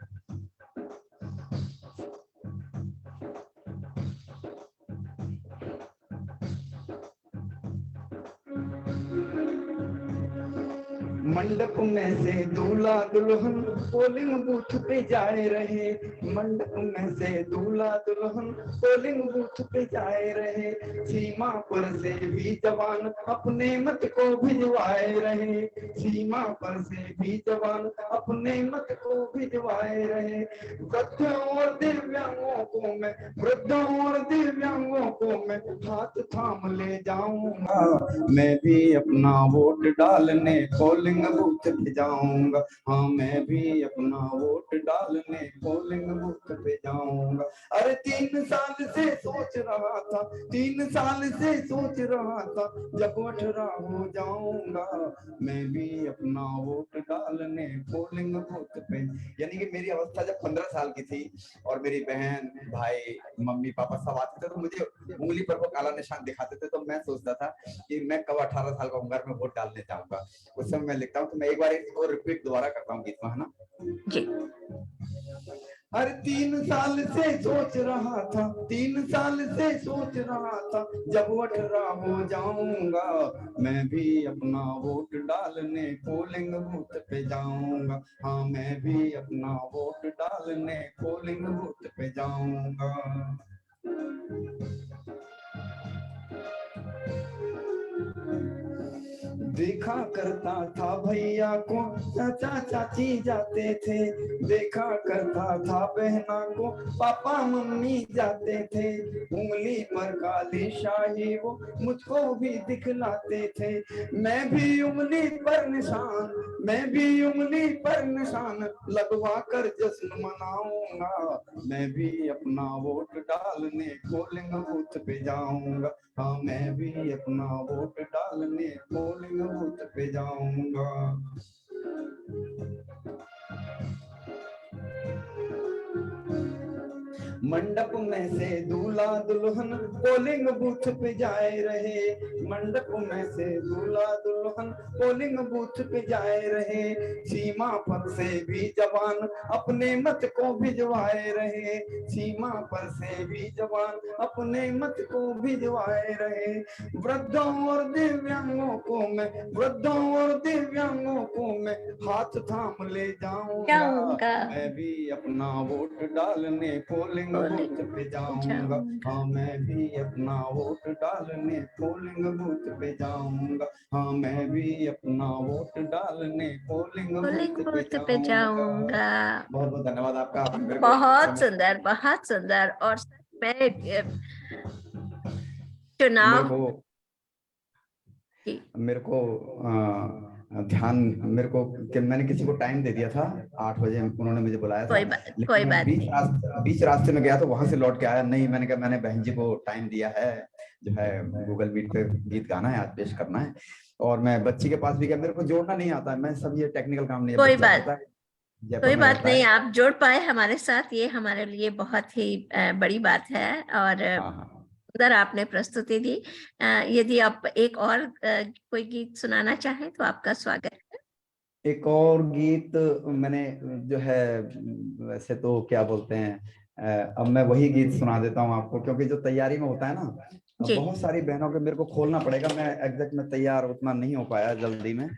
मंडप में से दूल्हा दुल्हन पोलिंग बूथ पे जाए रहे, मंडप में से दूल्हा दुल्हन पोलिंग बूथ पे जाए रहे, सीमा पर से भी जवान अपने मत को भिजवाए रहे, सीमा पर से भी जवान अपने मत को भिजवाए रहे। वृद्धों और दिव्यांगों को मैं, वृद्धों और दिव्यांगों को मैं हाथ थाम ले जाऊंगा। मैं भी अपना वोट डालने पोलिंग बूथ पे जाऊंगा, हाँ मैं भी अपना वोट डालने पोलिंग बूथ पे जाऊंगा। अरे 3 साल से सोच रहा था, 3 साल से सोच रहा था, जब 18 हो जाऊंगा मैं भी अपना वोट डालने पोलिंग बूथ पे। यानी कि मेरी अवस्था जब 15 साल की थी और मेरी बहन भाई मम्मी पापा सब आते थे तो मुझे उंगली पर वो काला निशान दिखाते थे, तो मैं सोचता था कि मैं कब 18 साल का उम्र में वोट डालने जाऊंगा। उस समय मैं लिखता हूँ, तो मैं एक बार इसको रिपीट दोबारा करता हूँ गीत में, है ना जी। हर 3 साल से सोच रहा था, 3 साल से सोच रहा था, जब 18 हो जाऊंगा मैं भी अपना वोट डालने पोलिंग बूथ पे जाऊंगा, हाँ मैं भी अपना वोट डालने पोलिंग बूथ पे जाऊंगा। देखा करता था भैया को चाचा चाची जाते थे, देखा करता था बहना को पापा मम्मी जाते थे, उंगली पर काली शाही वो मुझको भी दिखलाते थे, मैं भी उंगली पर निशान, मैं भी उंगली पर निशान लगवा कर जश्न मनाऊंगा, मैं भी अपना वोट डालने पोलिंग बूथ पे जाऊंगा, हाँ मैं भी अपना वोट डालने पोलिंग बूथ पे जाऊंगा। मंडप में से दूल्हा दुल्हन पोलिंग बूथ पे जाए रहे, मंडप में से दूल्हा दुल्हन पोलिंग बूथ पे जाए रहे, सीमा पर से भी जवान अपने मत को भिजवाए रहे, सीमा पर से भी जवान अपने मत को भिजवाए रहे, वृद्धों और दिव्यांगों को मैं, वृद्धों और दिव्यांगों को मैं हाथ थाम ले जाऊंगा, मैं भी अपना वोट डालने पोलिंग बूथ पे जाऊंगा, हाँ मैं भी अपना वोट डालने पोलिंग बूथ पे जाऊंगा, हाँ मैं भी अपना वोट डालने पोलिंग बूथ पे जाऊंगा। बहुत बहुत धन्यवाद आपका। बहुत सुंदर, बहुत सुंदर। और मैं चुनाव मेरे को ध्यान, मेरे को कि मैंने किसी को टाइम दे दिया था 8 बजे, उन्होंने मुझे बुलाया था, कोई बात बीच रास्ते में गया तो वहां से लौट के आया नहीं, मैंने कहा मैंने बहन जी को टाइम दिया है, जो है गूगल मीट पे गीत गाना है, आज पेश करना है, और मैं बच्ची के पास भी गया, मेरे को जोड़ना नहीं आता, मैं सब ये टेक्निकल काम नहीं, कोई बात नहीं, आप जोड़ पाए हमारे साथ, ये हमारे लिए बहुत ही बड़ी बात है। और उधर आपने प्रस्तुति दी। यदि आप एक और कोई गीत सुनाना चाहें तो आपका स्वागत है। एक और गीत मैंने जो है, वैसे तो क्या बोलते हैं, अब मैं वही गीत सुना देता हूँ आपको, क्योंकि जो तैयारी में होता है ना, बहुत सारी बहनों के मेरे को खोलना पड़ेगा, मैं एग्जैक्ट में तैयार उतना नहीं हो पाया जल्दी में,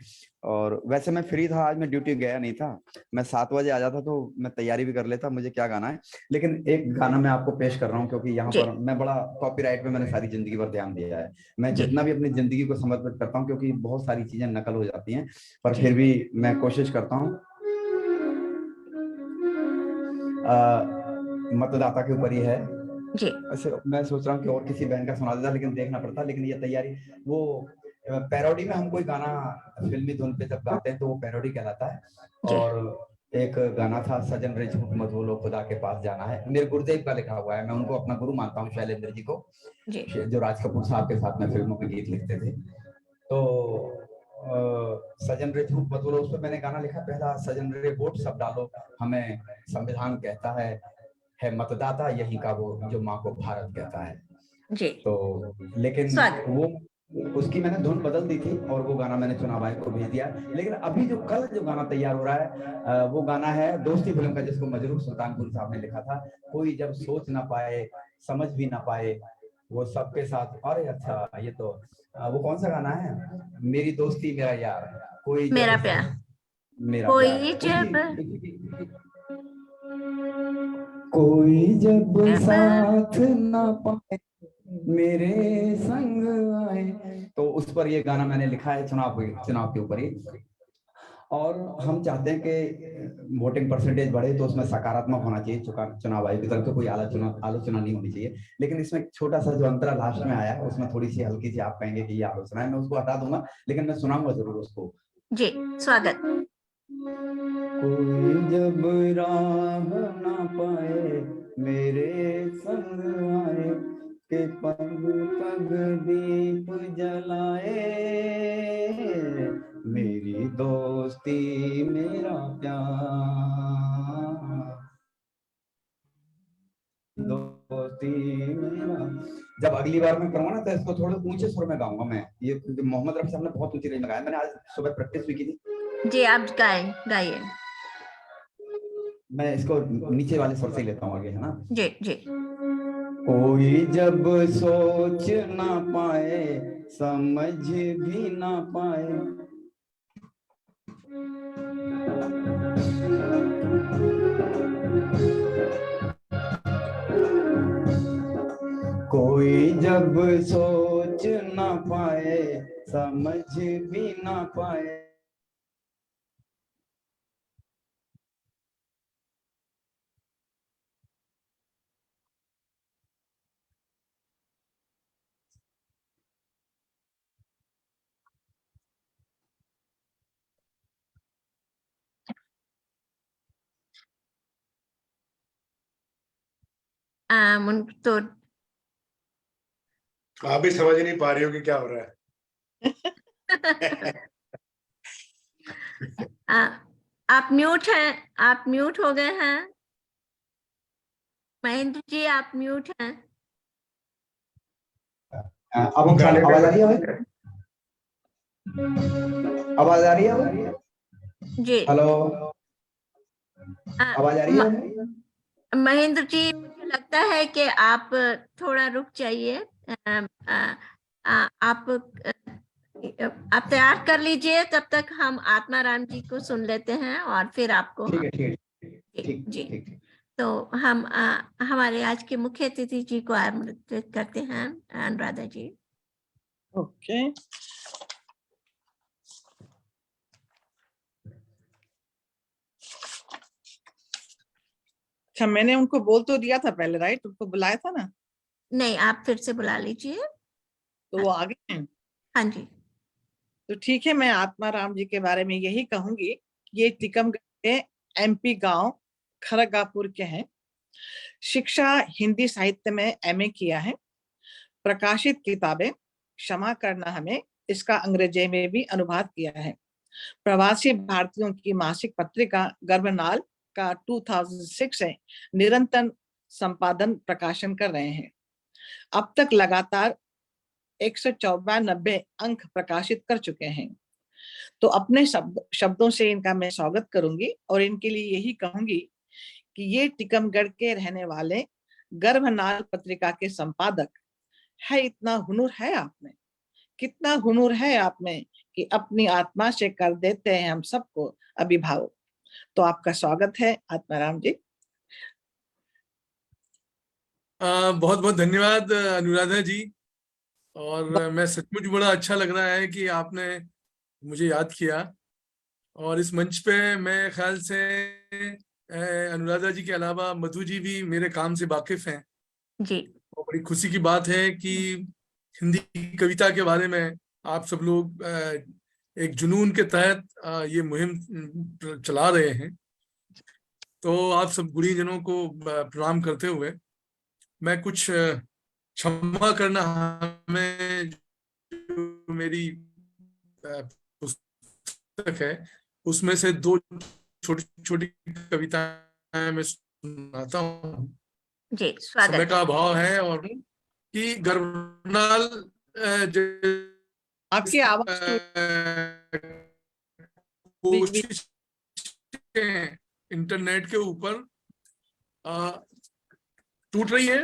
और वैसे मैं फ्री था आज, मैं ड्यूटी गया नहीं था, मैं 7 बजे आ जाता तो मैं तैयारी भी कर लेता मुझे क्या गाना है, लेकिन एक गाना मैं आपको पेश कर रहा हूँ, क्योंकि यहाँ पर मैं बड़ा कॉपीराइट पे मैंने सारी जिंदगी पर ध्यान दिया है, मैं जितना भी अपनी जिंदगी को समर्पित करता हूँ, क्योंकि बहुत सारी चीजें नकल हो जाती हैं, पर फिर भी मैं कोशिश करता हूँ, मतदाता के ऊपर ही है जी। वैसे मैं सोच रहा हूँ कि और किसी बहन का सुना देता, लेकिन देखना पड़ता, लेकिन ये तैयारी, वो पैरोडी में हम कोई गाना फिल्मी धुन पे जब गाते हैं तो वो पैरोडी कहलाता है, और एक गाना था सजन रे झूठ मत बोलो खुदा के पास जाना है, मेरे गुरुदेव का लिखा हुआ है, मैं उनको अपना गुरु मानता हूँ, शैलेंद्र जी को, जो राज कपूर साहब के साथ में फिल्मों के गीत लिखते थे, तो सजन रे झूठ मत बोलो, उस पर मैंने गाना लिखा पहला, सजन रे वोट सब डालो हमें संविधान कहता है मतदाता यही का वो जो माँ को भारत कहता है जी। तो लेकिन वो उसकी मैंने धुन बदल दी थी और वो गाना मैंने चुनाव आयोग को भेज दिया, लेकिन अभी जो कल जो गाना तैयार हो रहा है वो गाना है दोस्ती फिल्म का, जिसको मजरूह सुल्तानपुर साहब ने लिखा था, कोई जब सोच ना पाए समझ भी ना पाए वो सबके साथ, अरे अच्छा ये तो वो कौन सा गाना है, मेरी दोस्ती मेरा यार, कोई मेरा प्यार, मेरा कोई जब साथ ना पाए मेरे संग आए, तो उस पर ये गाना मैंने लिखा है चुनाव के ऊपर ही, और हम चाहते हैं कि वोटिंग परसेंटेज बढ़े तो उसमें सकारात्मक होना चाहिए, चुनाव आयोग की तरफ से कोई आलोचना नहीं होनी चाहिए, लेकिन इसमें छोटा सा जो अंतरा लास्ट में आया है उसमें थोड़ी सी हल्की सी आप कहेंगे कि ये आलोचना है, मैं उसको हटा दूंगा, लेकिन मैं सुनाऊंगा जरूर उसको, जी, स्वागत। कोई जब राह ना पाए मेरे संग आए के पग पग दीप जलाए, मेरी दोस्ती मेरा प्यार, दोस्ती मेरा। जब अगली बार मैं करूंगा ना तो इसको थोड़ा ऊंचे सुर में गाऊंगा मैं। ये मोहम्मद रफी साहब ने बहुत ऊंची रेंज में गाया, मैंने आज सुबह प्रैक्टिस भी की थी। जी, आप गाइए। मैं इसको नीचे वाले सुर से ही लेता हूँ आगे, है ना। जी जी। कोई जब सोच ना पाए समझ भी ना पाए, कोई जब सोच ना पाए समझ भी ना पाए, तो आप भी समझ नहीं पा रही हो कि क्या हो रहा है। आप म्यूट हैं, आप म्यूट हो गए हैं। महेंद्र जी, आप म्यूट हैं। अब आवाज आ रही है? आवाज आ रही है? जी, हेलो, आवाज आ रही है? महेंद्र जी, मुझे लगता है कि आप थोड़ा रुक जाइए। आप तैयार कर लीजिए, तब तक हम आत्माराम जी को सुन लेते हैं और फिर आपको। ठीक है, जी। तो हम हमारे आज के मुख्य अतिथि जी को आमंत्रित करते हैं, अनुराधा जी। ओके। अच्छा, मैंने उनको बोल तो दिया था पहले, राइट? उनको बुलाया था ना? नहीं, आप फिर से बुला लीजिए। तो वो आ गए हैं? हाँ जी। तो ठीक है, मैं आत्माराम जी के बारे में यही कहूंगी। ये टीकमगढ़ के एमपी गांव खरगापुर के हैं। शिक्षा हिंदी साहित्य में एमए किया है। प्रकाशित किताबें क्षमा करना हमें, इसका अंग्रेजी में भी अनुवाद किया है। प्रवासी भारतीयों की मासिक पत्रिका गर्भनाल का 2006 से निरंतर संपादन प्रकाशन कर रहे हैं। अब तक लगातार 194 अंक प्रकाशित कर चुके हैं। तो अपने शब्दों से इनका मैं स्वागत करूंगी और इनके लिए यही कहूंगी कि ये टीकमगढ़ के रहने वाले गर्भनाल पत्रिका के संपादक है। इतना हुनर है आप में, कितना हुनर है आप में कि अपनी आत्मा से कर देते हैं हम सबको अभिभावक। तो आपका स्वागत है आत्माराम जी। बहुत बहुत धन्यवाद अनुराधा जी। और मैं सचमुच बड़ा अच्छा लग रहा है कि आपने मुझे याद किया। और इस मंच पे मैं ख्याल से अनुराधा जी के अलावा मधु जी भी मेरे काम से वाकिफ हैं जी। और बड़ी खुशी की बात है कि हिंदी कविता के बारे में आप सब लोग एक जुनून के तहत ये मुहिम चला रहे हैं। तो आप सब गुणीजनों को प्रणाम करते हुए मैं कुछ क्षमा करना हमें, जो मेरी पुस्तक है उसमें से 2 छोटी छोटी कविताएं मैं सुनाता हूँ। जी, स्वागत। समय का अभाव है और कि गर्भनाल आपकी आवाज कोशिश इंटरनेट के ऊपर टूट रही है।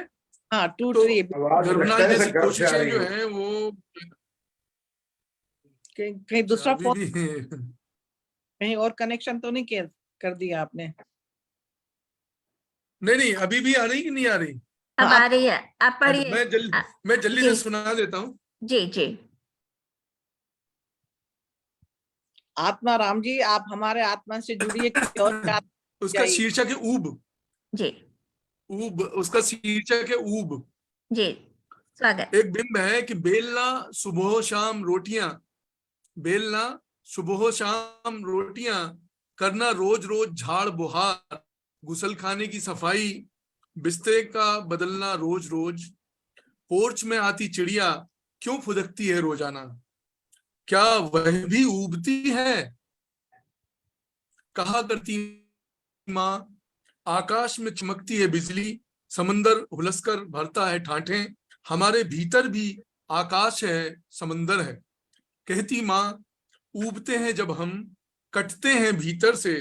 हाँ, टूट तो रही है। गर्भनाल जैसी कोशिशें जो है वो कहीं दूसरा फोन, भी कहीं और कनेक्शन तो नहीं कर दिया आपने? नहीं, अभी भी आ रही कि नहीं आ रही? अब आ रही है, आप पढ़िए। मैं जल्दी से सुना देता हूँ। जी जी। आत्माराम जी, आप हमारे आत्मा से जुड़िए। उसका शीर्षक है ऊब। जी। ऊब, उसका शीर्षक है ऊब। जी, स्वागत। एक बिंब है कि बेलना सुबह शाम रोटियां, बेलना सुबह शाम रोटियां, करना रोज रोज झाड़ बुहार, गुसल खाने की सफाई, बिस्तर का बदलना रोज रोज, पोर्च में आती चिड़िया क्यों फुदकती है रोजाना, क्या वह भी ऊबती है, कहा करती माँ, आकाश में चमकती है बिजली, समंदर हुलसकर भरता है ठाठे, हमारे भीतर भी आकाश है समंदर है, कहती माँ, ऊबते हैं जब हम, कटते हैं भीतर से,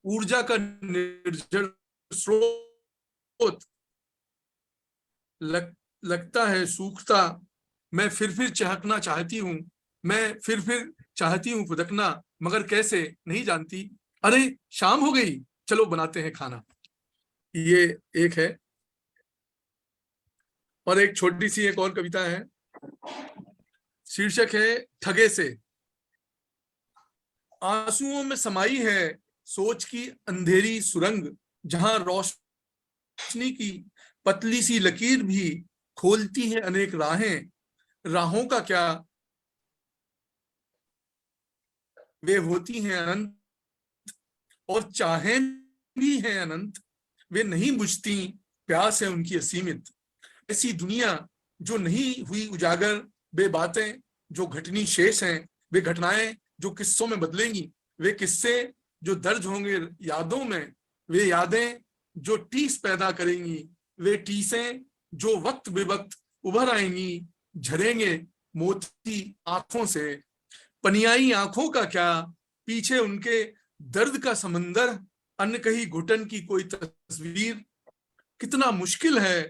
ऊर्जा का निर्जर स्रोत, लगता है सूखता, मैं फिर चहकना चाहती हूँ, मैं फिर चाहती हूँ फुदकना, मगर कैसे नहीं जानती, अरे शाम हो गई, चलो बनाते हैं खाना। ये एक है। और एक छोटी सी एक और कविता है, शीर्षक है ठगे से। आंसुओं में समाई है सोच की अंधेरी सुरंग, जहां रोशनी की पतली सी लकीर भी खोलती है अनेक राहें, राहों का क्या वे होती हैं अनंत, और चाहें भी हैं अनंत, वे नहीं बुझती, प्यास है उनकी असीमित, ऐसी दुनिया जो नहीं हुई उजागर, वे बातें जो घटनी शेष हैं, वे घटनाएं जो किस्सों में बदलेंगी, वे किस्से जो दर्ज होंगे यादों में, वे यादें जो टीस पैदा करेंगी, वे टीसें जो वक्त बेवक्त उभर आएंगी, झरेंगे मोती आंखों से, पनियाई आंखों का क्या, पीछे उनके दर्द का समंदर, अनकही घुटन की कोई तस्वीर, कितना मुश्किल है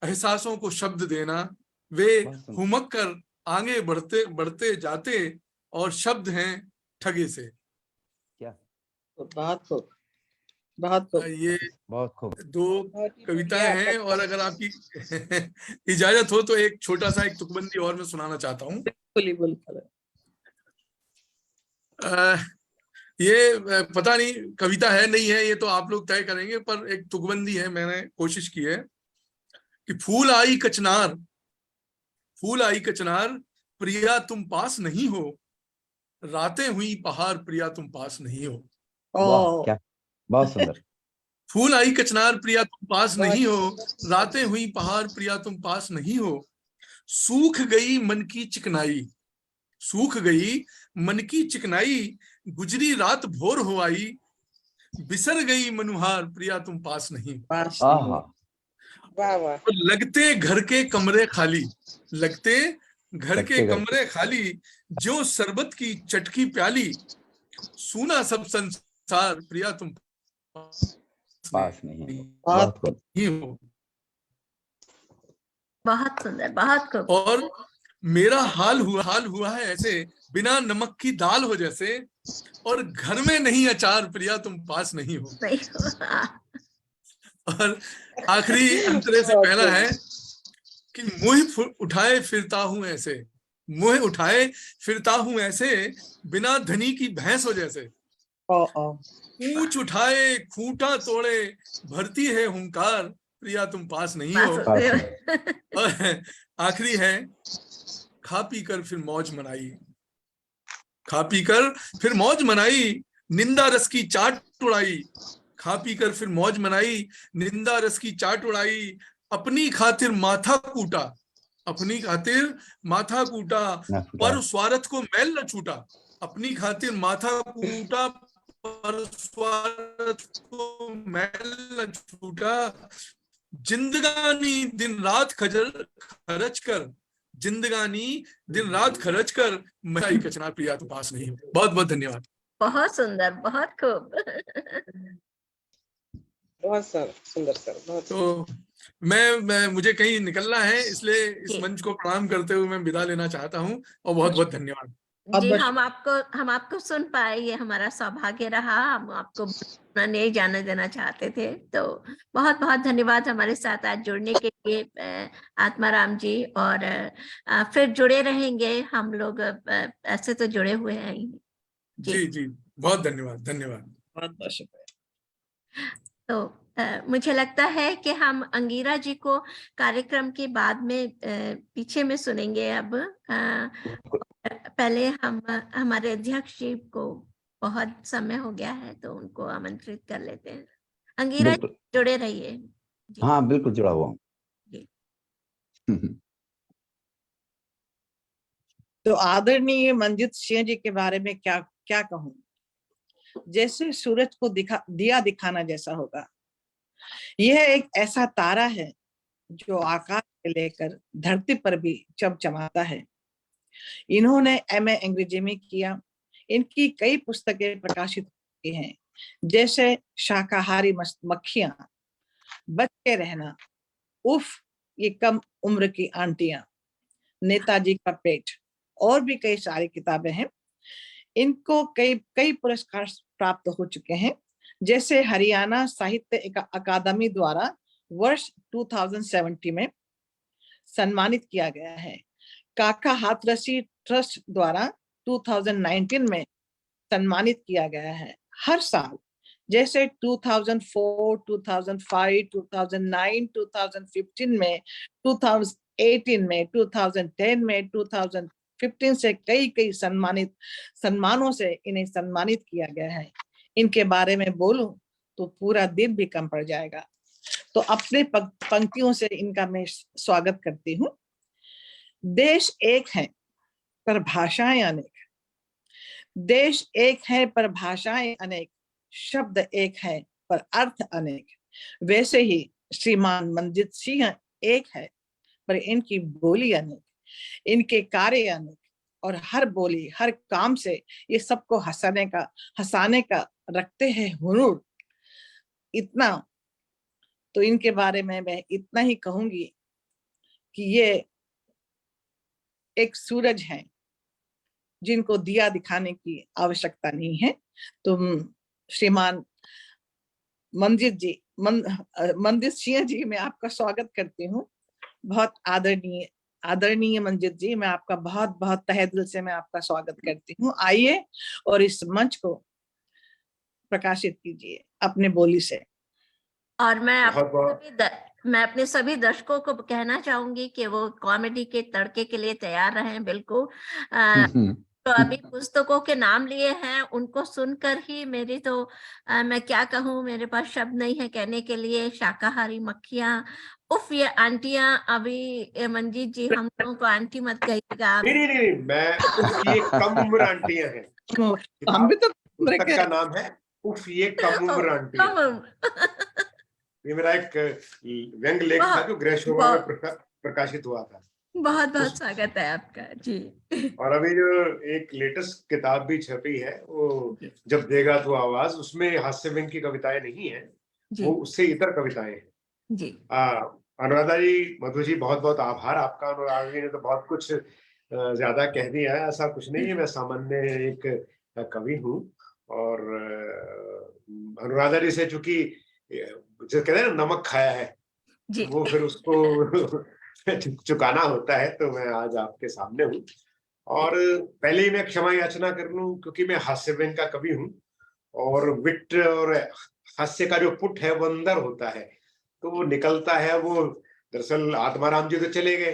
एहसासों को शब्द देना, वे हुमक कर आगे बढ़ते बढ़ते जाते, और शब्द हैं ठगे से। क्या बहुत खूब, बहुत खूब, ये बहुत खूब। दो कविताएं हैं, और अगर आपकी इजाजत हो तो एक छोटा सा एक तुकबंदी और मैं सुनाना चाहता हूँ। ये पता नहीं कविता है नहीं है, ये तो आप लोग तय करेंगे, पर एक तुकबंदी है, मैंने कोशिश की है कि फूल आई कचनार, फूल आई कचनार, प्रिया तुम पास नहीं हो, रातें हुई पहाड़, प्रिया तुम पास नहीं हो। वाह, क्या बहुत सुंदर। फूल आई कचनार, प्रिया तुम पास नहीं हो, रातें हुई पहाड़, प्रिया तुम पास नहीं हो, सूख गई मन की चिकनाई, सूख गई मन की चिकनाई, गुजरी रात भोर हो आई, बिसर गई मनुहार, प्रिया तुम पास नहीं। वाह वाह। तो लगते घर के कमरे खाली, लगते घर के कमरे खाली, जो शरबत की चटकी प्याली, सूना सब संसार, प्रिया तुम पास नहीं हो। बहुत सुंदर, बहुत खूब। और मेरा हाल हुआ है ऐसे, बिना नमक की दाल हो जैसे, और घर में नहीं अचार, प्रिया तुम पास नहीं हो। और आखिरी अंतरे से पहला है कि मुँह उठाए फिरता हूं ऐसे, मुँह उठाए फिरता हूं ऐसे, बिना धनी की भैंस हो जैसे, पूंछ उठाए खूंटा तोड़े, भरती है हुंकार, प्रिया तुम पास नहीं हो। और आखिरी है, खा पी कर फिर मौज मनाई, खा पी कर फिर मौज मनाई, निंदा रस की चाट उड़ाई, खा पी कर फिर मौज मनाई, निंदा रस की चाट उड़ाई, अपनी खातिर माथा कूटा, अपनी खातिर माथा कूटा, पर स्वार्थ को मैल न छूटा, अपनी खातिर माथा कूटा, पर स्वार्थ को मैल न छूटा, जिंदगानी दिन रात खर्च कर, जिंदगानी दिन रात खर्च कर, मैं कचना प्रिया तो पास नहीं हूँ। बहुत बहुत धन्यवाद। बहुत सुंदर, बहुत खूब। बहुत सुंदर सर, बहुत। तो मैं मुझे कहीं निकलना है, इसलिए इस मंच को प्रणाम करते हुए मैं विदा लेना चाहता हूँ, और बहुत बहुत धन्यवाद। जी, हम आपको सुन पाए, ये हमारा सौभाग्य रहा। हम आपको नहीं जाने देना चाहते थे, तो बहुत बहुत धन्यवाद हमारे साथ आज जुड़ने के लिए आत्माराम जी। और फिर जुड़े रहेंगे हम लोग, ऐसे तो जुड़े हुए हैं। जी जी, बहुत धन्यवाद, धन्यवाद, बहुत बहुत शुक्रिया। तो मुझे लगता है कि हम अंगीरा जी को कार्यक्रम के बाद में पीछे में सुनेंगे अब। पहले हम हमारे अध्यक्ष जी को बहुत समय हो गया है तो उनको आमंत्रित कर लेते हैं। अंगीरा जी, बिल्कुल। जुड़े रहिए जी। हाँ बिल्कुल जुड़ा हुआ हूँ। जी। तो आदरणीय मंजीत सिंह जी के बारे में क्या क्या कहूँ। जैसे सूरज को दिया दिखाना जैसा होगा, यह एक ऐसा तारा है जो आकाश से लेकर धरती पर भी चमचमाता है। इन्होंने MA अंग्रेजी में किया। इनकी कई पुस्तकें प्रकाशित हुई हैं, जैसे शाकाहारी मक्खियां, बच के रहना, उफ ये कम उम्र की आंटियां, नेताजी का पेट, और भी कई सारी किताबें हैं। इनको कई कई पुरस्कार प्राप्त हो चुके हैं, जैसे हरियाणा साहित्य अकादमी द्वारा वर्ष 2070 में सम्मानित किया गया है। काका हाथरसी ट्रस्ट द्वारा 2019 में सम्मानित किया गया है। हर साल जैसे 2004, 2005, 2009, 2015 में, 2018 में, 2010 में, 2015 से कई सम्मानों से इन्हें सम्मानित किया गया है। इनके बारे में बोलूं तो पूरा दिन भी कम पड़ जाएगा, तो अपने पंक्तियों से इनका मैं स्वागत करती हूँ। देश एक है पर भाषाएं अनेक, देश एक है पर भाषाएं अनेक, शब्द एक है पर अर्थ अनेक। वैसे ही श्रीमान मंजीत सिंह एक है पर इनकी बोली अनेक, इनके कार्य अनेक, और हर बोली हर काम से ये सबको हंसाने का रखते हैं हुनर। इतना तो इनके बारे में मैं इतना ही कहूंगी कि ये एक सूरज है जिनको दिया दिखाने की आवश्यकता नहीं है। तो श्रीमान मंजीत सिंह जी, मैं आपका स्वागत करती हूँ। बहुत आदरणीय मंजीत जी, मैं आपका बहुत बहुत तहे दिल से मैं आपका स्वागत करती हूँ। आइए और इस मंच को प्रकाशित कीजिए अपने बोली से। और मैं अपने सभी दर्शकों को कहना चाहूंगी कि वो कॉमेडी के तड़के के लिए तैयार रहें। बिल्कुल तो अभी पुस्तकों के नाम लिए हैं, उनको सुनकर ही मेरी तो मैं क्या कहूँ, मेरे पास शब्द नहीं है कहने के लिए। शाकाहारी मक्खियां, उफ ये आंटियां। अभी मंजीत जी हम लोगों को आंटी मत कहिएगा। नहीं, मैं उफ ये कम उम्र आंटियां हैं। हम भी तो पुस्तक का नाम है उफ ये कम उम्र आंटियां। ये मेरा एक व्यंग लेख था जो गृहशोभा में प्रकाशित हुआ था। बहुत बहुत स्वागत है आपका जी। और अभी जो एक लेटेस्ट किताब भी छपी है, वो जब देगा तो आवाज, उसमें हास्य व्यंग की कविताएं नहीं है, वो उससे इतर कविताएं हैं जी। अनुराधा जी, मधु जी, बहुत बहुत आभार आपका। अनुराधा जी ने तो बहुत कुछ ज्यादा कह दिया है, ऐसा कुछ नहीं है। मैं सामान्य एक कवि हूँ, और अनुराधा जी से चूंकि जो कहते हैं ना नमक खाया है, वो फिर उसको चुकाना होता है, तो मैं आज आपके सामने हूँ। और पहले ही मैं क्षमा याचना कर लूं, क्योंकि मैं हास्य व्यंग का कवि हूँ, और विट और हास्य का जो पुट है वो अंदर होता है, तो वो निकलता है। वो दरअसल आत्माराम जी तो चले गए,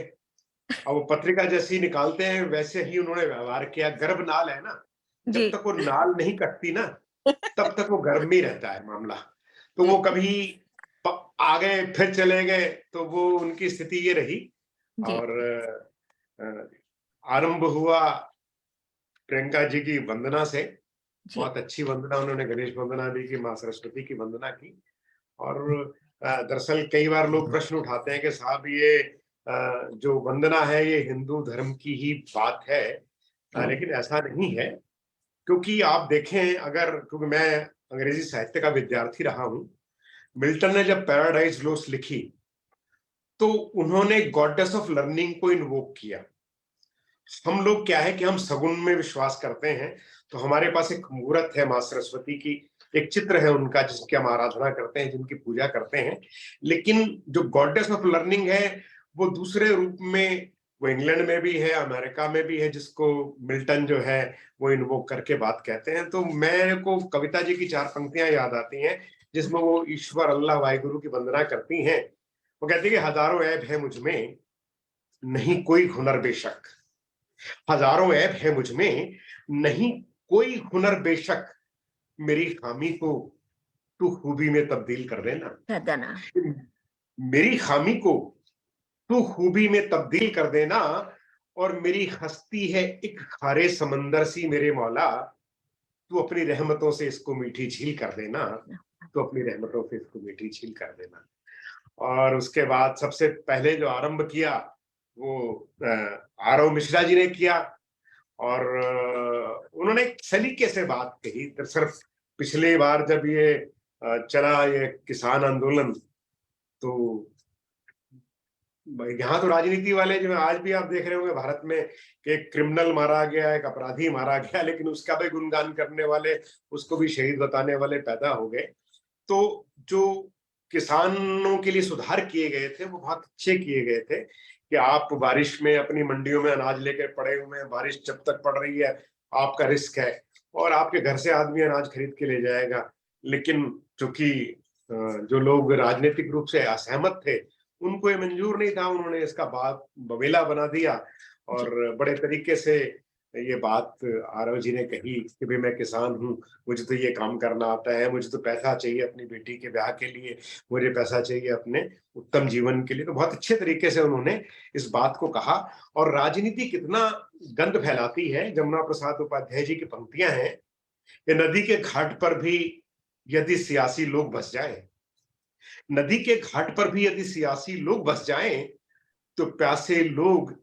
अब वो पत्रिका जैसी निकालते हैं वैसे ही उन्होंने व्यवहार किया। गर्भ नाल है ना, जब तक वो नाल नहीं कटती ना, तब तक वो गर्भ में रहता है मामला। तो वो कभी आ गए फिर चले गए, तो वो उनकी स्थिति ये रही। और आरंभ हुआ प्रियंका जी की वंदना से, बहुत अच्छी वंदना उन्होंने गणेश वंदना दी कि माँ सरस्वती की वंदना की। और दरअसल कई बार लोग प्रश्न उठाते हैं कि साहब ये जो वंदना है ये हिंदू धर्म की ही बात है, लेकिन ऐसा नहीं है। क्योंकि आप देखें, अगर, क्योंकि मैं अंग्रेजी साहित्य का विद्यार्थी रहा हूं, मिल्टन ने जब पैराडाइज लोस्ट लिखी तो उन्होंने गॉडेस ऑफ लर्निंग को इन्वोक किया। हम लोग क्या है कि हम सगुन में विश्वास करते हैं, तो हमारे पास एक मूर्त है माँ सरस्वती की, एक चित्र है उनका जिसकी हम आराधना करते हैं, जिनकी पूजा करते हैं। लेकिन जो गॉडेस ऑफ लर्निंग है वो दूसरे रूप में, वो इंग्लैंड में भी है, अमेरिका में भी है, जिसको मिल्टन जो है वो इन्वोक करके बात कहते हैं। तो मेरे को कविता जी की 4 पंक्तियां याद आती हैं जिसमें वो ईश्वर अल्लाह वाहिगुरु की वंदना करती हैं। वो कहती है कि हजारों ऐब है मुझ में, नहीं कोई हुनर बेशक, हजारों ऐब है मुझ में, नहीं कोई हुनर बेशक, मेरी खामी को तू खूबी में तब्दील कर देना। मेरी खामी को तू खूबी में तब्दील कर देना, और मेरी हस्ती है एक खारे समंदर सी मेरे मौला, तू अपनी रहमतों से इसको मीठी झील कर देना, तो अपनी रहमतों से इसको मीठी झील कर देना। और उसके बाद सबसे पहले जो आरंभ किया वो आरव मिश्रा जी ने किया, और उन्होंने एक सलीके से बात कही। सिर्फ पिछली बार जब ये चला ये किसान आंदोलन, तो यहाँ तो राजनीति वाले जो आज भी आप देख रहे होंगे भारत में कि एक क्रिमिनल मारा गया, एक अपराधी मारा गया, लेकिन उसका भी गुणगान करने वाले, उसको भी शहीद बताने वाले पैदा हो गए। तो जो किसानों के लिए सुधार किए गए थे वो बहुत अच्छे किए गए थे कि आप बारिश में अपनी मंडियों में अनाज लेकर पड़े हुए हैं, बारिश जब तक पड़ रही है आपका रिस्क है, और आपके घर से आदमी अनाज खरीद के ले जाएगा। लेकिन चूंकि जो लोग राजनीतिक रूप से असहमत थे उनको ये मंजूर नहीं था, उन्होंने इसका बात बवेला बना दिया, और बड़े तरीके से ये बात आरव जी ने कही कि भाई मैं किसान हूँ, मुझे तो ये काम करना आता है, मुझे तो पैसा चाहिए अपनी बेटी के ब्याह के लिए, मुझे पैसा चाहिए अपने उत्तम जीवन के लिए। तो बहुत अच्छे तरीके से उन्होंने इस बात को कहा। और राजनीति कितना गंद फैलाती है। जमुना प्रसाद उपाध्याय जी की पंक्तियां हैं कि नदी के घाट पर भी यदि सियासी लोग बस जाए, नदी के घाट पर भी यदि सियासी लोग बस जाएं, तो प्यासे लोग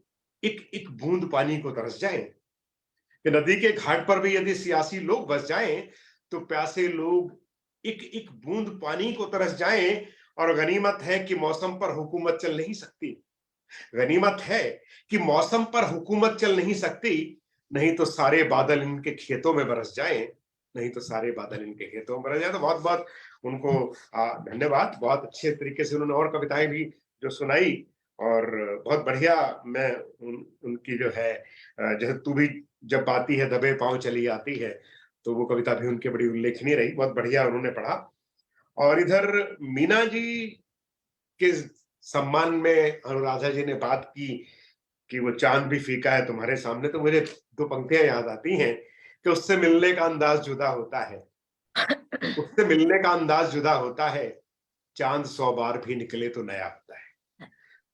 एक एक बूंद पानी को तरस जाएं। कि नदी के घाट पर भी यदि सियासी लोग बस जाएं, तो प्यासे लोग एक एक बूंद पानी को तरस जाएं। और गनीमत है कि मौसम पर हुकूमत चल नहीं सकती, गनीमत है कि मौसम पर हुकूमत चल नहीं सकती, नहीं तो सारे बादल इनके खेतों में बरस जाएं, नहीं तो सारे बादल इनके खेतों में बरस जाए। तो बहुत बहुत उनको धन्यवाद। बहुत अच्छे तरीके से उन्होंने और कविताएं भी जो सुनाई, और बहुत बढ़िया। मैं उनकी जो है जैसे तू भी जब आती है दबे पांव चली आती है, तो वो कविता भी उनकी बड़ी उल्लेखनीय रही, बहुत बढ़िया उन्होंने पढ़ा। और इधर मीना जी के सम्मान में अनुराधा जी ने बात की कि वो चांद भी फीका है तुम्हारे सामने, तो मुझे दो पंक्तियां याद आती हैं कि उससे मिलने का अंदाज जुदा होता है, उससे मिलने का अंदाज जुदा होता है, चांद 100 बार भी निकले तो नया होता है।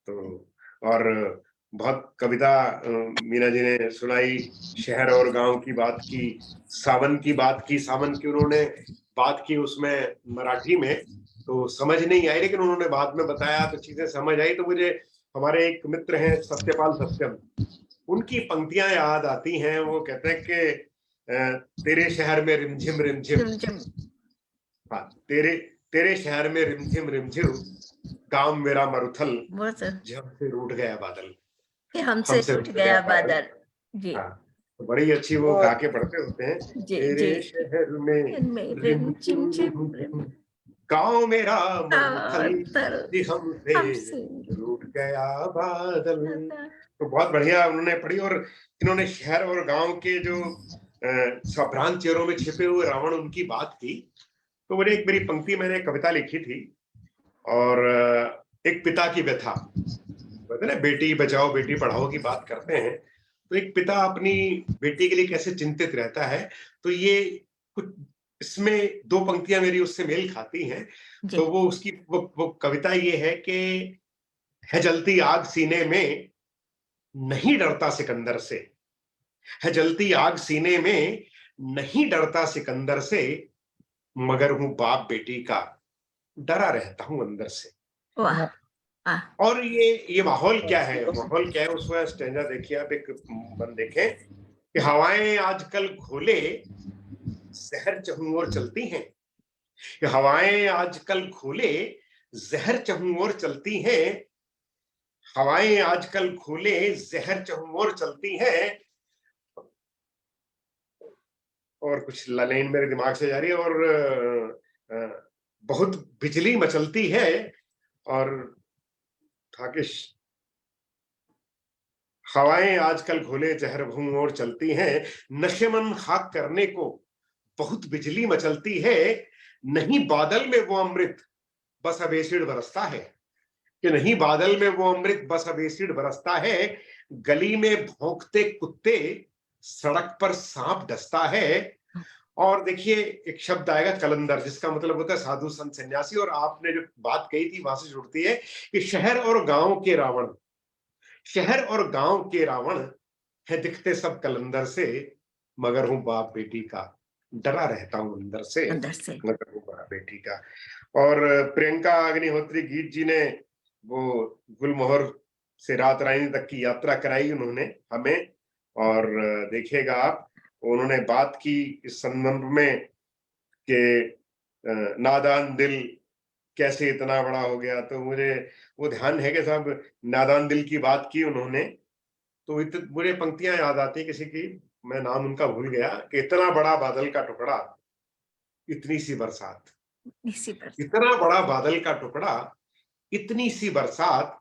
तो और बहुत कविता मीना जी ने सुनाई, शहर और गांव की बात की, सावन की बात की, सावन की उन्होंने बात की उसमें मराठी में, तो समझ नहीं आई, लेकिन उन्होंने बाद में बताया तो चीजें समझ आई। तो मुझे हमारे एक मित्र हैं सत्यपाल सत्यम, उनकी पंक्तियां याद आती हैं। वो कहते हैं कि तेरे शहर में रिमझिम रिमझिम, हाँ तेरे शहर में रिमझिम रिमझिम, गांव मेरा मरुथल, जब से रूठ गया बादल, हमसे रूठ गया बादल। जी हाँ, तो बड़ी अच्छी वो गा के पढ़ते होते हैं। तेरे शहर में रिमझिम रिमझिम, गांव मेरा मरुथल, हमसे रूठ गया बादल। तो बहुत बढ़िया उन्होंने पढ़ी। और इन्होंने शहर और गांव के जो सभ्रांत चेहरों में छिपे हुए रावण, उनकी बात की। तो मुझे एक मेरी पंक्ति, मैंने कविता लिखी थी, और एक पिता की व्यथा, कहते ना बेटी बचाओ बेटी पढ़ाओ की बात करते हैं, तो एक पिता अपनी बेटी के लिए कैसे चिंतित रहता है। तो ये कुछ इसमें दो पंक्तियां मेरी उससे मेल खाती हैं। तो वो उसकी वो कविता ये है कि है जलती आग सीने में, नहीं डरता सिकंदर से, है जलती आग सीने में, नहीं डरता सिकंदर से, मगर हूं बाप बेटी का, डरा रहता हूं अंदर से। और ये माहौल क्या है, माहौल क्या है उसमें स्टैंजा देखिए आप, एक बन देखें कि हवाएं आजकल घोले जहर चहु ओर चलती हैं, कि हवाएं आजकल घोले जहर चहु ओर चलती हैं, हवाएं आजकल घोले जहर चहु ओर चलती हैं। और कुछ लाइन मेरे दिमाग से जा रही है। और बहुत बिजली मचलती है, और था कि हवाएं आजकल घोले जहर भूं और चलती हैं, नशेमन खाक करने को बहुत बिजली मचलती है, नहीं बादल में वो अमृत बस अब एसिड बरसता है, कि नहीं बादल में वो अमृत बस अब एसिड बरसता है, गली में भौंकते कुत्ते, सड़क पर सांप डसता है। और देखिए एक शब्द आएगा कलंदर, जिसका मतलब होता है साधु संत सन्यासी। और आपने जो बात कही थी वहां से जुड़ती है कि शहर और गांव के रावण, शहर और गांव के रावण है दिखते सब कलंदर से, मगर हूं बाप बेटी का, डरा रहता हूं अंदर से, मगर हूं बाप बेटी का। और प्रियंका अग्निहोत्री गीत जी ने वो गुलमोहर से रात रानी तक की यात्रा कराई उन्होंने हमें। और देखिएगा आप, उन्होंने बात की इस संदर्भ में कि नादान दिल कैसे इतना बड़ा हो गया। तो मुझे वो ध्यान है कि साहब नादान दिल की बात की उन्होंने, तो मुझे पंक्तियां याद आती किसी की, मैं नाम उनका भूल गया, कि इतना बड़ा बादल का टुकड़ा, इतनी सी बरसात, इतना बड़ा बादल का टुकड़ा, इतनी सी बरसात,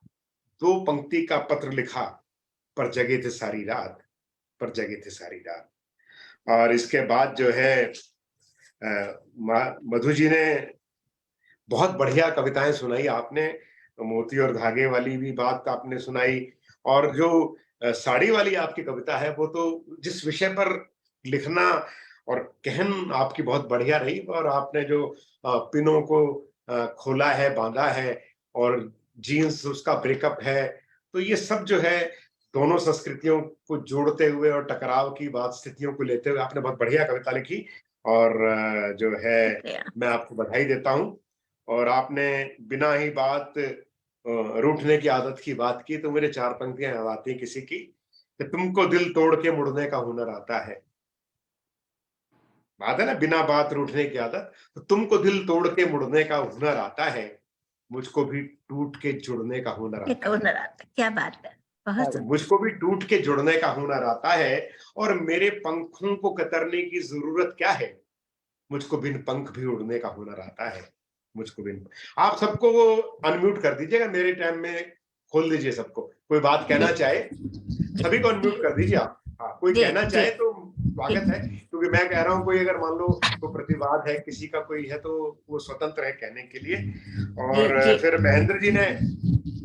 2 पंक्ति का पत्र लिखा, पर जगे थे सारी रात, पर जगे थे सारी रात। और इसके बाद जो है मधु जी ने बहुत बढ़िया कविताएं सुनाई आपने, मोती और धागे वाली भी बात आपने सुनाई। और जो साड़ी वाली आपकी कविता है, वो तो जिस विषय पर लिखना और कहन आपकी बहुत बढ़िया रही। और आपने जो पिनों को खोला है, बांधा है, और जीन्स उसका ब्रेकअप है, तो ये सब जो है दोनों संस्कृतियों को जोड़ते हुए और टकराव की बात स्थितियों को लेते हुए आपने बहुत बढ़िया कविता लिखी। और जो है मैं आपको बधाई देता हूँ। और आपने बिना ही बात रूठने की आदत की बात की, तो मेरे 4 पंक्तियां याद आती हैं किसी की, कि तुमको दिल तोड़ के मुड़ने का हुनर आता है। बात है ना, बिना बात रूठने की आदत, तो तुमको दिल तोड़ के मुड़ने का हुनर आता है, मुझको भी टूट के जुड़ने का हुनर आता है। क्या बात है, बहुत मुझको भी टूट के जुड़ने का हुनर आता है, और मेरे पंखों को कतरने की जरूरत क्या है, मुझको बिन पंख भी उड़ने का हुनर आता है, मुझको बिन। आप सबको वो अनम्यूट कर दीजिएगा, मेरे टाइम में खोल दीजिए सबको, कोई बात कहना चाहे सभी को अनम्यूट कर दीजिए आप। हाँ, कोई कहना चाहे तो स्वागत है, क्योंकि मैं कह रहा हूँ कोई अगर मान लो तो प्रतिवाद है किसी का कोई है, तो वो स्वतंत्र है कहने के लिए। और फिर महेंद्र जी ने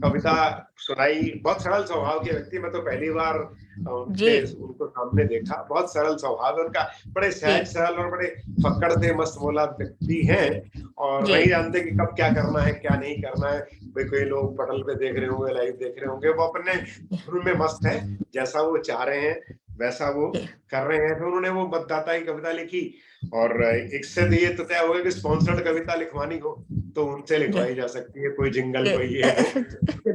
कविता सुनाई, बहुत सरल स्वभाव के व्यक्ति, मैं तो पहली बार उनको सामने देखा, बहुत सरल स्वभाव है उनका, बड़े सहज सरल और बड़े फक्कड़ से मस्त बोला व्यक्ति हैं, और नहीं जानते कि कब क्या करना है क्या नहीं करना है। भाई कोई लोग पटल पे देख रहे होंगे, लाइव देख रहे होंगे, वो अपने धुन में मस्त है, जैसा वो चाह रहे हैं वैसा वो कर रहे हैं। तो उन्होंने वो मतदाता की कविता लिखी, और एक से ये तो तय हो गया कि स्पॉन्सर्ड कविता लिखवानी हो तो उनसे लिखवाई जा सकती है, कोई जिंगल कोई ये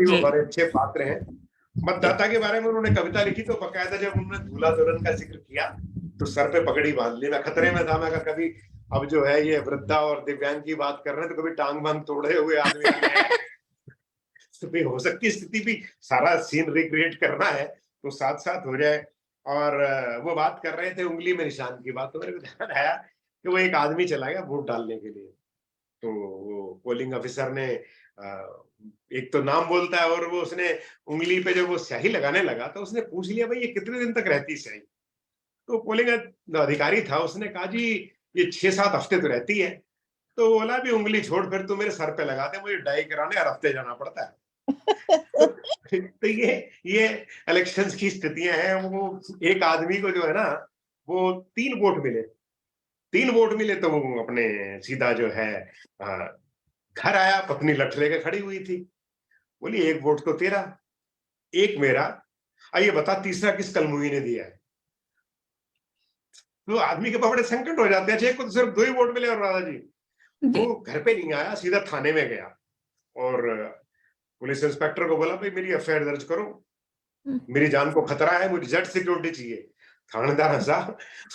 वो बड़े अच्छे पात्र हैं। मतदाता के बारे में उन्होंने कविता लिखी, तो बकायदा जब उन्होंने दूल्हा दुल्हन का जिक्र किया तो सर पे पगड़ी बांध ली। मैं खतरे में था, मैं कभी अब जो है ये वृद्धा और दिव्यांग की बात कर रहे हैं, तो कभी टांग बांग तोड़े हुए आदमी तो भी हो सकती स्थिति भी, सारा सीन रिक्रिएट करना है तो साथ साथ हो जाए। और वो बात कर रहे थे उंगली में निशान की बात, तो मेरे को ध्यान आया कि वो एक आदमी चला गया वोट डालने के लिए, तो वो पोलिंग ऑफिसर ने एक तो नाम बोलता है, और वो उसने उंगली पे जब वो स्याही लगाने लगा तो उसने पूछ लिया भाई ये कितने दिन तक रहती स्याही। तो पोलिंग अधिकारी था, उसने कहा जी ये 6-7 हफ्ते तो रहती है। तो बोला भी उंगली छोड़, फिर तू मेरे सर पे लगा दे, मुझे डाई कराने हर हफ्ते जाना पड़ता है। तो ये इलेक्शंस की स्थितियां हैं। वो एक आदमी को जो है ना, वो 3 वोट मिले तो वो अपने सीधा जो है घर आया, पत्नी लठ लेके खड़ी हुई थी, बोली 1 वोट तो तेरा, 1 मेरा, आइए बता तीसरा किस कलमुही ने दिया है। तो आदमी के पास बड़े संकट हो जाते हैं, को तो सिर्फ 2 ही वोट मिले। और राधा जी वो घर पे नहीं आया, सीधा थाने में गया और पुलिस इंस्पेक्टर को बोला भाई मेरी एफआईआर दर्ज करो, मेरी जान को खतरा है, मुझे जेड सिक्योरिटी चाहिए। थानेदार हंसा,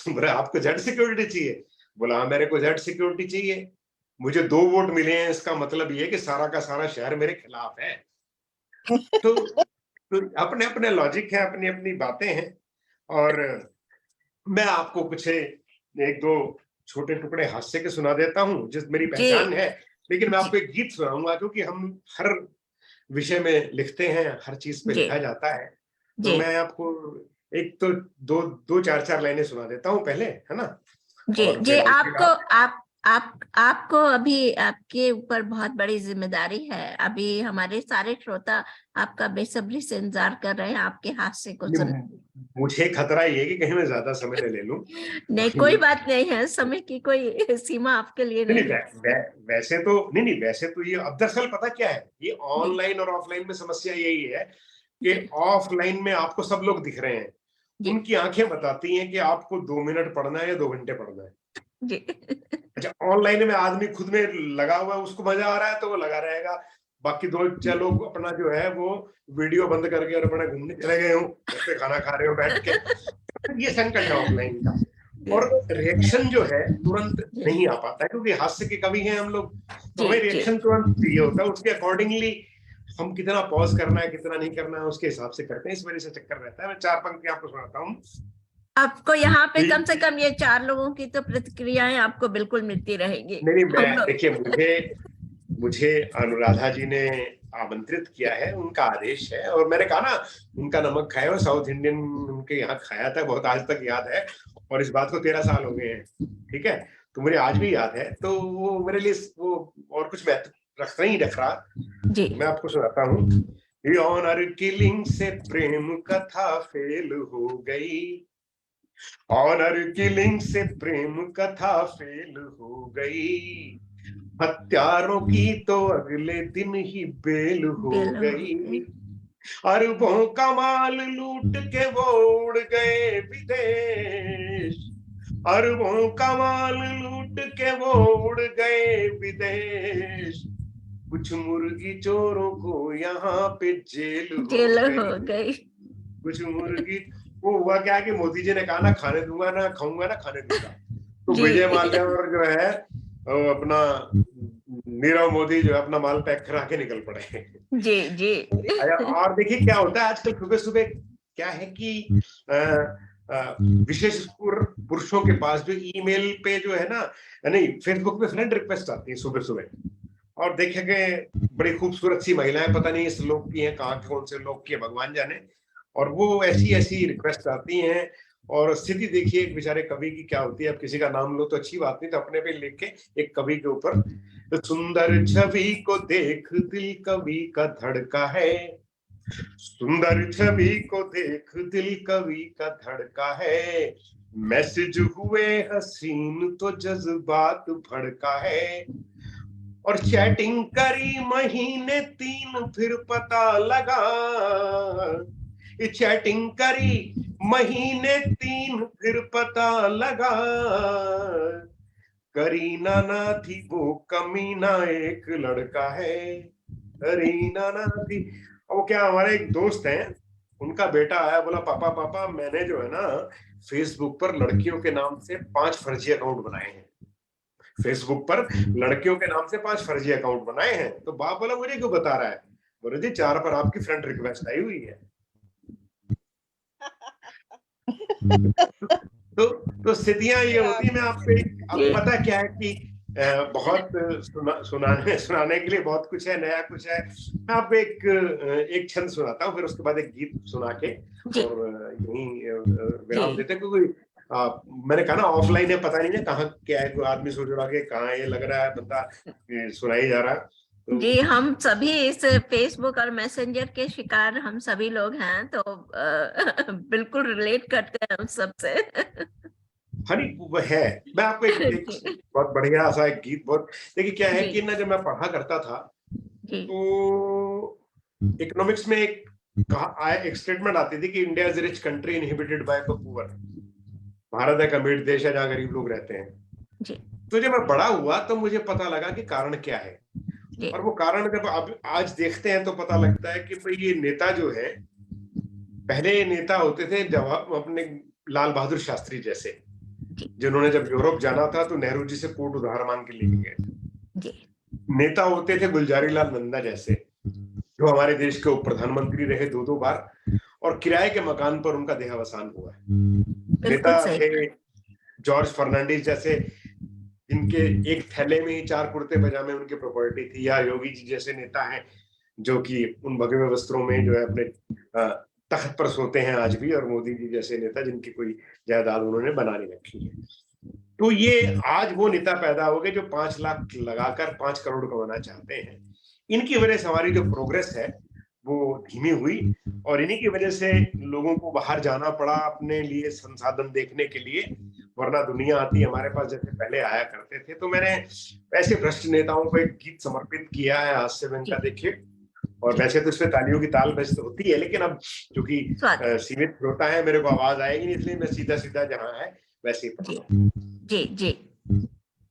बोला आपको जेड सिक्योरिटी चाहिए? बोला हाँ मेरे को जेड सिक्योरिटी चाहिए, मुझे 2 वोट मिले हैं, इसका मतलब ये कि सारा का सारा शहर मेरे खिलाफ है। तो अपने अपने लॉजिक है, अपनी अपनी बातें हैं। और मैं आपको कुछ 1-2 छोटे टुकड़े हास्य के सुना देता हूँ, जिस मेरी पहचान है, लेकिन मैं आपको एक गीत सुनाऊंगा, क्योंकि हम हर विषय में लिखते हैं, हर चीज पे लिखा जाता है। तो मैं आपको एक तो 2-4 लाइनें सुना देता हूँ पहले, है ना? जी आपको आपको अभी आपके ऊपर बहुत बड़ी जिम्मेदारी है। अभी हमारे सारे श्रोता आपका बेसब्री से इंतजार कर रहे हैं आपके हास्य को सुनने। मुझे खतरा ये है कि कहीं मैं ज्यादा समय ले लूं। नहीं, कोई बात नहीं है, समय की कोई सीमा आपके लिए नहीं है। वैसे तो नहीं, वैसे तो ये अब दरअसल पता क्या है, ये ऑनलाइन और ऑफलाइन में समस्या यही है कि ऑफलाइन में आपको सब लोग दिख रहे हैं, उनकी आंखें बताती हैं कि आपको 2 मिनट पढ़ना है या 2 घंटे पढ़ना है जी। अच्छा, ऑनलाइन में आदमी खुद में लगा हुआ है, उसको मजा आ रहा है तो वो लगा रहेगा, बाकी 2-4 लोग अपना जो है वो वीडियो बंद करके और अपना घूमने चले गए हूँ, खाना खा रहे हो बैठ के। ये संकट है ऑफलाइन का। और रिएक्शन जो है तुरंत नहीं आ पाता है, क्योंकि हास्य के कवि हैं हम लोग, तो हमें रिएक्शन तुरंत चाहिए होता है। उसके अकॉर्डिंगली हम कितना पॉज करना है, कितना नहीं करना है, उसके हिसाब से करते हैं। इस वजह से चक्कर रहता है। मैं 4 पंक्ति आपको सुनाता हूँ। आपको यहाँ पे कम से कम ये 4 लोगों की तो प्रतिक्रियाएं आपको बिल्कुल मिलती रहेगी। नहीं, देखिए, मुझे अनुराधा जी ने आमंत्रित किया है, उनका आदेश है, और मैंने कहा ना उनका नमक खाया और साउथ इंडियन उनके यहाँ खाया था, बहुत आज तक याद है, और इस बात को 13 साल हो गए हैं, ठीक है, तो मुझे आज भी याद है। तो वो मेरे लिए वो और कुछ महत्व नहीं रख रहा जी। मैं आपको सुनाता हूँ। ऑनर किलिंग से प्रेम कथा फेल हो गई, ऑनर किलिंग से प्रेम कथा फेल हो गई, हत्यारों की तो अगले दिन ही बेल हो गई, अरबों का माल लूट के वो उड़ गए विदेश, अरबों का माल लूट के वो उड़ गए विदेश, कुछ मुर्गी चोरों को यहाँ पे जेल हो गई। कुछ मुर्गी, वो हुआ क्या कि मोदी जी ने कहा ना खाने दूंगा ना खाऊंगा ना खाने दूंगा, तो विजय माल्या और जो है अपना नीरव मोदी जो है अपना माल पैक करा के निकल पड़े। जी जी। और देखिए क्या होता है आजकल, सुबह सुबह क्या है कि विशेष पुरुषों के पास जो ईमेल पे जो है ना, नहीं फेसबुक पे फ्रेंड रिक्वेस्ट आती है सुबह सुबह, और देखेंगे बड़ी खूबसूरत सी महिलाएं, पता नहीं इस लोग की हैं, कहाँ कौन से लोग की है भगवान जाने, और वो ऐसी रिक्वेस्ट आती हैं। और स्थिति देखिए एक बेचारे कवि की क्या होती है। अब किसी का नाम लो तो अच्छी बात नहीं, तो अपने पे लिख के एक कवि के ऊपर, सुंदर छवि को देख दिल कवि का धड़का है, सुंदर छवि को देख दिल कवि का धड़का है, मैसेज हुए हसीन तो जज्बात भड़का है, और चैटिंग करी महीने 3 फिर पता लगा, चैटिंग करी महीने 3 फिर पता लगा, करीना ना थी वो कमीना एक लड़का है, करीना ना थी। और क्या हमारे एक दोस्त हैं, उनका बेटा आया, बोला पापा पापा मैंने जो है ना फेसबुक पर लड़कियों के नाम से 5 फर्जी अकाउंट बनाए हैं, फेसबुक पर लड़कियों के नाम से 5 फर्जी अकाउंट बनाए हैं। तो बाप बोला मुझे क्यों बता रहा है? बोले जी 4 पर आपकी फ्रेंड रिक्वेस्ट आई हुई है। तो स्थितियां ये होती है। मैं आपको अब पता क्या है कि बहुत सुनाने के लिए बहुत कुछ है, नया कुछ है। मैं आपको एक छंद सुनाता हूँ, फिर उसके बाद एक गीत सुना के और यहीं विराम देते हैं, क्योंकि मैंने कहा ना ऑफलाइन है, पता नहीं है कहाँ क्या है, कोई आदमी सोच रहा है कहाँ ये लग रहा है बंदा सुनाई जा रहा है। तो जी हम सभी इस फेसबुक और मैसेंजर के शिकार हम सभी लोग हैं, तो बिल्कुल रिलेट करते हैं उस सबसे। हरी वो है। मैं आपको एक बहुत बढ़िया सा एक गीत, बहुत देखिए क्या है कि ना जब मैं पढ़ा करता था तो इकोनॉमिक्स में एक स्टेटमेंट आती थी कि India is rich country inhibited by the poor. Bharat एक अमीर देश है जहाँ गरीब लोग रहते हैं। तो जब मैं बड़ा हुआ तो मुझे पता लगा कि कारण क्या है, और वो कारण जब अब आज देखते हैं तो पता लगता है कि भाई ये नेता जो है, पहले नेता होते थे अपने लाल बहादुर शास्त्री जैसे, जिन्होंने जब यूरोप जाना था तो नेहरू जी से कोर्ट उधार मांग के लेके गए। नेता होते थे गुलजारी लाल नंदा जैसे, जो हमारे देश के उप प्रधानमंत्री रहे 2 बार, और किराए के मकान पर उनका देहावसान हुआ है। नेता थे जॉर्ज फर्नांडिस जैसे, जिनके एक थैले में ही 4 कुर्ते पजामे उनकी प्रॉपर्टी थी, या योगी जी जैसे नेता हैं जो कि उन भगवे वस्त्रों में जो है अपने तख्त पर सोते हैं आज भी, और मोदी जी जैसे नेता जिनकी कोई जायदाद उन्होंने बना नहीं रखी है। तो ये आज वो नेता पैदा हो गए जो 5 लाख लगाकर 5 करोड़ कमाना चाहते हैं। इनकी वजह से हमारी जो प्रोग्रेस है वो धीमी हुई और इन्हीं की वजह से लोगों को बाहर जाना पड़ा अपने लिए संसाधन देखने के लिए, वरना दुनिया आती हमारे पास जैसे पहले आया करते थे। तो मैंने ऐसे भ्रष्ट नेताओं को एक गीत समर्पित किया है, हास्य में इनका देखिए। और वैसे तो इसमें तालियों की ताल बजती होती है, लेकिन अब क्योंकि सीमित श्रोता है मेरे को आवाज आएगी नहीं, इसलिए मैं सीधा सीधा जहाँ है वैसे ही पढ़ता हूँ। जी जी।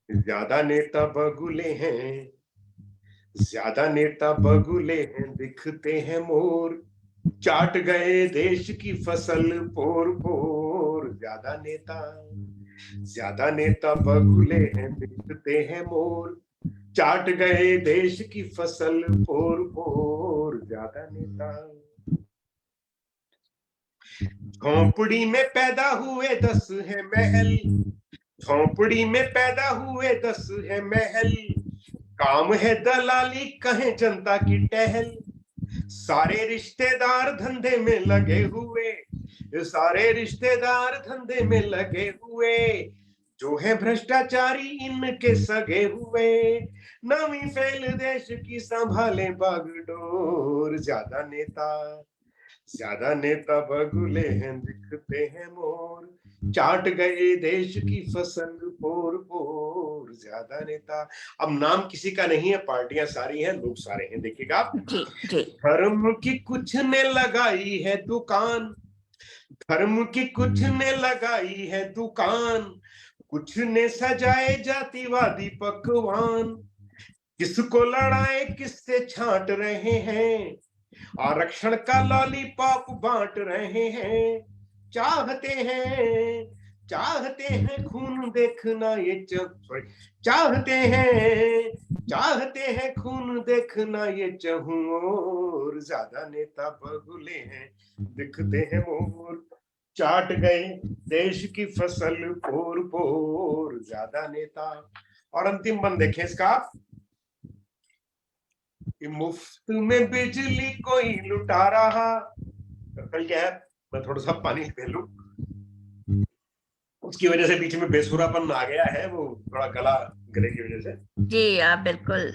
ज्यादा नेता बगुले हैं, ज्यादा नेता बगुले हैं, दिखते हैं मोर, चाट गए देश की फसल पोर पोर। ज्यादा नेता बगुले हैं, दिखते हैं मोर, चाट गए देश की फसल पोर पोर। ज्यादा नेता झोंपड़ी में पैदा हुए 10 है महल, झोंपड़ी में पैदा हुए 10 है महल, काम है दलाली कहें जनता की टहल। सारे रिश्तेदार धंधे में लगे हुए, सारे रिश्तेदार धंधे में लगे हुए, जो है भ्रष्टाचारी इनके सगे हुए। नवी फैल देश की संभाले बागडोर। ज्यादा नेता बगुले हैं, दिखते हैं मोर, चाट गए देश की फसल पोर पोर। ज्यादा नेता, अब नाम किसी का नहीं है, पार्टियां सारी हैं, लोग सारे हैं। देखिएगा आप, धर्म की कुछ ने लगाई है दुकान, धर्म की कुछ ने लगाई है दुकान, कुछ ने सजाए जातिवादी पकवान, किसको लड़ाए किससे छांट रहे हैं, आरक्षण का लॉलीपॉप बांट रहे हैं। चाहते हैं खून देखना ये चाहते हैं खून देखना ये चहूं ओर। ज्यादा नेता बगुले हैं, दिखते हैं मोर, चाट गए देश की फसल पोर पोर। ज्यादा नेता। और अंतिम बंद देखें इसका, मुफ्त में बिजली कोई लुटा रहा। कल क्या है, मैं थोड़ा सा पानी ले लूं, उसकी वजह से बीच में बेसुरापन आ गया है, वो थोड़ा गले की वजह से। जी आप बिल्कुल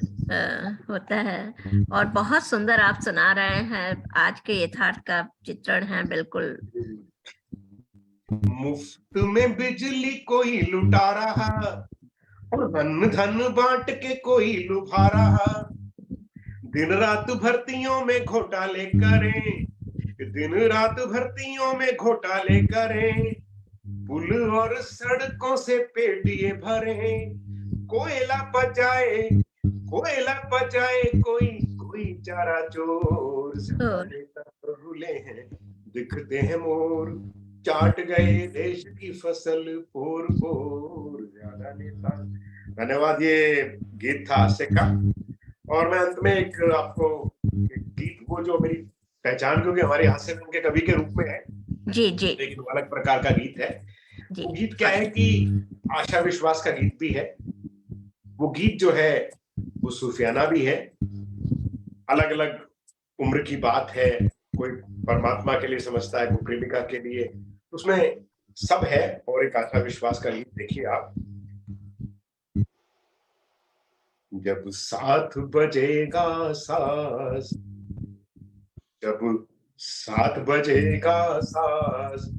होता है। और बहुत सुंदर आप सुना रहे हैं, आज के यथार्थ का चित्रण है बिल्कुल। मुफ्त में बिजली कोई लुटा रहा और धन बांट के कोई लुभा रहा। दिन रात भर्तियों में घोटाले करें, दिन रात भर्तियों में घोटाले करें, पुल और सड़कों से पेट ये भरे। कोयला पचाए कोई चारा चोर। भूले हैं, दिखते हैं मोर, चाट गए देश की फसल पोर पोर। ज्यादा नेता। धन्यवाद। ये गीत था हास्य का। और मैं अंत में एक आपको एक गीत, वो जो मेरी पहचान, क्योंकि हमारे हास्य फिल्म के कवि के रूप में है, जी जी, लेकिन अलग प्रकार का गीत है। जी। वो गीत क्या है कि आशा विश्वास का गीत भी है। वो गीत जो है वो सूफियाना भी है, अलग अलग उम्र की बात है। कोई परमात्मा के लिए समझता है, कोई प्रेमिका के लिए, उसमें सब है। और एक आशा विश्वास का गीत देखिए आप। जब 7 बजेगा साज, जब 7 बजेगा साज,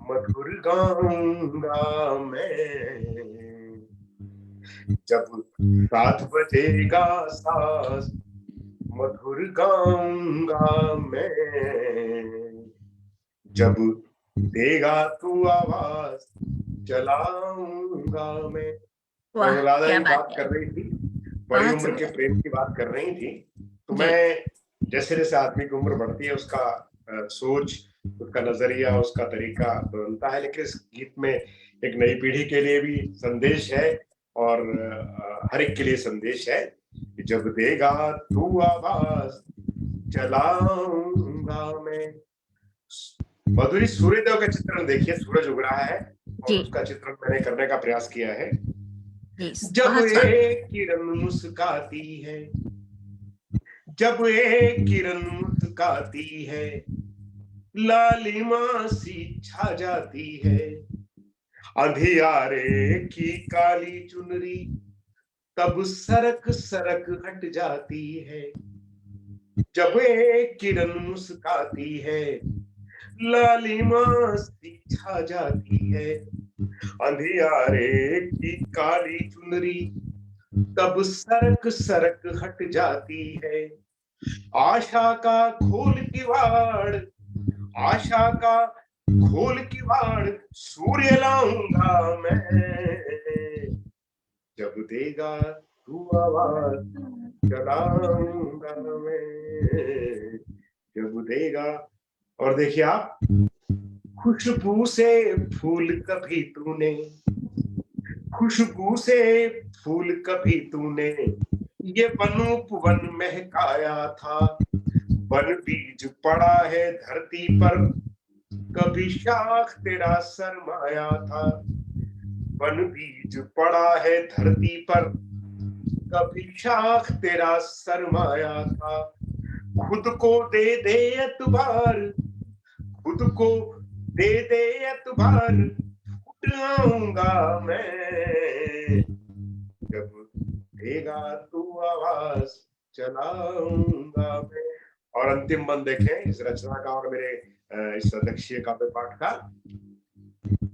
मधुर गाऊंगा मैं। जब 7 बजेगा साज, मधुर गाऊंगा मैं। जब देगा तू आवाज, चलाऊंगा मैं। राधा जी बात कर रही थी, बड़ी उम्र के प्रेम की बात कर रही थी। तो मैं, जैसे जैसे आदमी की उम्र बढ़ती है, उसका सोच, उसका नजरिया, उसका तरीका बदलता है। लेकिन इस गीत में एक नई पीढ़ी के लिए भी संदेश है और हर एक के लिए संदेश है। जब देगा तू आवाज, चलाऊंगा मैं। मधुरी सूर्यदेव का चित्रण देखिए, सूरज उग रहा है और उसका चित्रण मैंने करने का प्रयास किया है। जब एक किरण मुस्काती है, जब एक किरण मुस्काती है, लालिमा सी छा जाती है। अंधियारे की काली चुनरी तब सरक सरक हट जाती है, जब एक किरण मुस्काती है लालिमा सी छा जाती है। अंधियारे की काली चुनरी तब सरक सरक हट जाती है। आशा का खोल किवाड़, आशा का खोल किवाड़ सूर्य लाऊंगा मैं, जब देगा तू आवाज चलाऊंगा मैं, जब देगा। और देखिए आप, खुशबू से फूल कभी तूने, खुशबू से फूल कभी तूने ये वनोपवन महकाया था। वन बीज पड़ा है धरती पर, कभी शाख तेरा सरमाया था। वन बीज पड़ा है धरती पर, कभी शाख तेरा सरमाया था। खुद को दे दे एतबार, खुद को दे दे एतबार, फुट आऊंगा मैं, जब देगा तू आवाज चलाऊंगा मैं। और अंतिम बंद देखें इस रचना का और मेरे इस अध्यक्षीय काव्य पाठ का।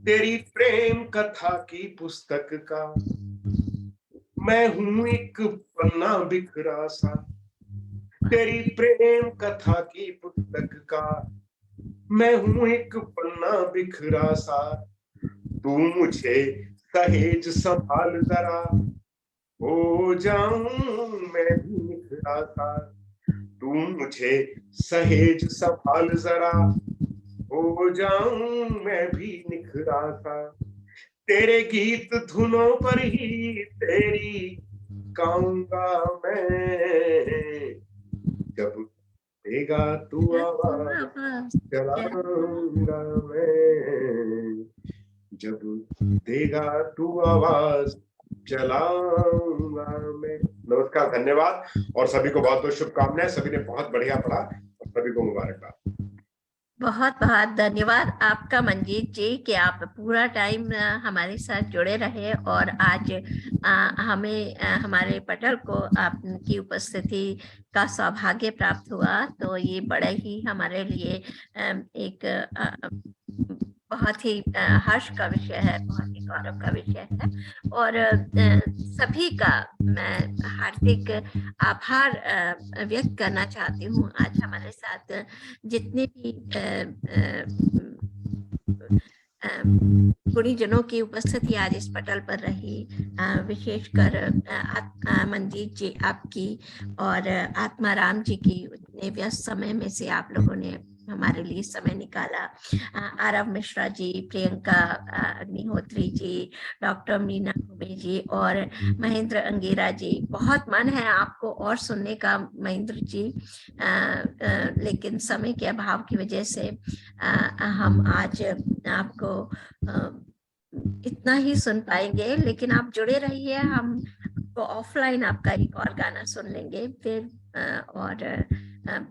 तेरी प्रेम कथा की पुस्तक का मैं हूं एक पन्ना बिखरा सा, तेरी प्रेम कथा की पुस्तक का मैं हूं एक पन्ना बिखरा सा। तू मुझे सहेज संभाल जरा, हो जाऊं मैं भी निखरा सा। तू मुझे सहेज संभाल जरा, हो जाऊं मैं भी निखरा सा। तेरे गीत धुनों पर ही तेरी गाऊंगा मैं, जब देगा तू आवाज चलाऊंगा मैं, जब देगा तू आवाज चलाऊंगा मैं। नमस्कार, धन्यवाद और सभी को बहुत बहुत शुभकामनाएं। सभी ने बहुत बढ़िया पढ़ा और सभी को मुबारकबाद। बहुत बहुत धन्यवाद आपका मंजीत जी कि आप पूरा टाइम हमारे साथ जुड़े रहे और आज हमें हमारे पटल को आपकी उपस्थिति का सौभाग्य प्राप्त हुआ। तो ये बड़ा ही हमारे लिए एक बहुत ही हर्ष का विषय है, बहुत ही गौरव का विषय है। और सभी का मैं हार्दिक आभार व्यक्त करना चाहती हूँ। आज हमारे साथ जितने भी गुणीजनों की उपस्थिति आज इस पटल पर रही, विशेषकर मंजीत जी आपकी और आत्माराम जी की उतने व्यस्त समय में से आप लोगों ने हमारे लिए समय निकाला। आरव मिश्रा जी, प्रियंका अग्निहोत्री जी, डॉक्टर मीना घुमे जी और महेंद्र अंगेरा जी। बहुत मन है आपको और सुनने का महेंद्र जी, लेकिन समय के अभाव की वजह से हम आज आपको इतना ही सुन पाएंगे। लेकिन आप जुड़े रहिए, हम ऑफलाइन आपका एक और गाना सुन लेंगे फिर। और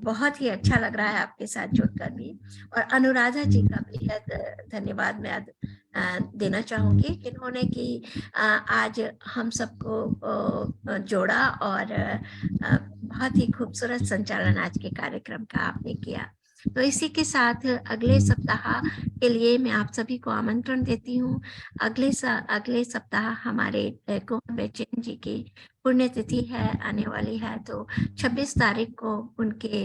बहुत ही अच्छा लग रहा है आपके साथ जुड़कर भी। और अनुराधा जी का बेहद धन्यवाद मैं देना चाहूंगी जिन्होंने कि आज हम सबको जोड़ा और बहुत ही खूबसूरत संचालन आज के कार्यक्रम का आपने किया। तो इसी के साथ अगले सप्ताह के लिए मैं आप सभी को आमंत्रण देती हूँ। अगले सप्ताह हमारे कुंवर बेचैन जी की पुण्यतिथि है, आने वाली है। तो 26 तारीख को उनके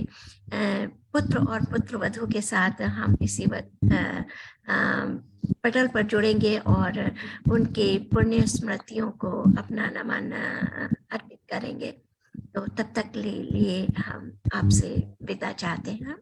पुत्र और पुत्रवधू के साथ हम इसी पटल पर जुड़ेंगे और उनके पुण्य स्मृतियों को अपना नमन अर्पित करेंगे। तो तब तक लिए हम आपसे विदा चाहते हैं।